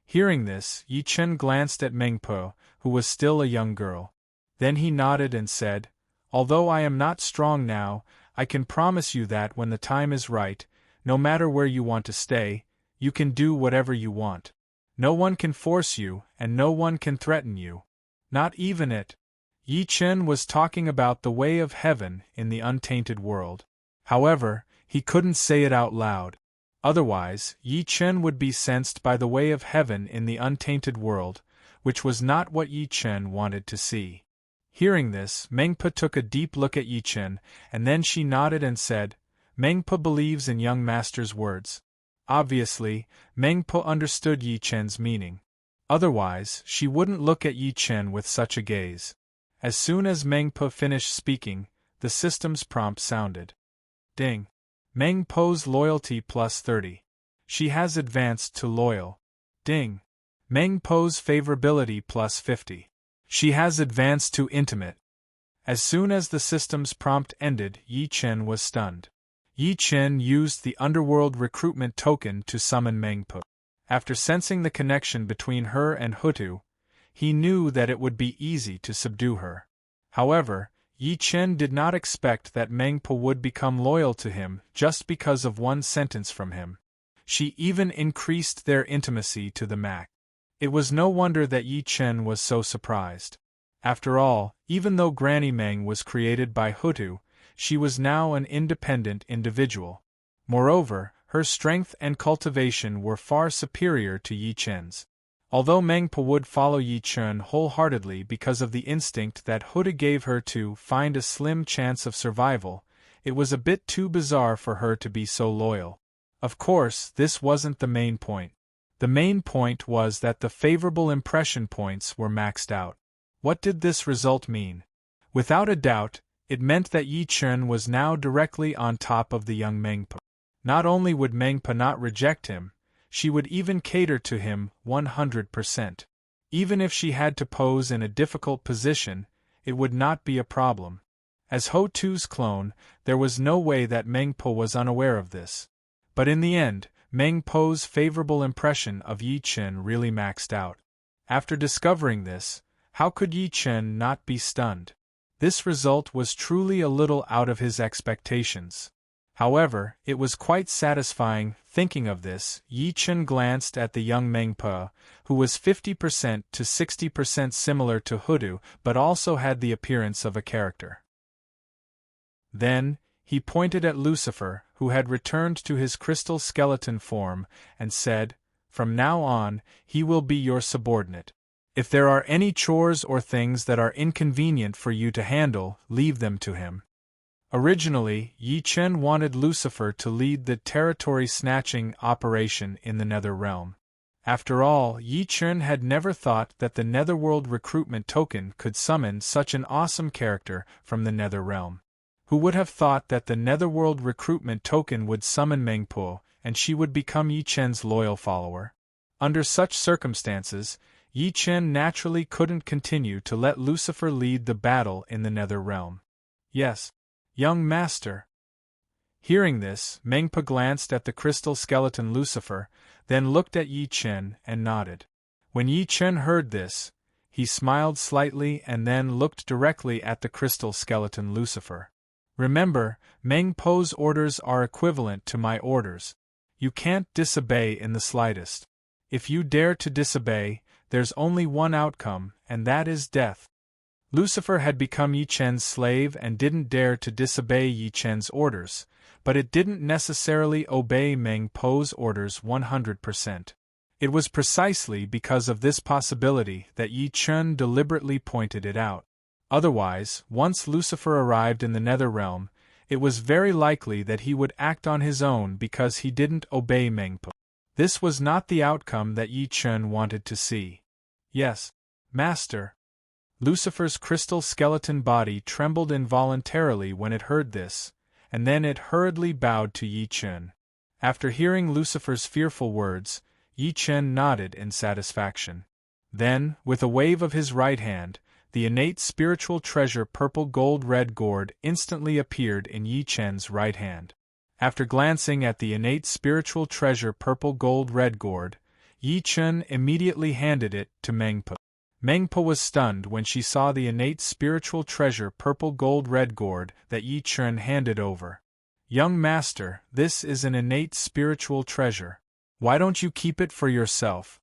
Hearing this, Yi Chun glanced at Mengpo, who was still a young girl. Then he nodded and said, "Although I am not strong now, I can promise you that when the time is right, no matter where you want to stay, you can do whatever you want. No one can force you, and no one can threaten you. Not even it." Yi Chun was talking about the way of heaven in the untainted world. However, he couldn't say it out loud. Otherwise, Yi Chun would be sensed by the way of heaven in the untainted world, which was not what Yi Chun wanted to see. Hearing this, Mengpo took a deep look at Yi Chun, and then she nodded and said, "Mengpo believes in young master's words." Obviously, Mengpo understood Yi Chun's meaning. Otherwise, she wouldn't look at Yi Chun with such a gaze. As soon as Mengpo finished speaking, the system's prompt sounded. Ding! Mengpo's loyalty plus 30. She has advanced to loyal. Ding! Mengpo's favorability plus 50. She has advanced to intimate. As soon as the system's prompt ended, Yi Chun was stunned. Yi Chun used the underworld recruitment token to summon Mengpo. After sensing the connection between her and Hutu, he knew that it would be easy to subdue her. However, Yi Chun did not expect that Mengpo would become loyal to him just because of one sentence from him. She even increased their intimacy to the max. It was no wonder that Yi Chun was so surprised. After all, even though Granny Meng was created by Hutu, she was now an independent individual. Moreover, her strength and cultivation were far superior to Yi Chun's. Although Mengpo would follow Yi Chun wholeheartedly because of the instinct that Hutu gave her to find a slim chance of survival, it was a bit too bizarre for her to be so loyal. Of course, this wasn't the main point. The main point was that the favorable impression points were maxed out. What did this result mean? Without a doubt, it meant that Yi Chun was now directly on top of the young Mengpo. Not only would Mengpo not reject him, she would even cater to him 100%. Even if she had to pose in a difficult position, it would not be a problem. As Hutu's clone, there was no way that Mengpo was unaware of this. But in the end, Mengpo's favorable impression of Yi Chun really maxed out. After discovering this, how could Yi Chun not be stunned? This result was truly a little out of his expectations. However, it was quite satisfying. Thinking of this, Yi Chun glanced at the young Mengpo, who was 50% to 60% similar to Hutu but also had the appearance of a character. Then, he pointed at Lucifer, who had returned to his crystal skeleton form, and said, "From now on, he will be your subordinate. If there are any chores or things that are inconvenient for you to handle, leave them to him." Originally, Yi Chun wanted Lucifer to lead the territory-snatching operation in the Nether Realm. After all, Yi Chun had never thought that the Netherworld recruitment token could summon such an awesome character from the Nether Realm. Who would have thought that the Netherworld recruitment token would summon Mengpo, and she would become Yi Chun's loyal follower? Under such circumstances, Yi Chun naturally couldn't continue to let Lucifer lead the battle in the Nether Realm. Yes, young master. Hearing this, Mengpa glanced at the crystal skeleton Lucifer, then looked at Yi Chen and nodded. When Yi Chen heard this, he smiled slightly and then looked directly at the crystal skeleton Lucifer. Remember, Meng Po's orders are equivalent to my orders. You can't disobey in the slightest. If you dare to disobey, there's only one outcome, and that is death. Lucifer had become Yi Chen's slave and didn't dare to disobey Yi Chen's orders, but it didn't necessarily obey Meng Po's orders 100%. It was precisely because of this possibility that Yi Chen deliberately pointed it out. Otherwise, once Lucifer arrived in the Nether Realm, it was very likely that he would act on his own because he didn't obey Meng Po. This was not the outcome that Yi Chen wanted to see. Yes, Master. Lucifer's crystal skeleton body trembled involuntarily when it heard this, and then it hurriedly bowed to Yi Chen. After hearing Lucifer's fearful words, Yi Chen nodded in satisfaction. Then, with a wave of his right hand, the innate spiritual treasure purple gold red gourd instantly appeared in Yi Chen's right hand. After glancing at the innate spiritual treasure purple gold red gourd, Yi Chen immediately handed it to Mengpa. Mengpa was stunned when she saw the innate spiritual treasure purple gold red gourd that Yi Chen handed over. Young master, this is an innate spiritual treasure. Why don't you keep it for yourself?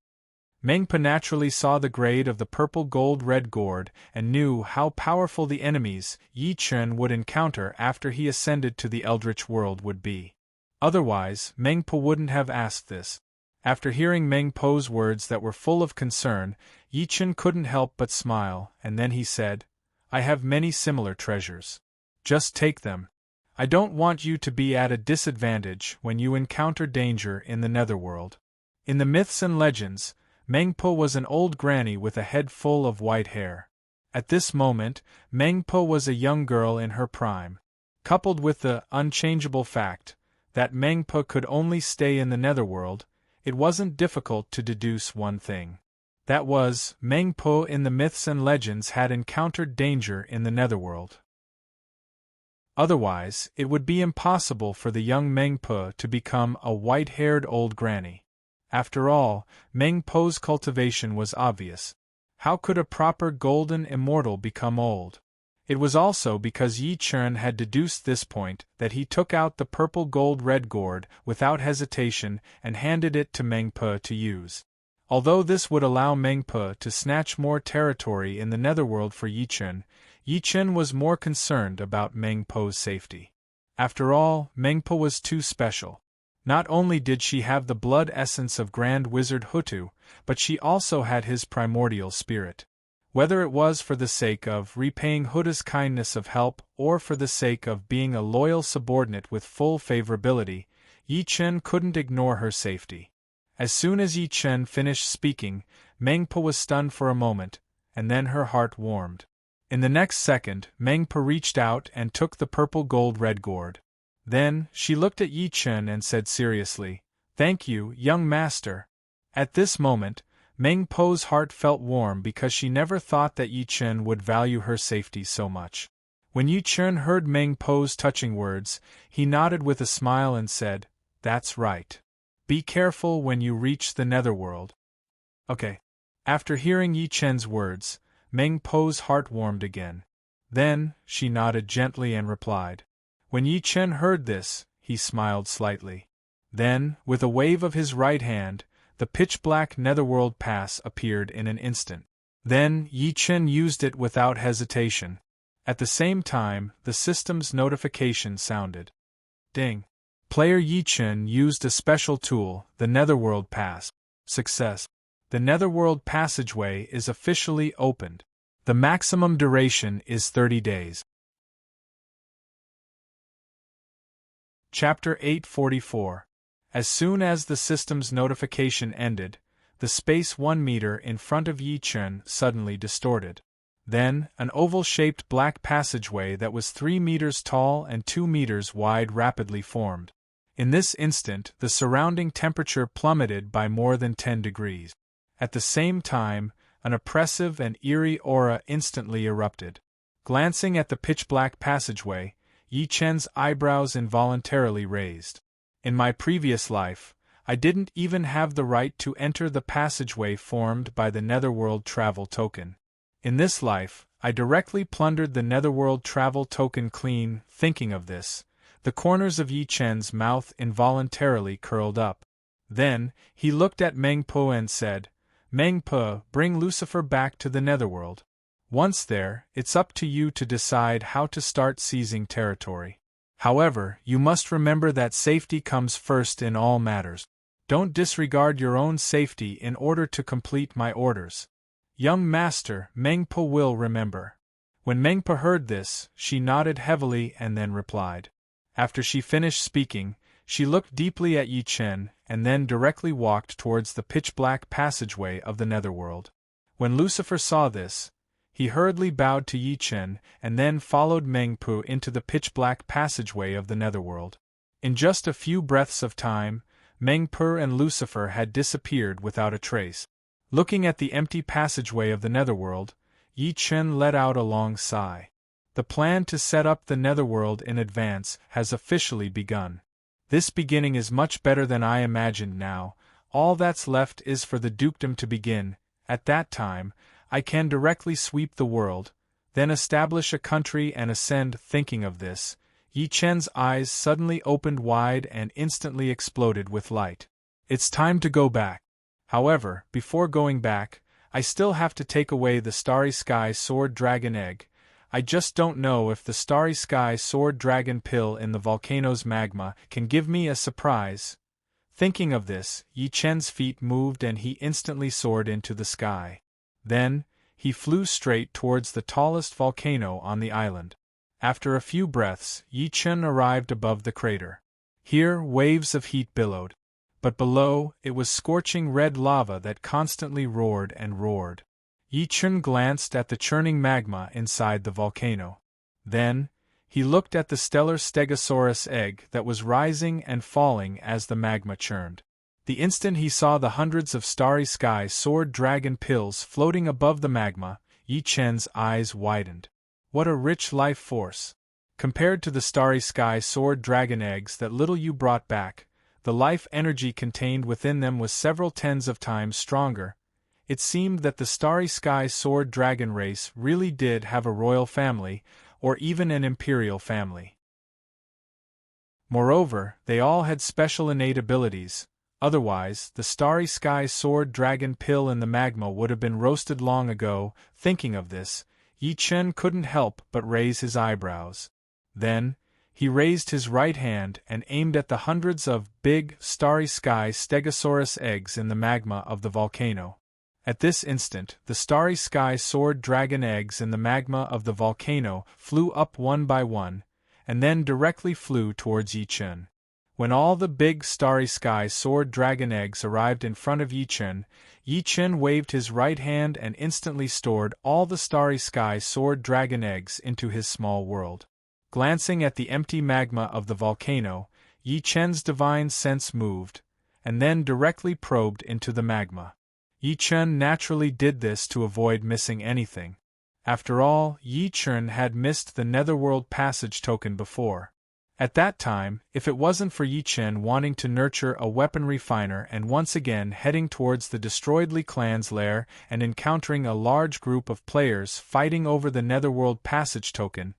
Mengpa naturally saw the grade of the purple gold red gourd and knew how powerful the enemies Yi Chen would encounter after he ascended to the Eldritch world would be. Otherwise, Mengpa wouldn't have asked this. After hearing Meng Po's words that were full of concern, Yi Chen couldn't help but smile, and then he said, I have many similar treasures. Just take them. I don't want you to be at a disadvantage when you encounter danger in the netherworld. In the myths and legends, Mengpo was an old granny with a head full of white hair. At this moment, Mengpo was a young girl in her prime. Coupled with the unchangeable fact that Mengpo could only stay in the netherworld, it wasn't difficult to deduce one thing. That was, Mengpo in the myths and legends had encountered danger in the netherworld. Otherwise, it would be impossible for the young Mengpo to become a white-haired old granny. After all, Meng Po's cultivation was obvious. How could a proper golden immortal become old? It was also because Yi Chen had deduced this point that he took out the purple gold red gourd without hesitation and handed it to Meng Po to use. Although this would allow Meng Po to snatch more territory in the netherworld for Yi Chen was more concerned about Meng Po's safety. After all, Meng Po was too special. Not only did she have the blood essence of Grand Wizard Hutu, but she also had his primordial spirit. Whether it was for the sake of repaying Hutu's kindness of help or for the sake of being a loyal subordinate with full favorability, Yi Chen couldn't ignore her safety. As soon as Yi Chen finished speaking, Mengpa was stunned for a moment, and then her heart warmed. In the next second, Mengpa reached out and took the purple gold red gourd. Then, she looked at Yi Chen and said seriously, "Thank you, young master." At this moment, Meng Po's heart felt warm because she never thought that Yi Chen would value her safety so much. When Yi Chen heard Meng Po's touching words, he nodded with a smile and said, "That's right. Be careful when you reach the netherworld." Okay. After hearing Yi Chen's words, Meng Po's heart warmed again. Then, she nodded gently and replied. When Yi Chen heard this, he smiled slightly. Then, with a wave of his right hand, the pitch-black netherworld pass appeared in an instant. Then, Yi Chen used it without hesitation. At the same time, the system's notification sounded. Ding! Player Yi Chen used a special tool, the Netherworld Pass. Success! The Netherworld passageway is officially opened. The maximum duration is 30 days. Chapter 844. As soon as the system's notification ended, the space 1 meter in front of Yi Chen suddenly distorted. Then, an oval-shaped black passageway that was 3 meters tall and 2 meters wide rapidly formed. In this instant, the surrounding temperature plummeted by more than 10 degrees. At the same time, an oppressive and eerie aura instantly erupted. Glancing at the pitch-black passageway, Yi Chen's eyebrows involuntarily raised. In my previous life, I didn't even have the right to enter the passageway formed by the Netherworld travel token. In this life, I directly plundered the Netherworld travel token clean. Thinking of this, the corners of Yi Chen's mouth involuntarily curled up. Then, he looked at Meng Po and said, "Meng Po, bring Lucifer back to the Netherworld. Once there, it's up to you to decide how to start seizing territory. However, you must remember that safety comes first in all matters. Don't disregard your own safety in order to complete my orders." "Young master," Meng Po will remember. When Meng Po heard this, she nodded heavily and then replied. After she finished speaking, she looked deeply at Yi Chen and then directly walked towards the pitch-black passageway of the Netherworld. When Lucifer saw this, he hurriedly bowed to Yi Chen and then followed Meng Po into the pitch-black passageway of the Netherworld. In just a few breaths of time, Meng Po and Lucifer had disappeared without a trace. Looking at the empty passageway of the Netherworld, Yi Chen let out a long sigh. The plan to set up the Netherworld in advance has officially begun. This beginning is much better than I imagined now. All that's left is for the dukedom to begin. At that time, I can directly sweep the world, then establish a country and ascend. Thinking of this, Yi Chen's eyes suddenly opened wide and instantly exploded with light. It's time to go back. However, before going back, I still have to take away the Starry Sky Sword Dragon Egg. I just don't know if the Starry Sky Sword Dragon Pill in the volcano's magma can give me a surprise. Thinking of this, Yi Chen's feet moved and he instantly soared into the sky. Then, he flew straight towards the tallest volcano on the island. After a few breaths, Yi Chen arrived above the crater. Here, waves of heat billowed. But below, it was scorching red lava that constantly roared and roared. Yi Chen glanced at the churning magma inside the volcano. Then, he looked at the stellar Stegosaurus egg that was rising and falling as the magma churned. The instant he saw the hundreds of Starry Sky Sword Dragon pills floating above the magma, Yi Chen's eyes widened. What a rich life force! Compared to the Starry Sky Sword Dragon eggs that little you brought back, the life energy contained within them was several tens of times stronger. It seemed that the Starry Sky Sword Dragon race really did have a royal family, or even an imperial family. Moreover, they all had special innate abilities. Otherwise, the Starry Sky Sword Dragon pill in the magma would have been roasted long ago. Thinking of this, Yi Chen couldn't help but raise his eyebrows. Then, he raised his right hand and aimed at the hundreds of big, Starry Sky Stegosaurus eggs in the magma of the volcano. At this instant, the Starry Sky Sword Dragon eggs in the magma of the volcano flew up one by one, and then directly flew towards Yi Chen. When all the big Starry Sky Sword Dragon eggs arrived in front of Yi Chen waved his right hand and instantly stored all the Starry Sky Sword Dragon eggs into his small world. Glancing at the empty magma of the volcano, Yi Chen's divine sense moved, and then directly probed into the magma. Yi Chen naturally did this to avoid missing anything. After all, Yi Chen had missed the Netherworld passage token before. At that time, if it wasn't for Yi Chen wanting to nurture a weapon refiner and once again heading towards the destroyed Li clan's lair and encountering a large group of players fighting over the Netherworld passage token,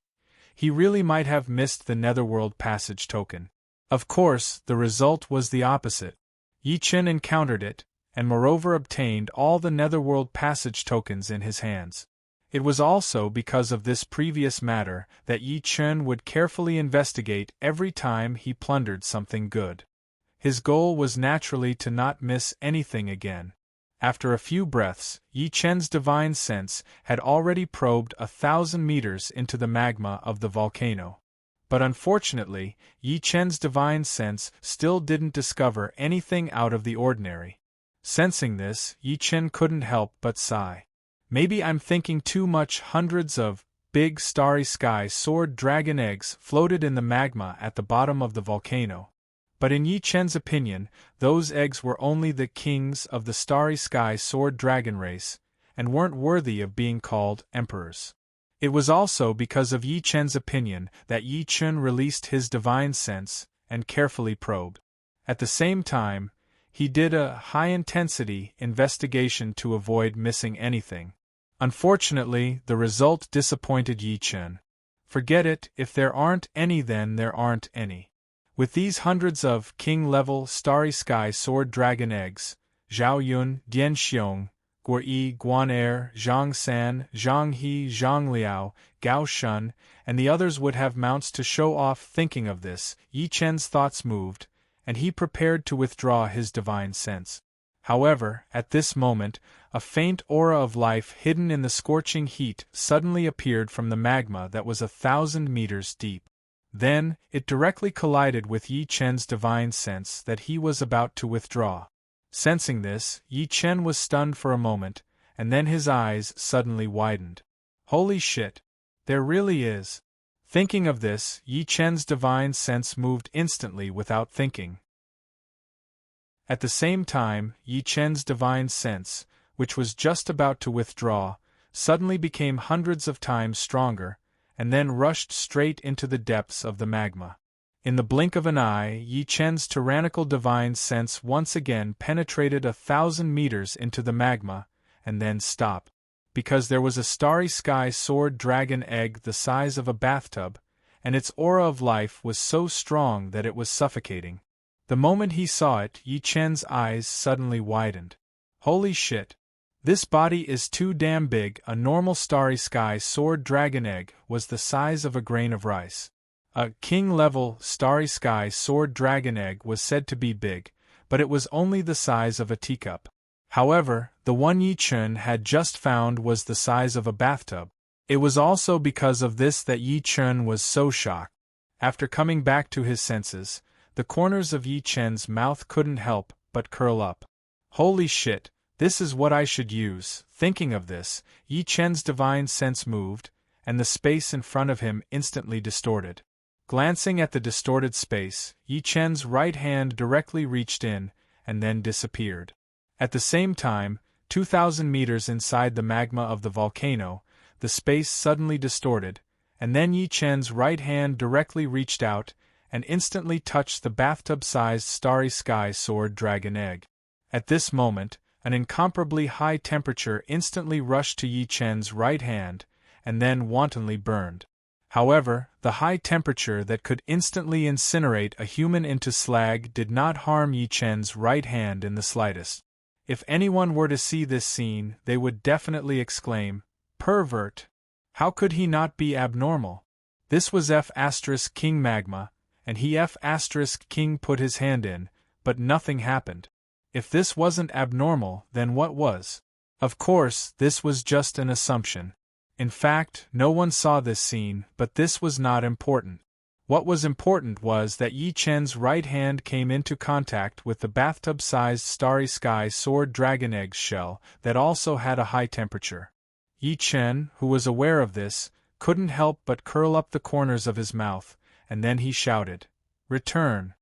he really might have missed the Netherworld passage token. Of course, the result was the opposite. Yi Chen encountered it, and moreover obtained all the Netherworld passage tokens in his hands. It was also because of this previous matter that Yi Chen would carefully investigate every time he plundered something good. His goal was naturally to not miss anything again. After a few breaths, Yi Chen's divine sense had already probed 1,000 meters into the magma of the volcano. But unfortunately, Yi Chen's divine sense still didn't discover anything out of the ordinary. Sensing this, Yi Chen couldn't help but sigh. Maybe I'm thinking too much. Hundreds of big Starry Sky Sword Dragon eggs floated in the magma at the bottom of the volcano. But in Yi Chen's opinion, those eggs were only the kings of the Starry Sky Sword Dragon race, and weren't worthy of being called emperors. It was also because of Yi Chen's opinion that Yi Chen released his divine sense and carefully probed. At the same time, he did a high-intensity investigation to avoid missing anything. Unfortunately, the result disappointed Yi Chen. Forget it, if there aren't any then there aren't any. With these hundreds of king-level starry sky sword dragon eggs, Zhao Yun, Dian Xiong, Guo Yi, Guan Er, Zhang San, Zhang He, Zhang Liao, Gao Shun, and the others would have mounts to show off. Thinking of this, Yi Chen's thoughts moved, and he prepared to withdraw his divine sense. However, at this moment, a faint aura of life hidden in the scorching heat suddenly appeared from the magma that was 1,000 meters deep. Then, it directly collided with Yi Chen's divine sense that he was about to withdraw. Sensing this, Yi Chen was stunned for a moment, and then his eyes suddenly widened. Holy shit! There really is. Thinking of this, Yi Chen's divine sense moved instantly without thinking. At the same time, Yi Chen's divine sense, which was just about to withdraw, suddenly became hundreds of times stronger, and then rushed straight into the depths of the magma. In the blink of an eye, Yi Chen's tyrannical divine sense once again penetrated 1,000 meters into the magma, and then stopped. Because there was a starry sky sword dragon egg the size of a bathtub, and its aura of life was so strong that it was suffocating. The moment he saw it, Yi Chen's eyes suddenly widened. Holy shit! This body is too damn big. A normal starry sky sword dragon egg was the size of a grain of rice. A king-level starry sky sword dragon egg was said to be big, but it was only the size of a teacup. However, the one Yi Chen had just found was the size of a bathtub. It was also because of this that Yi Chen was so shocked. After coming back to his senses, the corners of Yi Chen's mouth couldn't help but curl up. Holy shit, this is what I should use. Thinking of this, Yi Chen's divine sense moved, and the space in front of him instantly distorted. Glancing at the distorted space, Yi Chen's right hand directly reached in, and then disappeared. At the same time, 2,000 meters inside the magma of the volcano, the space suddenly distorted, and then Yi Chen's right hand directly reached out, and instantly touched the bathtub-sized starry sky sword dragon egg. At this moment, an incomparably high temperature instantly rushed to Yi Chen's right hand, and then wantonly burned. However, the high temperature that could instantly incinerate a human into slag did not harm Yi Chen's right hand in the slightest. If anyone were to see this scene, they would definitely exclaim, "Pervert! How could he not be abnormal?" This was F*King Magma, and he F*King put his hand in, but nothing happened. If this wasn't abnormal, then what was? Of course, this was just an assumption. In fact, no one saw this scene, but this was not important. What was important was that Yi Chen's right hand came into contact with the bathtub-sized starry sky sword dragon egg shell that also had a high temperature. Yi Chen, who was aware of this, couldn't help but curl up the corners of his mouth, and then he shouted, "Return!"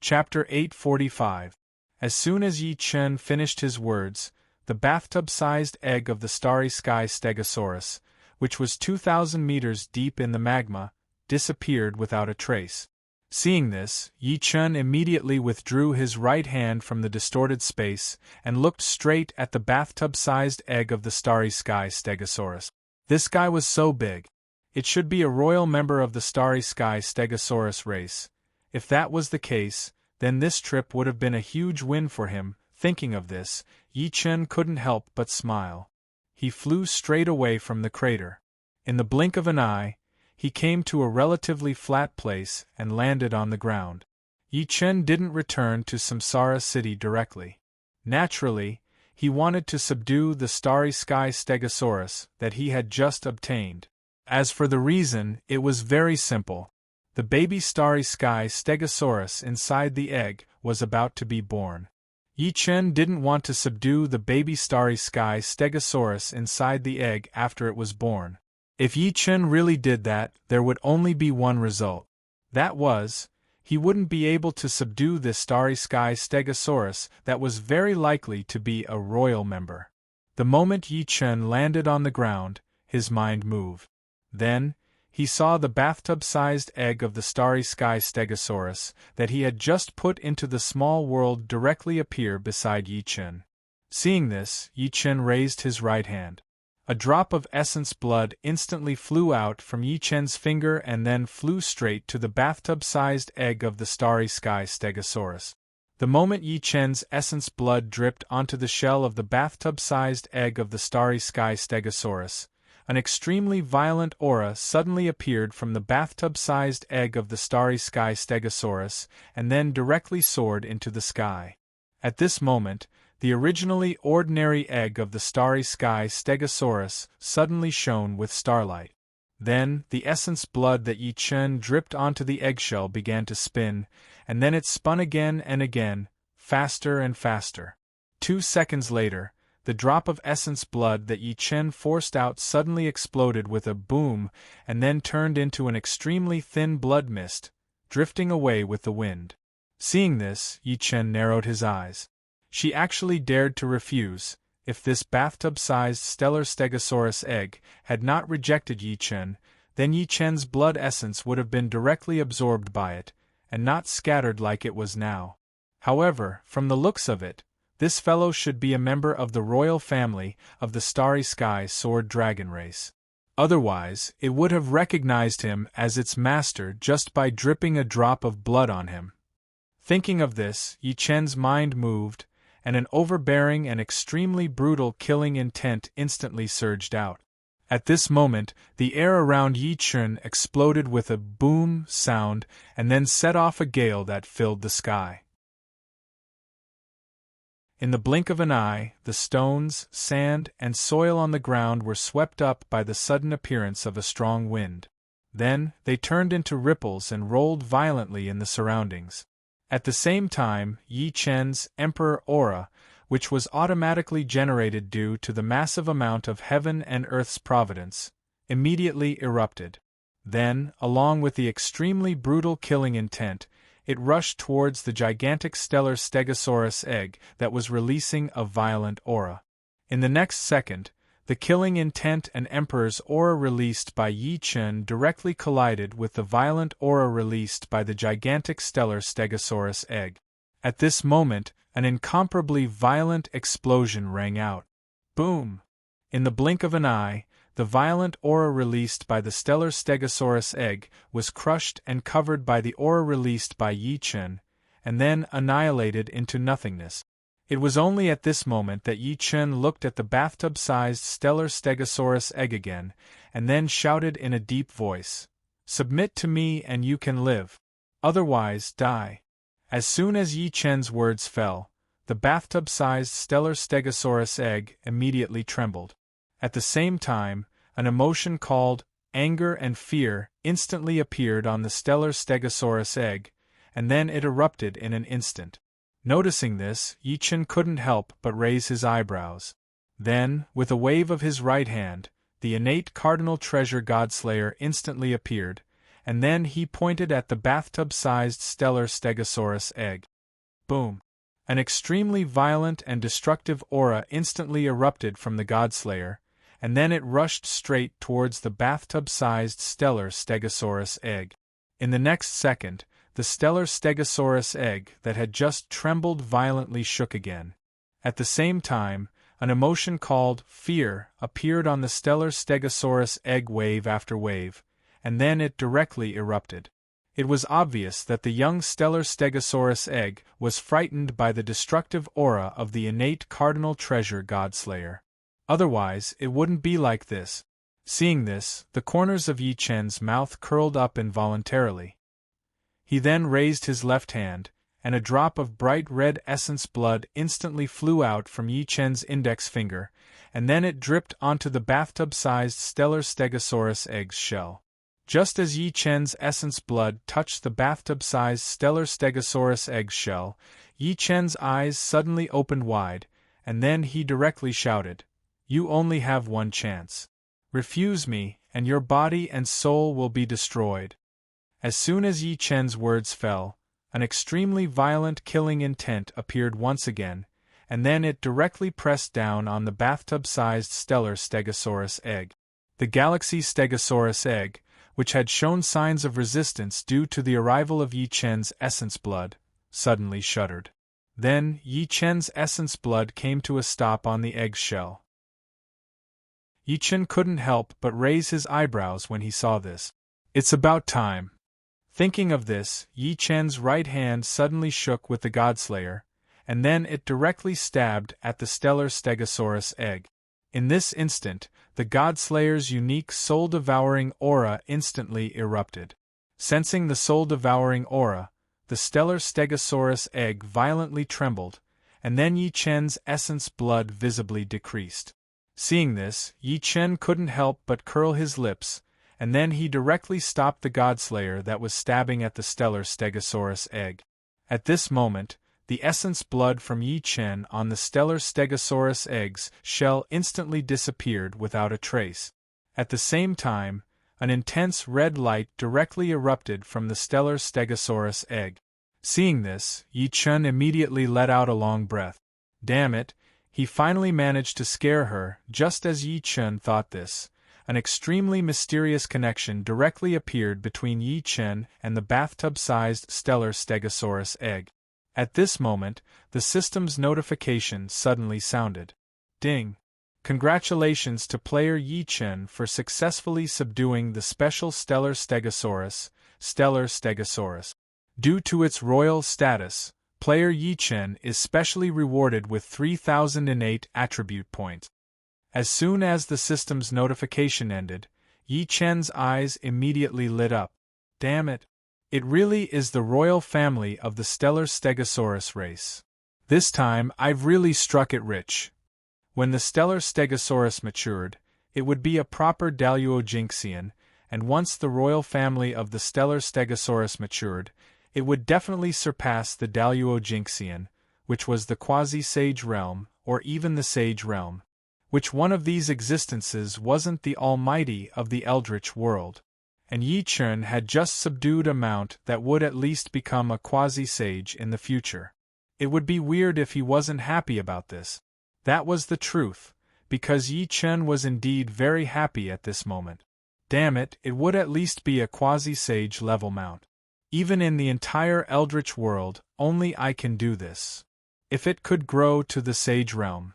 Chapter 845. As soon as Yi Chen finished his words, the bathtub-sized egg of the starry sky stegosaurus, which was 2,000 meters deep in the magma, disappeared without a trace. Seeing this, Yi Chen immediately withdrew his right hand from the distorted space and looked straight at the bathtub-sized egg of the starry sky stegosaurus. This guy was so big. It should be a royal member of the starry sky stegosaurus race. If that was the case, then this trip would have been a huge win for him. Thinking of this, Yi Chen couldn't help but smile. He flew straight away from the crater. In the blink of an eye, he came to a relatively flat place and landed on the ground. Yi Chen didn't return to Samsara City directly. Naturally, he wanted to subdue the starry sky stegosaurus that he had just obtained. As for the reason, it was very simple. The baby starry sky stegosaurus inside the egg was about to be born. Yi Chen didn't want to subdue the baby starry sky stegosaurus inside the egg after it was born. If Yi Chen really did that, there would only be one result. That was, he wouldn't be able to subdue this starry sky stegosaurus that was very likely to be a royal member. The moment Yi Chen landed on the ground, his mind moved. Then, he saw the bathtub-sized egg of the starry sky stegosaurus that he had just put into the small world directly appear beside Yi Chen. Seeing this, Yi Chen raised his right hand. A drop of essence blood instantly flew out from Yi Chen's finger and then flew straight to the bathtub-sized egg of the starry sky stegosaurus. The moment Yi Chen's essence blood dripped onto the shell of the bathtub-sized egg of the starry sky stegosaurus, an extremely violent aura suddenly appeared from the bathtub-sized egg of the starry sky stegosaurus and then directly soared into the sky. At this moment, the originally ordinary egg of the starry sky stegosaurus suddenly shone with starlight. Then, the essence blood that Yi Chen dripped onto the eggshell began to spin, and then it spun again and again, faster and faster. 2 seconds later, the drop of essence blood that Yi Chen forced out suddenly exploded with a boom and then turned into an extremely thin blood mist, drifting away with the wind. Seeing this, Yi Chen narrowed his eyes. She actually dared to refuse. If this bathtub-sized stellar stegosaurus egg had not rejected Yi Chen, then Yi Chen's blood essence would have been directly absorbed by it, and not scattered like it was now. However, from the looks of it, this fellow should be a member of the royal family of the Starry Sky Sword Dragon race. Otherwise, it would have recognized him as its master just by dripping a drop of blood on him. Thinking of this, Yi Chen's mind moved, and an overbearing and extremely brutal killing intent instantly surged out. At this moment, the air around Yi Chen exploded with a boom sound and then set off a gale that filled the sky. In the blink of an eye, the stones, sand, and soil on the ground were swept up by the sudden appearance of a strong wind. Then, they turned into ripples and rolled violently in the surroundings. At the same time, Yi Chen's Emperor Aura, which was automatically generated due to the massive amount of heaven and earth's providence, immediately erupted. Then, along with the extremely brutal killing intent, it rushed towards the gigantic stellar stegosaurus egg that was releasing a violent aura. In the next second, the killing intent and Emperor's aura released by Yi Chen directly collided with the violent aura released by the gigantic stellar stegosaurus egg. At this moment, an incomparably violent explosion rang out. Boom! In the blink of an eye, the violent aura released by the stellar stegosaurus egg was crushed and covered by the aura released by Yi Chen, and then annihilated into nothingness. It was only at this moment that Yi Chen looked at the bathtub-sized stellar stegosaurus egg again, and then shouted in a deep voice, "Submit to me and you can live. Otherwise, die." As soon as Yi Chen's words fell, the bathtub-sized stellar stegosaurus egg immediately trembled. At the same time, an emotion called anger and fear instantly appeared on the stellar stegosaurus egg, and then it erupted in an instant. Noticing this, Yi Chen couldn't help but raise his eyebrows. Then, with a wave of his right hand, the innate cardinal treasure Godslayer instantly appeared, and then he pointed at the bathtub-sized stellar stegosaurus egg. Boom! An extremely violent and destructive aura instantly erupted from the Godslayer, and then it rushed straight towards the bathtub-sized stellar stegosaurus egg. In the next second, the stellar stegosaurus egg that had just trembled violently shook again. At the same time, an emotion called fear appeared on the stellar stegosaurus egg wave after wave, and then it directly erupted. It was obvious that the young stellar stegosaurus egg was frightened by the destructive aura of the innate cardinal treasure Godslayer. Otherwise, it wouldn't be like this. Seeing this, the corners of Yi Chen's mouth curled up involuntarily. He then raised his left hand, and a drop of bright red essence blood instantly flew out from Yi Chen's index finger, and then it dripped onto the bathtub-sized stellar stegosaurus egg's shell. Just as Yi Chen's essence blood touched the bathtub-sized stellar stegosaurus egg's shell, Yi Chen's eyes suddenly opened wide, and then he directly shouted, "You only have one chance. Refuse me, and your body and soul will be destroyed." As soon as Yi Chen's words fell, an extremely violent killing intent appeared once again, and then it directly pressed down on the bathtub-sized stellar Stegosaurus egg. The galaxy Stegosaurus egg, which had shown signs of resistance due to the arrival of Yi Chen's essence blood, suddenly shuddered. Then, Yi Chen's essence blood came to a stop on the egg's shell. Yi Chen couldn't help but raise his eyebrows when he saw this. It's about time. Thinking of this, Yi Chen's right hand suddenly shook with the Godslayer, and then it directly stabbed at the stellar Stegosaurus egg. In this instant, the Godslayer's unique soul-devouring aura instantly erupted. Sensing the soul-devouring aura, the stellar Stegosaurus egg violently trembled, and then Yi Chen's essence blood visibly decreased. Seeing this, Yi Chen couldn't help but curl his lips, and then he directly stopped the Godslayer that was stabbing at the stellar Stegosaurus egg. At this moment, the essence blood from Yi Chen on the stellar Stegosaurus egg's shell instantly disappeared without a trace. At the same time, an intense red light directly erupted from the stellar Stegosaurus egg. Seeing this, Yi Chen immediately let out a long breath. Damn it, he finally managed to scare her. Just as Yi Chen thought this, an extremely mysterious connection directly appeared between Yi Chen and the bathtub-sized stellar Stegosaurus egg. At this moment, the system's notification suddenly sounded. Ding! Congratulations to player Yi Chen for successfully subduing the special stellar Stegosaurus, Stellar Stegosaurus. Due to its royal status, player Yi Chen is specially rewarded with 3,000 innate attribute points. As soon as the system's notification ended, Yi Chen's eyes immediately lit up. Damn it! It really is the royal family of the stellar Stegosaurus race. This time I've really struck it rich. When the stellar Stegosaurus matured, it would be a proper Daluojinxian, and once the royal family of the stellar Stegosaurus matured, it would definitely surpass the Daluojinxian, which was the quasi-sage realm, or even the sage realm. Which one of these existences wasn't the almighty of the eldritch world? And Yi Chen had just subdued a mount that would at least become a quasi-sage in the future. It would be weird if he wasn't happy about this. That was the truth, because Yi Chen was indeed very happy at this moment. Damn it, it would at least be a quasi-sage level mount. Even in the entire eldritch world, only I can do this. If it could grow to the sage realm.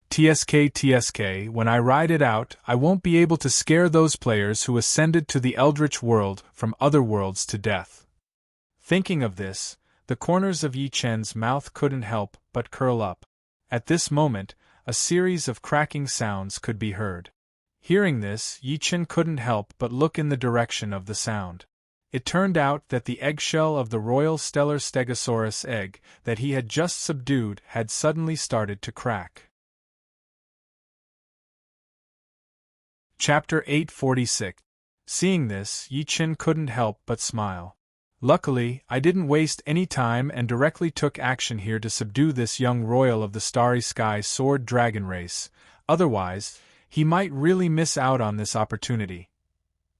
TSK, when I ride it out, I won't be able to scare those players who ascended to the eldritch world from other worlds to death. Thinking of this, the corners of Yi Chen's mouth couldn't help but curl up. At this moment, a series of cracking sounds could be heard. Hearing this, Yi Chen couldn't help but look in the direction of the sound. It turned out that the eggshell of the royal stellar Stegosaurus egg that he had just subdued had suddenly started to crack. Chapter 846. Seeing this, Yi Chen couldn't help but smile. Luckily, I didn't waste any time and directly took action here to subdue this young royal of the Starry Sky Sword Dragon race, otherwise, he might really miss out on this opportunity.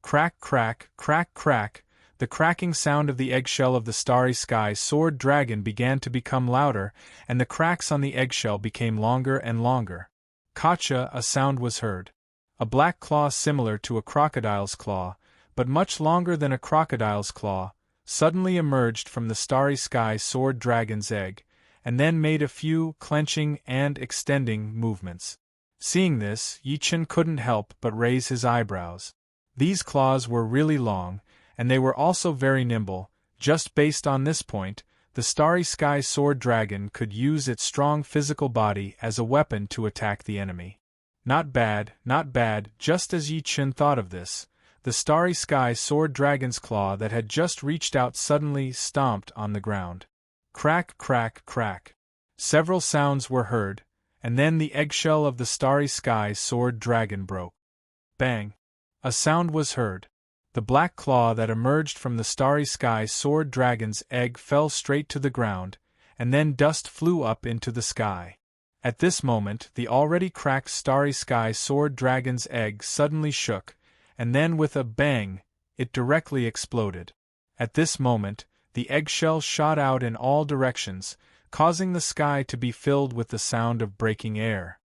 Crack, crack, crack, crack. The cracking sound of the eggshell of the Starry Sky Sword Dragon began to become louder, and the cracks on the eggshell became longer and longer. Gotcha! A sound was heard. A black claw similar to a crocodile's claw, but much longer than a crocodile's claw, suddenly emerged from the Starry Sky Sword Dragon's egg, and then made a few clenching and extending movements. Seeing this, Yi Chen couldn't help but raise his eyebrows. These claws were really long, and they were also very nimble. Just based on this point, the Starry Sky Sword Dragon could use its strong physical body as a weapon to attack the enemy. Not bad, not bad. Just as Yi Chen thought of this, the Starry Sky Sword Dragon's claw that had just reached out suddenly stomped on the ground. Crack, crack, crack. Several sounds were heard, and then the eggshell of the Starry Sky Sword Dragon broke. Bang! A sound was heard. The black claw that emerged from the Starry Sky Sword Dragon's egg fell straight to the ground, and then dust flew up into the sky. At this moment, the already cracked Starry Sky Sword Dragon's egg suddenly shook, and then with a bang, it directly exploded. At this moment, the eggshell shot out in all directions, causing the sky to be filled with the sound of breaking air.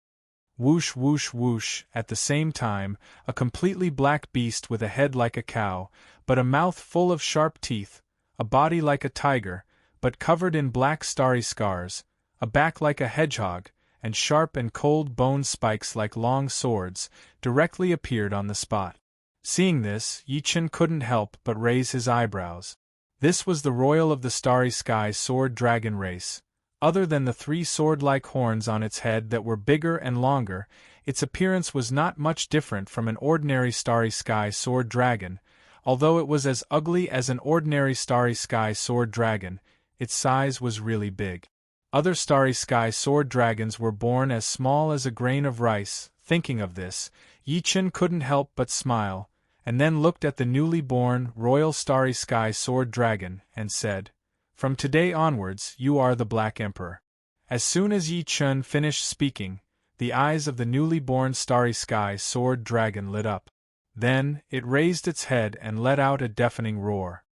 Whoosh whoosh whoosh, at the same time, a completely black beast with a head like a cow, but a mouth full of sharp teeth, a body like a tiger, but covered in black starry scars, a back like a hedgehog, and sharp and cold bone spikes like long swords, directly appeared on the spot. Seeing this, Yi Chen couldn't help but raise his eyebrows. This was the royal of the Starry Sky sword dragon race. Other than the 3 sword-like horns on its head that were bigger and longer, its appearance was not much different from an ordinary Starry Sky sword dragon. Although it was as ugly as an ordinary Starry Sky sword dragon, its size was really big. Other Starry Sky sword dragons were born as small as a grain of rice. Thinking of this, Yi Chen couldn't help but smile, and then looked at the newly born Royal Starry Sky sword dragon, and said, "From today onwards, you are the Black Emperor." As soon as Yi Chen finished speaking, the eyes of the newly born Starry Sky sword dragon lit up. Then, it raised its head and let out a deafening roar.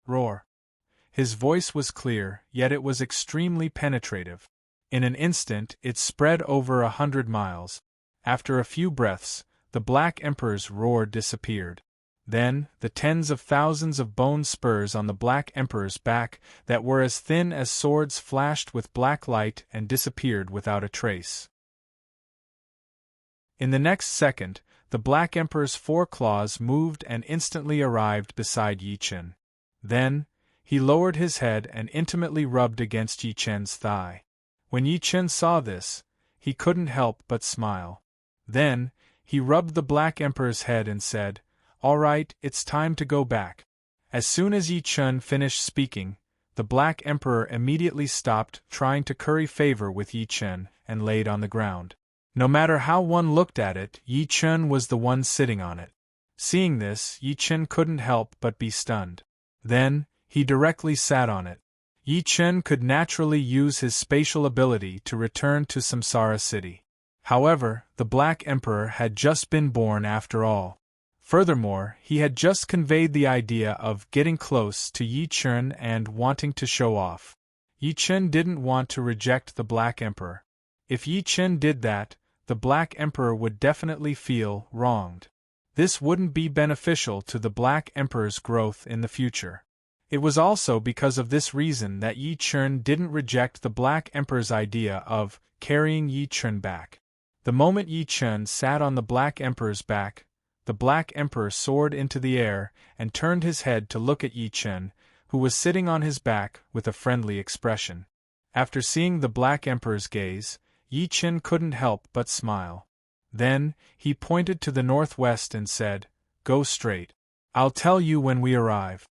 Roar. His voice was clear, yet it was extremely penetrative. In an instant, it spread over 100 miles. After a few breaths, the Black Emperor's roar disappeared. Then, the tens of thousands of bone spurs on the Black Emperor's back that were as thin as swords flashed with black light and disappeared without a trace. In the next second, the Black Emperor's 4 claws moved and instantly arrived beside Yi Chen. Then, he lowered his head and intimately rubbed against Yi Chen's thigh. When Yi Chen saw this, he couldn't help but smile. Then, he rubbed the Black Emperor's head and said, "All right, it's time to go back." As soon as Yi Chen finished speaking, the Black Emperor immediately stopped trying to curry favor with Yi Chen and laid on the ground. No matter how one looked at it, Yi Chen was the one sitting on it. Seeing this, Yi Chen couldn't help but be stunned. Then, he directly sat on it. Yi Chen could naturally use his spatial ability to return to Samsara City. However, the Black Emperor had just been born after all. Furthermore, he had just conveyed the idea of getting close to Yi Chen and wanting to show off. Yi Chen didn't want to reject the Black Emperor. If Yi Chen did that, the Black Emperor would definitely feel wronged. This wouldn't be beneficial to the Black Emperor's growth in the future. It was also because of this reason that Yi Chen didn't reject the Black Emperor's idea of carrying Yi Chen back. The moment Yi Chen sat on the Black Emperor's back, the Black Emperor soared into the air and turned his head to look at Yi Chen, who was sitting on his back with a friendly expression. After seeing the Black Emperor's gaze, Yi Chen couldn't help but smile. Then, he pointed to the northwest and said, "Go straight. I'll tell you when we arrive."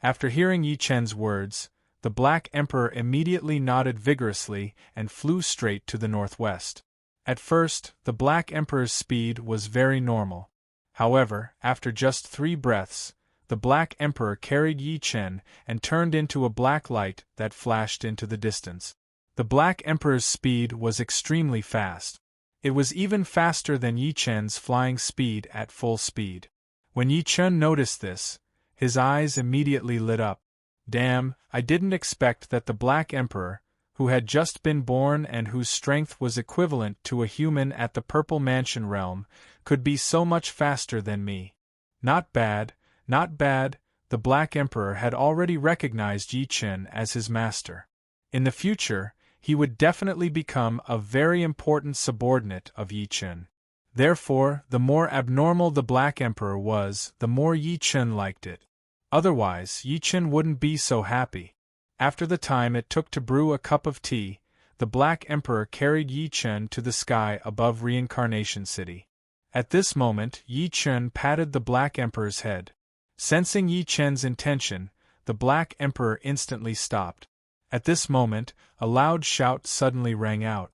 After hearing Yi Chen's words, the Black Emperor immediately nodded vigorously and flew straight to the northwest. At first, the Black Emperor's speed was very normal. However, after just 3 breaths, the Black Emperor carried Yi Chen and turned into a black light that flashed into the distance. The Black Emperor's speed was extremely fast. It was even faster than Yi Chen's flying speed at full speed. When Yi Chen noticed this, his eyes immediately lit up. Damn, I didn't expect that the Black Emperor, who had just been born and whose strength was equivalent to a human at the Purple Mansion realm, could be so much faster than me. Not bad, not bad. The Black Emperor had already recognized Yi Chen as his master. In the future, he would definitely become a very important subordinate of Yi Chen. Therefore, the more abnormal the Black Emperor was, the more Yi Chen liked it. Otherwise, Yi Chen wouldn't be so happy. After the time it took to brew a cup of tea, the Black Emperor carried Yi Chen to the sky above Reincarnation City. At this moment, Yi Chen patted the Black Emperor's head. Sensing Yi Chen's intention, the Black Emperor instantly stopped. At this moment, a loud shout suddenly rang out.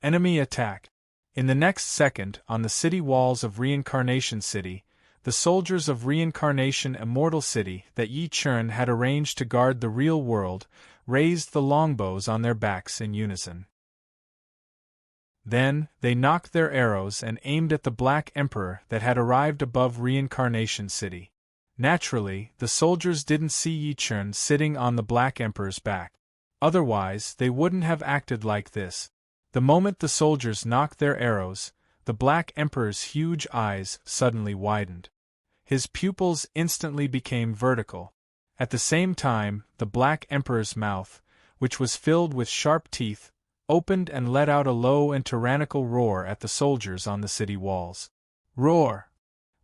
Enemy attack! In the next second, on the city walls of Reincarnation City, the soldiers of Reincarnation Immortal City that Yi Chen had arranged to guard the real world raised the longbows on their backs in unison. Then, they knocked their arrows and aimed at the Black Emperor that had arrived above Reincarnation City. Naturally, the soldiers didn't see Yi Chen sitting on the Black Emperor's back. Otherwise, they wouldn't have acted like this. The moment the soldiers knocked their arrows, the Black Emperor's huge eyes suddenly widened. His pupils instantly became vertical. At the same time, the Black Emperor's mouth, which was filled with sharp teeth, opened and let out a low and tyrannical roar at the soldiers on the city walls. Roar!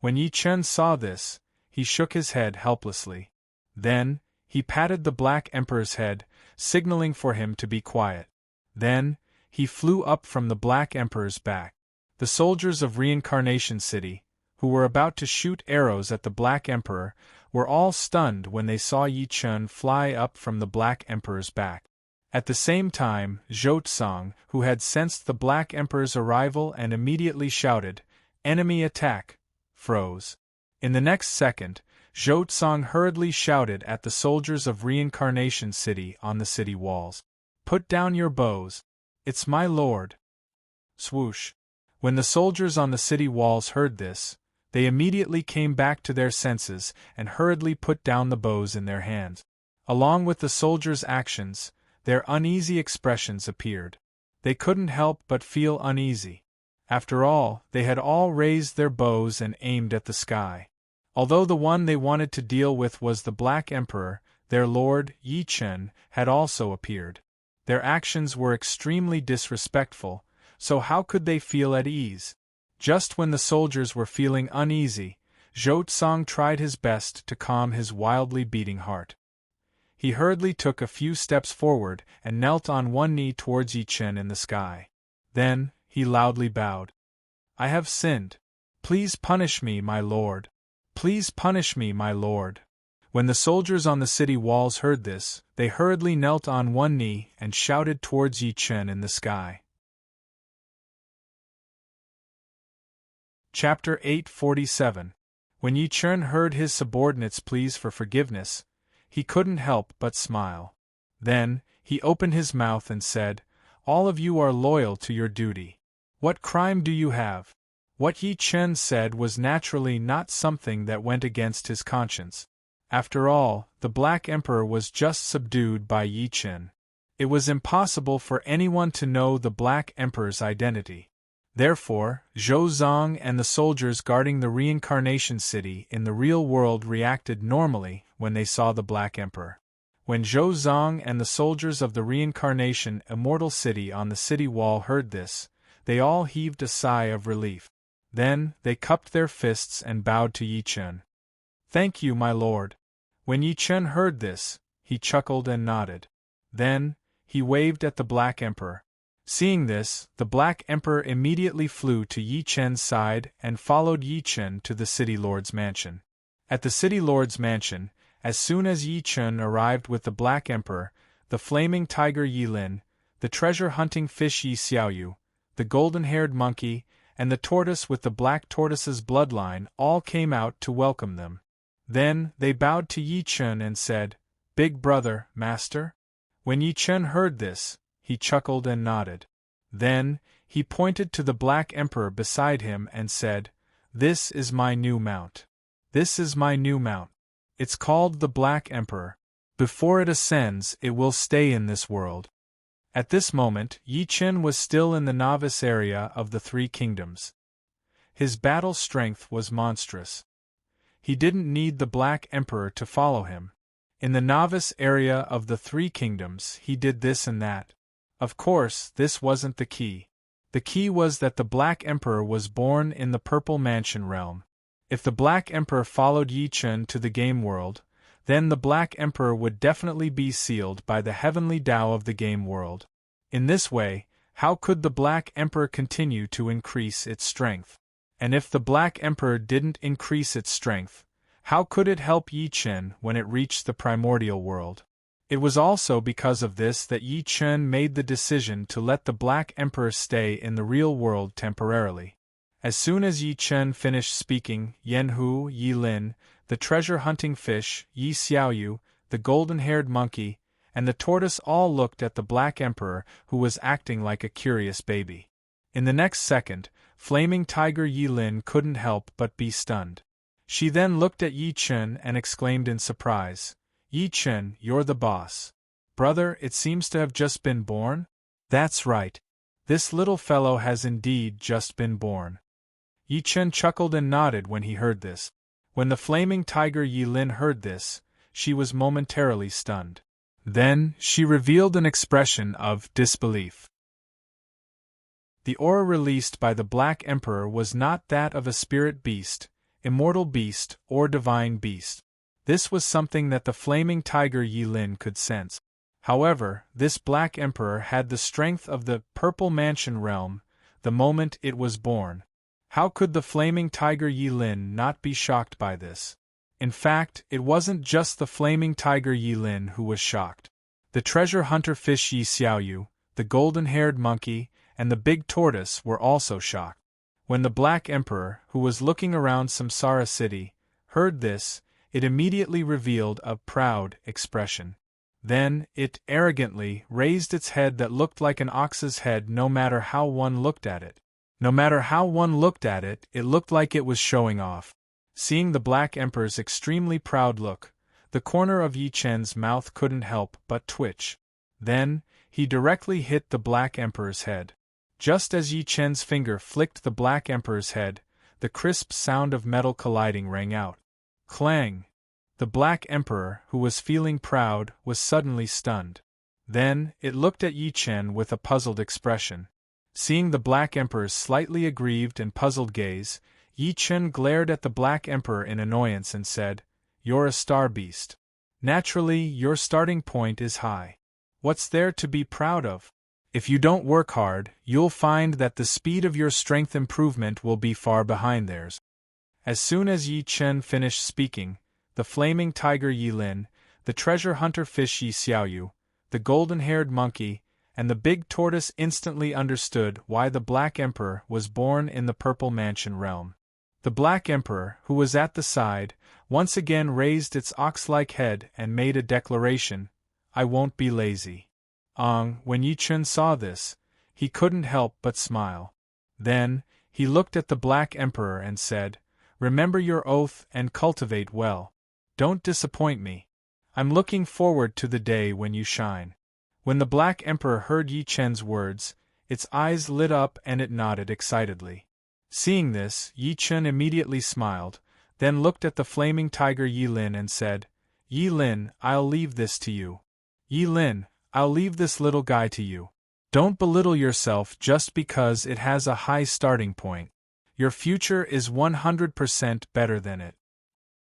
When Yi Chen saw this, he shook his head helplessly. Then, he patted the Black Emperor's head, signaling for him to be quiet. Then, he flew up from the Black Emperor's back. The soldiers of Reincarnation City, who were about to shoot arrows at the Black Emperor, were all stunned when they saw Yi Chen fly up from the Black Emperor's back. At the same time, Zhou Tsang, who had sensed the Black Emperor's arrival and immediately shouted, "Enemy attack!" froze. In the next second, Zhou Tsang hurriedly shouted at the soldiers of Reincarnation City on the city walls, "Put down your bows! It's my lord!" Swoosh! When the soldiers on the city walls heard this, they immediately came back to their senses and hurriedly put down the bows in their hands. Along with the soldiers' actions, their uneasy expressions appeared. They couldn't help but feel uneasy. After all, they had all raised their bows and aimed at the sky. Although the one they wanted to deal with was the Black Emperor, their lord, Yi Chen, had also appeared. Their actions were extremely disrespectful, so how could they feel at ease? Just when the soldiers were feeling uneasy, Zhou Tsang tried his best to calm his wildly beating heart. He hurriedly took a few steps forward and knelt on one knee towards Yi Chen in the sky. Then, he loudly bowed. "I have sinned. Please punish me, my lord. Please punish me, my lord." When the soldiers on the city walls heard this, they hurriedly knelt on one knee and shouted towards Yi Chen in the sky. Chapter 847. When Yi Chen heard his subordinates' pleas for forgiveness, he couldn't help but smile. Then, he opened his mouth and said, "All of you are loyal to your duty. What crime do you have?" What Yi Chen said was naturally not something that went against his conscience. After all, the Black Emperor was just subdued by Yi Chen. It was impossible for anyone to know the Black Emperor's identity. Therefore, Zhou Zong and the soldiers guarding the Reincarnation City in the real world reacted normally when they saw the Black Emperor. When Zhou Zong and the soldiers of the Reincarnation Immortal City on the city wall heard this, they all heaved a sigh of relief. Then, they cupped their fists and bowed to Yi Chen. "Thank you, my lord." When Yi Chen heard this, he chuckled and nodded. Then, he waved at the Black Emperor. Seeing this, the Black Emperor immediately flew to Yi Chen's side and followed Yi Chen to the City Lord's mansion. At the City Lord's mansion, as soon as Yi Chen arrived with the Black Emperor, the flaming tiger Yi Lin, the treasure-hunting fish Yi Xiaoyu, the golden-haired monkey, and the tortoise with the black tortoise's bloodline all came out to welcome them. Then, they bowed to Yi Chen and said, "Big brother, master?" When Yi Chen heard this, he chuckled and nodded. Then, he pointed to the Black Emperor beside him and said, "This is my new mount. This is my new mount. It's called the Black Emperor. Before it ascends, it will stay in this world." At this moment, Yi Chen was still in the novice area of the Three Kingdoms. His battle strength was monstrous. He didn't need the Black Emperor to follow him. In the novice area of the Three Kingdoms, he did this and that. Of course, this wasn't the key. The key was that the Black Emperor was born in the Purple Mansion realm. If the Black Emperor followed Yi Chen to the game world, then the Black Emperor would definitely be sealed by the heavenly Tao of the game world. In this way, how could the Black Emperor continue to increase its strength? And if the Black Emperor didn't increase its strength, how could it help Yi Chen when it reached the primordial world? It was also because of this that Yi Chen made the decision to let the Black Emperor stay in the real world temporarily. As soon as Yi Chen finished speaking, Yanhu, Yi Lin, the treasure-hunting fish, Yi Xiaoyu, the golden-haired monkey, and the tortoise all looked at the Black Emperor, who was acting like a curious baby. In the next second, flaming tiger Yi Lin couldn't help but be stunned. She then looked at Yi Chen and exclaimed in surprise, "Yi Chen, you're the boss. Brother, it seems to have just been born?" "That's right. This little fellow has indeed just been born." Yi Chen chuckled and nodded when he heard this. When the flaming tiger Yi Lin heard this, she was momentarily stunned. Then, she revealed an expression of disbelief. The aura released by the Black Emperor was not that of a spirit beast, immortal beast, or divine beast. This was something that the flaming tiger Yi Lin could sense. However, this Black Emperor had the strength of the Purple Mansion realm the moment it was born. How could the flaming tiger Yi Lin not be shocked by this? In fact, it wasn't just the flaming tiger Yi Lin who was shocked. The treasure hunter fish Yi Xiaoyu, the golden-haired monkey, and the big tortoise were also shocked. When the Black Emperor, who was looking around Samsara City, heard this, it immediately revealed a proud expression. Then, it arrogantly raised its head that looked like an ox's head no matter how one looked at it. No matter how one looked at it, it looked like it was showing off. Seeing the Black Emperor's extremely proud look, the corner of Yi Chen's mouth couldn't help but twitch. Then, he directly hit the Black Emperor's head. Just as Yi Chen's finger flicked the Black Emperor's head, the crisp sound of metal colliding rang out. Clang! The Black Emperor, who was feeling proud, was suddenly stunned. Then, it looked at Yi Chen with a puzzled expression. Seeing the Black Emperor's slightly aggrieved and puzzled gaze, Yi Chen glared at the Black Emperor in annoyance and said, "You're a star beast. Naturally, your starting point is high. What's there to be proud of? If you don't work hard, you'll find that the speed of your strength improvement will be far behind theirs." As soon as Yi Chen finished speaking, the flaming tiger Yi Lin, the treasure hunter fish Yi Xiaoyu, the golden-haired monkey, and the big tortoise instantly understood why the Black Emperor was born in the Purple Mansion realm. The Black Emperor, who was at the side, once again raised its ox-like head and made a declaration, "I won't be lazy." When Yi Chen saw this, he couldn't help but smile. Then, he looked at the Black Emperor and said, "Remember your oath and cultivate well. Don't disappoint me. I'm looking forward to the day when you shine." When the Black Emperor heard Yi Chen's words, its eyes lit up and it nodded excitedly. Seeing this, Yi Chen immediately smiled, then looked at the flaming tiger Yi Lin and said, "Yi Lin, I'll leave this to you. Yi Lin, I'll leave this little guy to you. Don't belittle yourself just because it has a high starting point. Your future is 100% better than it."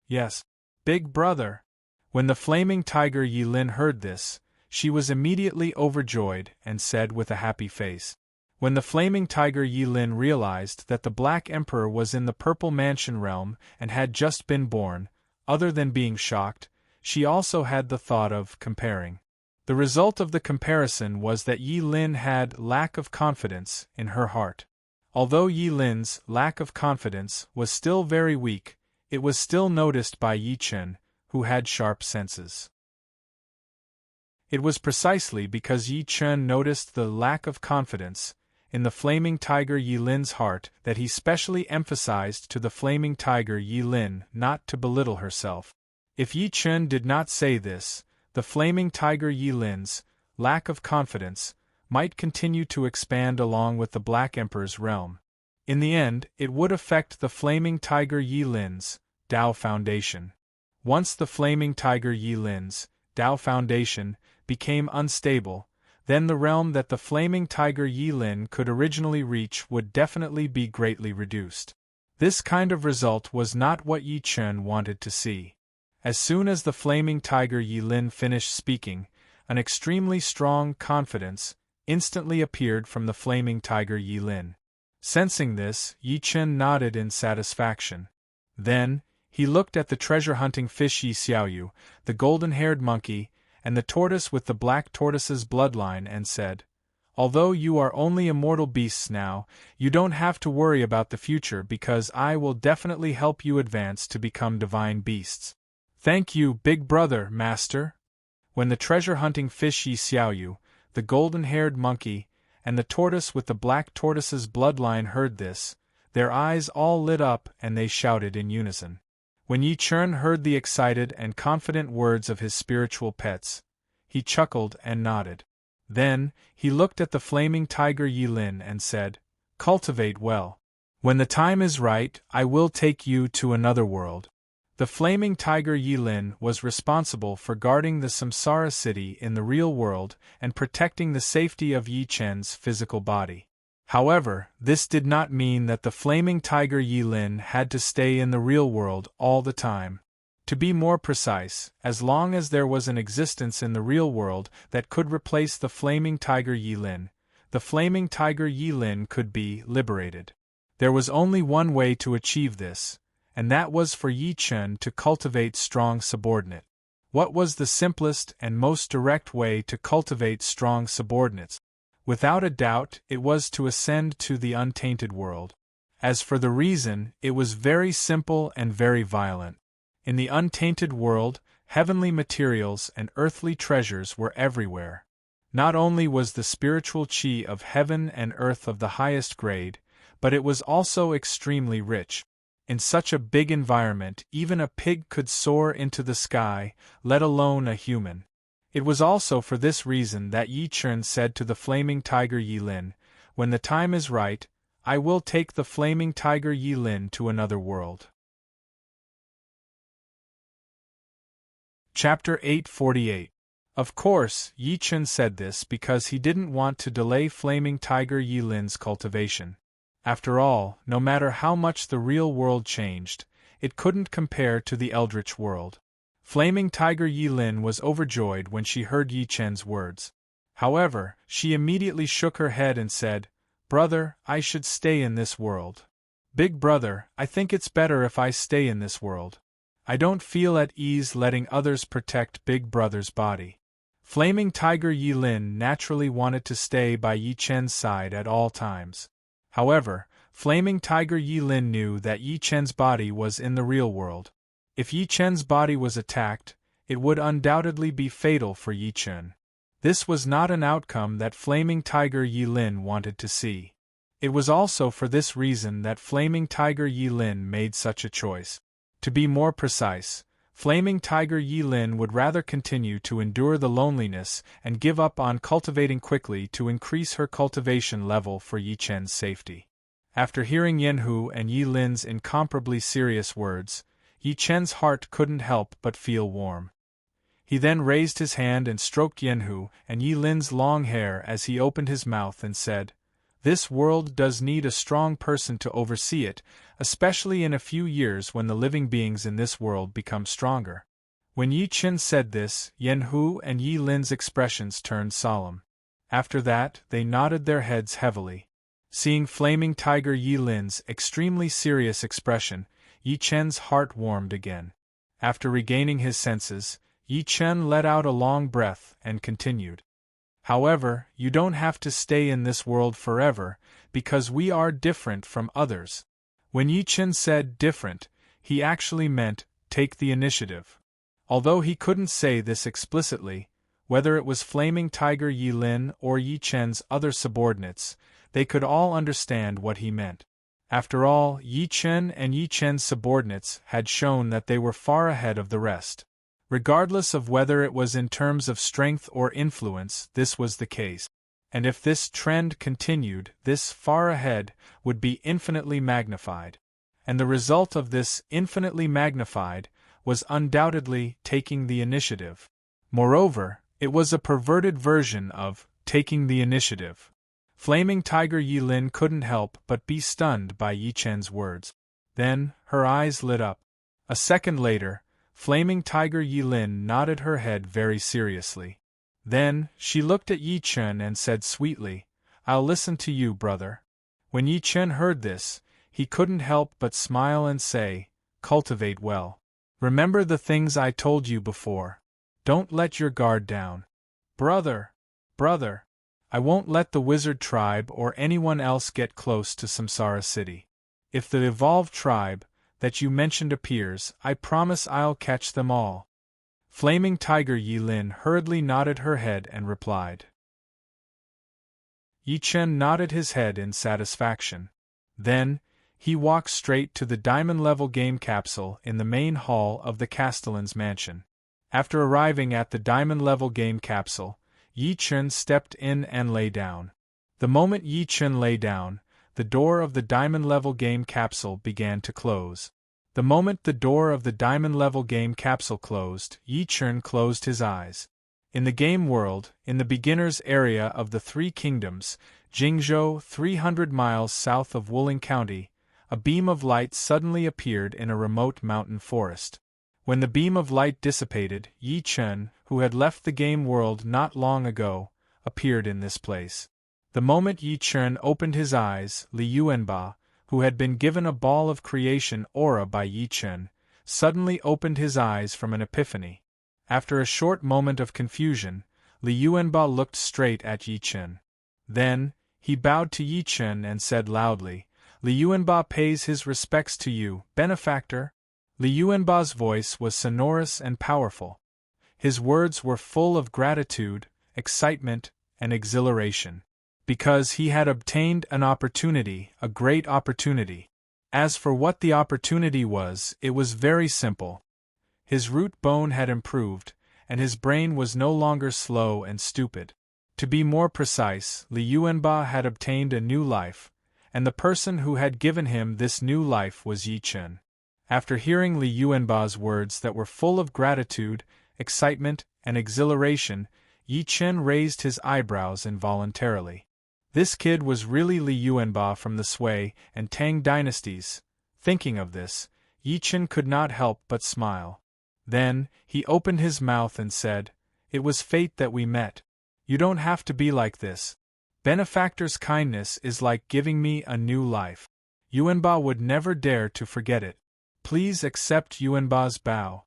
"Yes, big brother." When the flaming tiger Yi Lin heard this, she was immediately overjoyed and said with a happy face. When the flaming tiger Yi Lin realized that the Black Emperor was in the Purple Mansion realm and had just been born, other than being shocked, she also had the thought of comparing. The result of the comparison was that Yi Lin had lack of confidence in her heart. Although Yi Lin's lack of confidence was still very weak, it was still noticed by Yi Chen, who had sharp senses. It was precisely because Yi Chen noticed the lack of confidence in the flaming tiger Yi Lin's heart that he specially emphasized to the flaming tiger Yi Lin not to belittle herself. If Yi Chen did not say this, the flaming tiger Yi Lin's lack of confidence might continue to expand along with the Black Emperor's realm. In the end, it would affect the flaming tiger Yi Lin's Dao Foundation. Once the flaming tiger Yi Lin's Dao Foundation became unstable, then the realm that the flaming tiger Yi Lin could originally reach would definitely be greatly reduced. This kind of result was not what Yi Chen wanted to see. As soon as the flaming tiger Yi Lin finished speaking, an extremely strong confidence instantly appeared from the flaming tiger Yi Lin. Sensing this, Yi Chen nodded in satisfaction. Then, he looked at the treasure-hunting fish Yi Xiaoyu, the golden-haired monkey, and the tortoise with the black tortoise's bloodline and said, "Although you are only immortal beasts now, you don't have to worry about the future because I will definitely help you advance to become divine beasts." "Thank you, big brother, master." When the treasure-hunting fish Yi Xiaoyu, the golden-haired monkey, and the tortoise with the black tortoise's bloodline heard this, their eyes all lit up and they shouted in unison, When Yi Chen heard the excited and confident words of his spiritual pets, he chuckled and nodded. Then, he looked at the flaming tiger Yi Lin and said, "Cultivate well. When the time is right, I will take you to another world." The flaming tiger Yi Lin was responsible for guarding the Samsara city in the real world and protecting the safety of Yi Chen's physical body. However, this did not mean that the flaming tiger Yi Lin had to stay in the real world all the time. To be more precise, as long as there was an existence in the real world that could replace the flaming tiger Yi Lin, the flaming tiger Yi Lin could be liberated. There was only one way to achieve this, and that was for Yi Chen to cultivate strong subordinate. What was the simplest and most direct way to cultivate strong subordinates? Without a doubt, it was to ascend to the untainted world. As for the reason, it was very simple and very violent. In the untainted world, heavenly materials and earthly treasures were everywhere. Not only was the spiritual chi of heaven and earth of the highest grade, but it was also extremely rich. In such a big environment, even a pig could soar into the sky, let alone a human. It was also for this reason that Yi Chen said to the flaming tiger Yi Lin, "When the time is right, I will take the flaming tiger Yi Lin to another world." Chapter 848. Of course, Yi Chen said this because he didn't want to delay flaming tiger Yi Lin's cultivation. After all, no matter how much the real world changed, it couldn't compare to the eldritch world. Flaming tiger Yi Lin was overjoyed when she heard Yi Chen's words. However, she immediately shook her head and said, "Brother, I should stay in this world. Big brother, I think it's better if I stay in this world. I don't feel at ease letting others protect Big Brother's body." Flaming tiger Yi Lin naturally wanted to stay by Yi Chen's side at all times. However, flaming tiger Yi Lin knew that Yi Chen's body was in the real world. If Yi Chen's body was attacked, it would undoubtedly be fatal for Yi Chen. This was not an outcome that flaming tiger Yi Lin wanted to see. It was also for this reason that flaming tiger Yi Lin made such a choice. To be more precise, flaming tiger Yi Lin would rather continue to endure the loneliness and give up on cultivating quickly to increase her cultivation level for Yi Chen's safety. After hearing Yanhu and Yi Lin's incomparably serious words, Yi Chen's heart couldn't help but feel warm. He then raised his hand and stroked Yanhu and Yi Lin's long hair as he opened his mouth and said, "This world does need a strong person to oversee it, especially in a few years when the living beings in this world become stronger." When Yi Chen said this, Yanhu and Yi Lin's expressions turned solemn. After that, they nodded their heads heavily. Seeing flaming tiger Yi Lin's extremely serious expression, Yi Chen's heart warmed again. After regaining his senses, Yi Chen let out a long breath and continued. "However, you don't have to stay in this world forever, because we are different from others." When Yi Chen said different, he actually meant take the initiative. Although he couldn't say this explicitly, whether it was flaming tiger Yi Lin or Yi Chen's other subordinates, they could all understand what he meant. After all, Yi Chen and Yi Chen's subordinates had shown that they were far ahead of the rest. Regardless of whether it was in terms of strength or influence, this was the case. And if this trend continued, this far ahead would be infinitely magnified. And the result of this infinitely magnified was undoubtedly taking the initiative. Moreover, it was a perverted version of taking the initiative. Flaming tiger Yi Lin couldn't help but be stunned by Yi Chen's words. Then, her eyes lit up. A second later, flaming tiger Yi Lin nodded her head very seriously. Then, she looked at Yi Chen and said sweetly, "I'll listen to you, brother." When Yi Chen heard this, he couldn't help but smile and say, "Cultivate well. Remember the things I told you before. Don't let your guard down. Brother, I won't let the wizard tribe or anyone else get close to Samsara City. If the evolved tribe that you mentioned appears, I promise I'll catch them all." Flaming tiger Yi Lin hurriedly nodded her head and replied. Yi Chen nodded his head in satisfaction. Then, he walked straight to the diamond-level game capsule in the main hall of the Castellan's mansion. After arriving at the diamond-level game capsule, Yi Chen stepped in and lay down. The moment Yi Chen lay down, the door of the diamond-level game capsule began to close. The moment the door of the diamond-level game capsule closed, Yi Chen closed his eyes. In the game world, in the beginner's area of the Three Kingdoms, Jingzhou, 300 miles south of Wuling County, a beam of light suddenly appeared in a remote mountain forest. When the beam of light dissipated, Yi Chen, who had left the game world not long ago, appeared in this place. The moment Yi Chen opened his eyes, Li Yuanba, who had been given a ball of creation aura by Yi Chen, suddenly opened his eyes from an epiphany. After a short moment of confusion, Li Yuanba looked straight at Yi Chen. Then, he bowed to Yi Chen and said loudly, "Li Yuanba pays his respects to you, benefactor." Li Yuanba's voice was sonorous and powerful. His words were full of gratitude, excitement, and exhilaration. Because he had obtained an opportunity, a great opportunity. As for what the opportunity was, it was very simple. His root bone had improved, and his brain was no longer slow and stupid. To be more precise, Li Yuanba had obtained a new life, and the person who had given him this new life was Yi Chen. After hearing Li Yuanba's words that were full of gratitude, excitement, and exhilaration, Yi Chen raised his eyebrows involuntarily. This kid was really Li Yuanba from the Sui and Tang dynasties. Thinking of this, Yi Chen could not help but smile. Then, he opened his mouth and said, "It was fate that we met. You don't have to be like this. Benefactor's kindness is like giving me a new life. Yuanba would never dare to forget it. Please accept Yuanba's bow."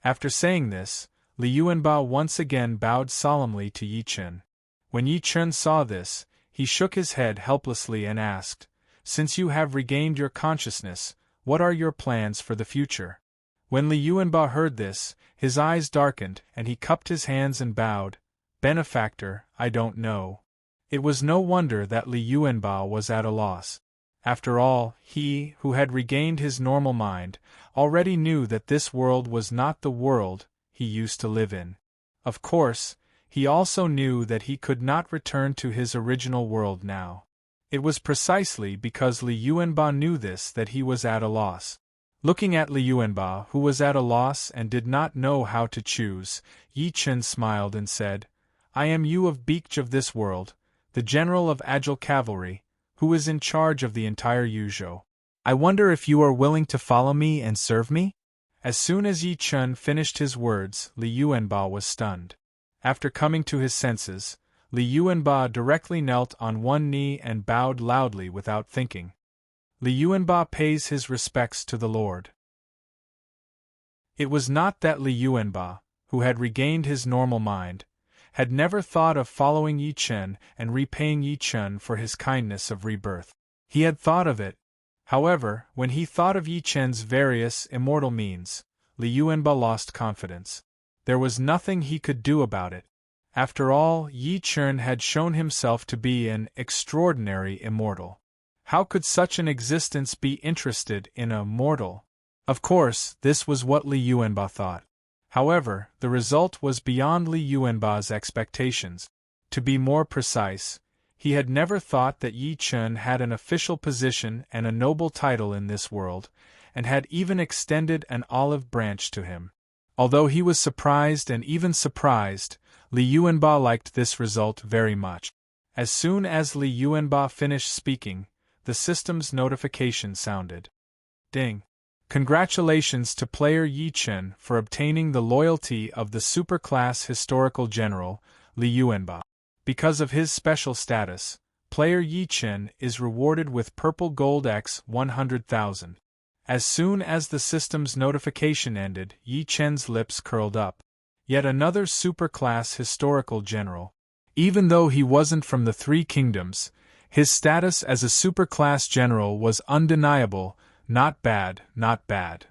After saying this, Li Yuanba once again bowed solemnly to Yi Chen. When Yi Chen saw this, he shook his head helplessly and asked, "Since you have regained your consciousness, what are your plans for the future?" When Li Yuanba heard this, his eyes darkened and he cupped his hands and bowed, "Benefactor, I don't know." It was no wonder that Li Yuanba was at a loss. After all, he, who had regained his normal mind, already knew that this world was not the world he used to live in. Of course, he also knew that he could not return to his original world now. It was precisely because Li Yuanba knew this that he was at a loss. Looking at Li Yuanba, who was at a loss and did not know how to choose, Yi Chen smiled and said, "I am Yu of Beach of this world, the general of agile cavalry, who is in charge of the entire Yuzhou. I wonder if you are willing to follow me and serve me?" As soon as Yi Chen finished his words, Li Yuanba was stunned. After coming to his senses, Li Yuanba directly knelt on one knee and bowed loudly without thinking. Li Yuanba pays his respects to the Lord. It was not that Li Yuanba, who had regained his normal mind, had never thought of following Yi Chen and repaying Yi Chen for his kindness of rebirth. He had thought of it. However, when he thought of Yi Chen's various immortal means, Li Yuanba lost confidence. There was nothing he could do about it. After all, Yi Chen had shown himself to be an extraordinary immortal. How could such an existence be interested in a mortal? Of course, this was what Li Yuanba thought. However, the result was beyond Li Yuanba's expectations. To be more precise, he had never thought that Yi Chen had an official position and a noble title in this world, and had even extended an olive branch to him. Although he was surprised and even surprised, Li Yuanba liked this result very much. As soon as Li Yuanba finished speaking, the system's notification sounded. Ding! Congratulations to player Yi Chen for obtaining the loyalty of the superclass historical general, Li Yuanba. Because of his special status, player Yi Chen is rewarded with purple gold X 100,000. As soon as the system's notification ended, Yi Chen's lips curled up. Yet another superclass historical general. Even though he wasn't from the Three Kingdoms, his status as a superclass general was undeniable. Not bad, not bad.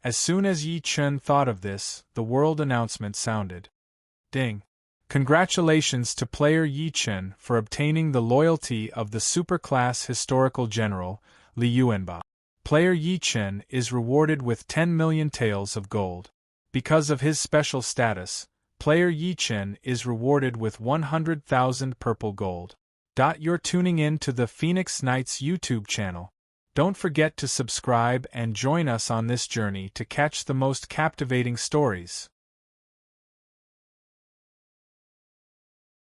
As soon as Yi Chen thought of this, the world announcement sounded. Ding! Congratulations to player Yi Chen for obtaining the loyalty of the superclass historical general, Li Yuanba. Player Yi Chen is rewarded with 10 million taels of gold. Because of his special status, player Yi Chen is rewarded with 100,000 purple gold. You're tuning in to the Phoenix Knights YouTube channel. Don't forget to subscribe and join us on this journey to catch the most captivating stories.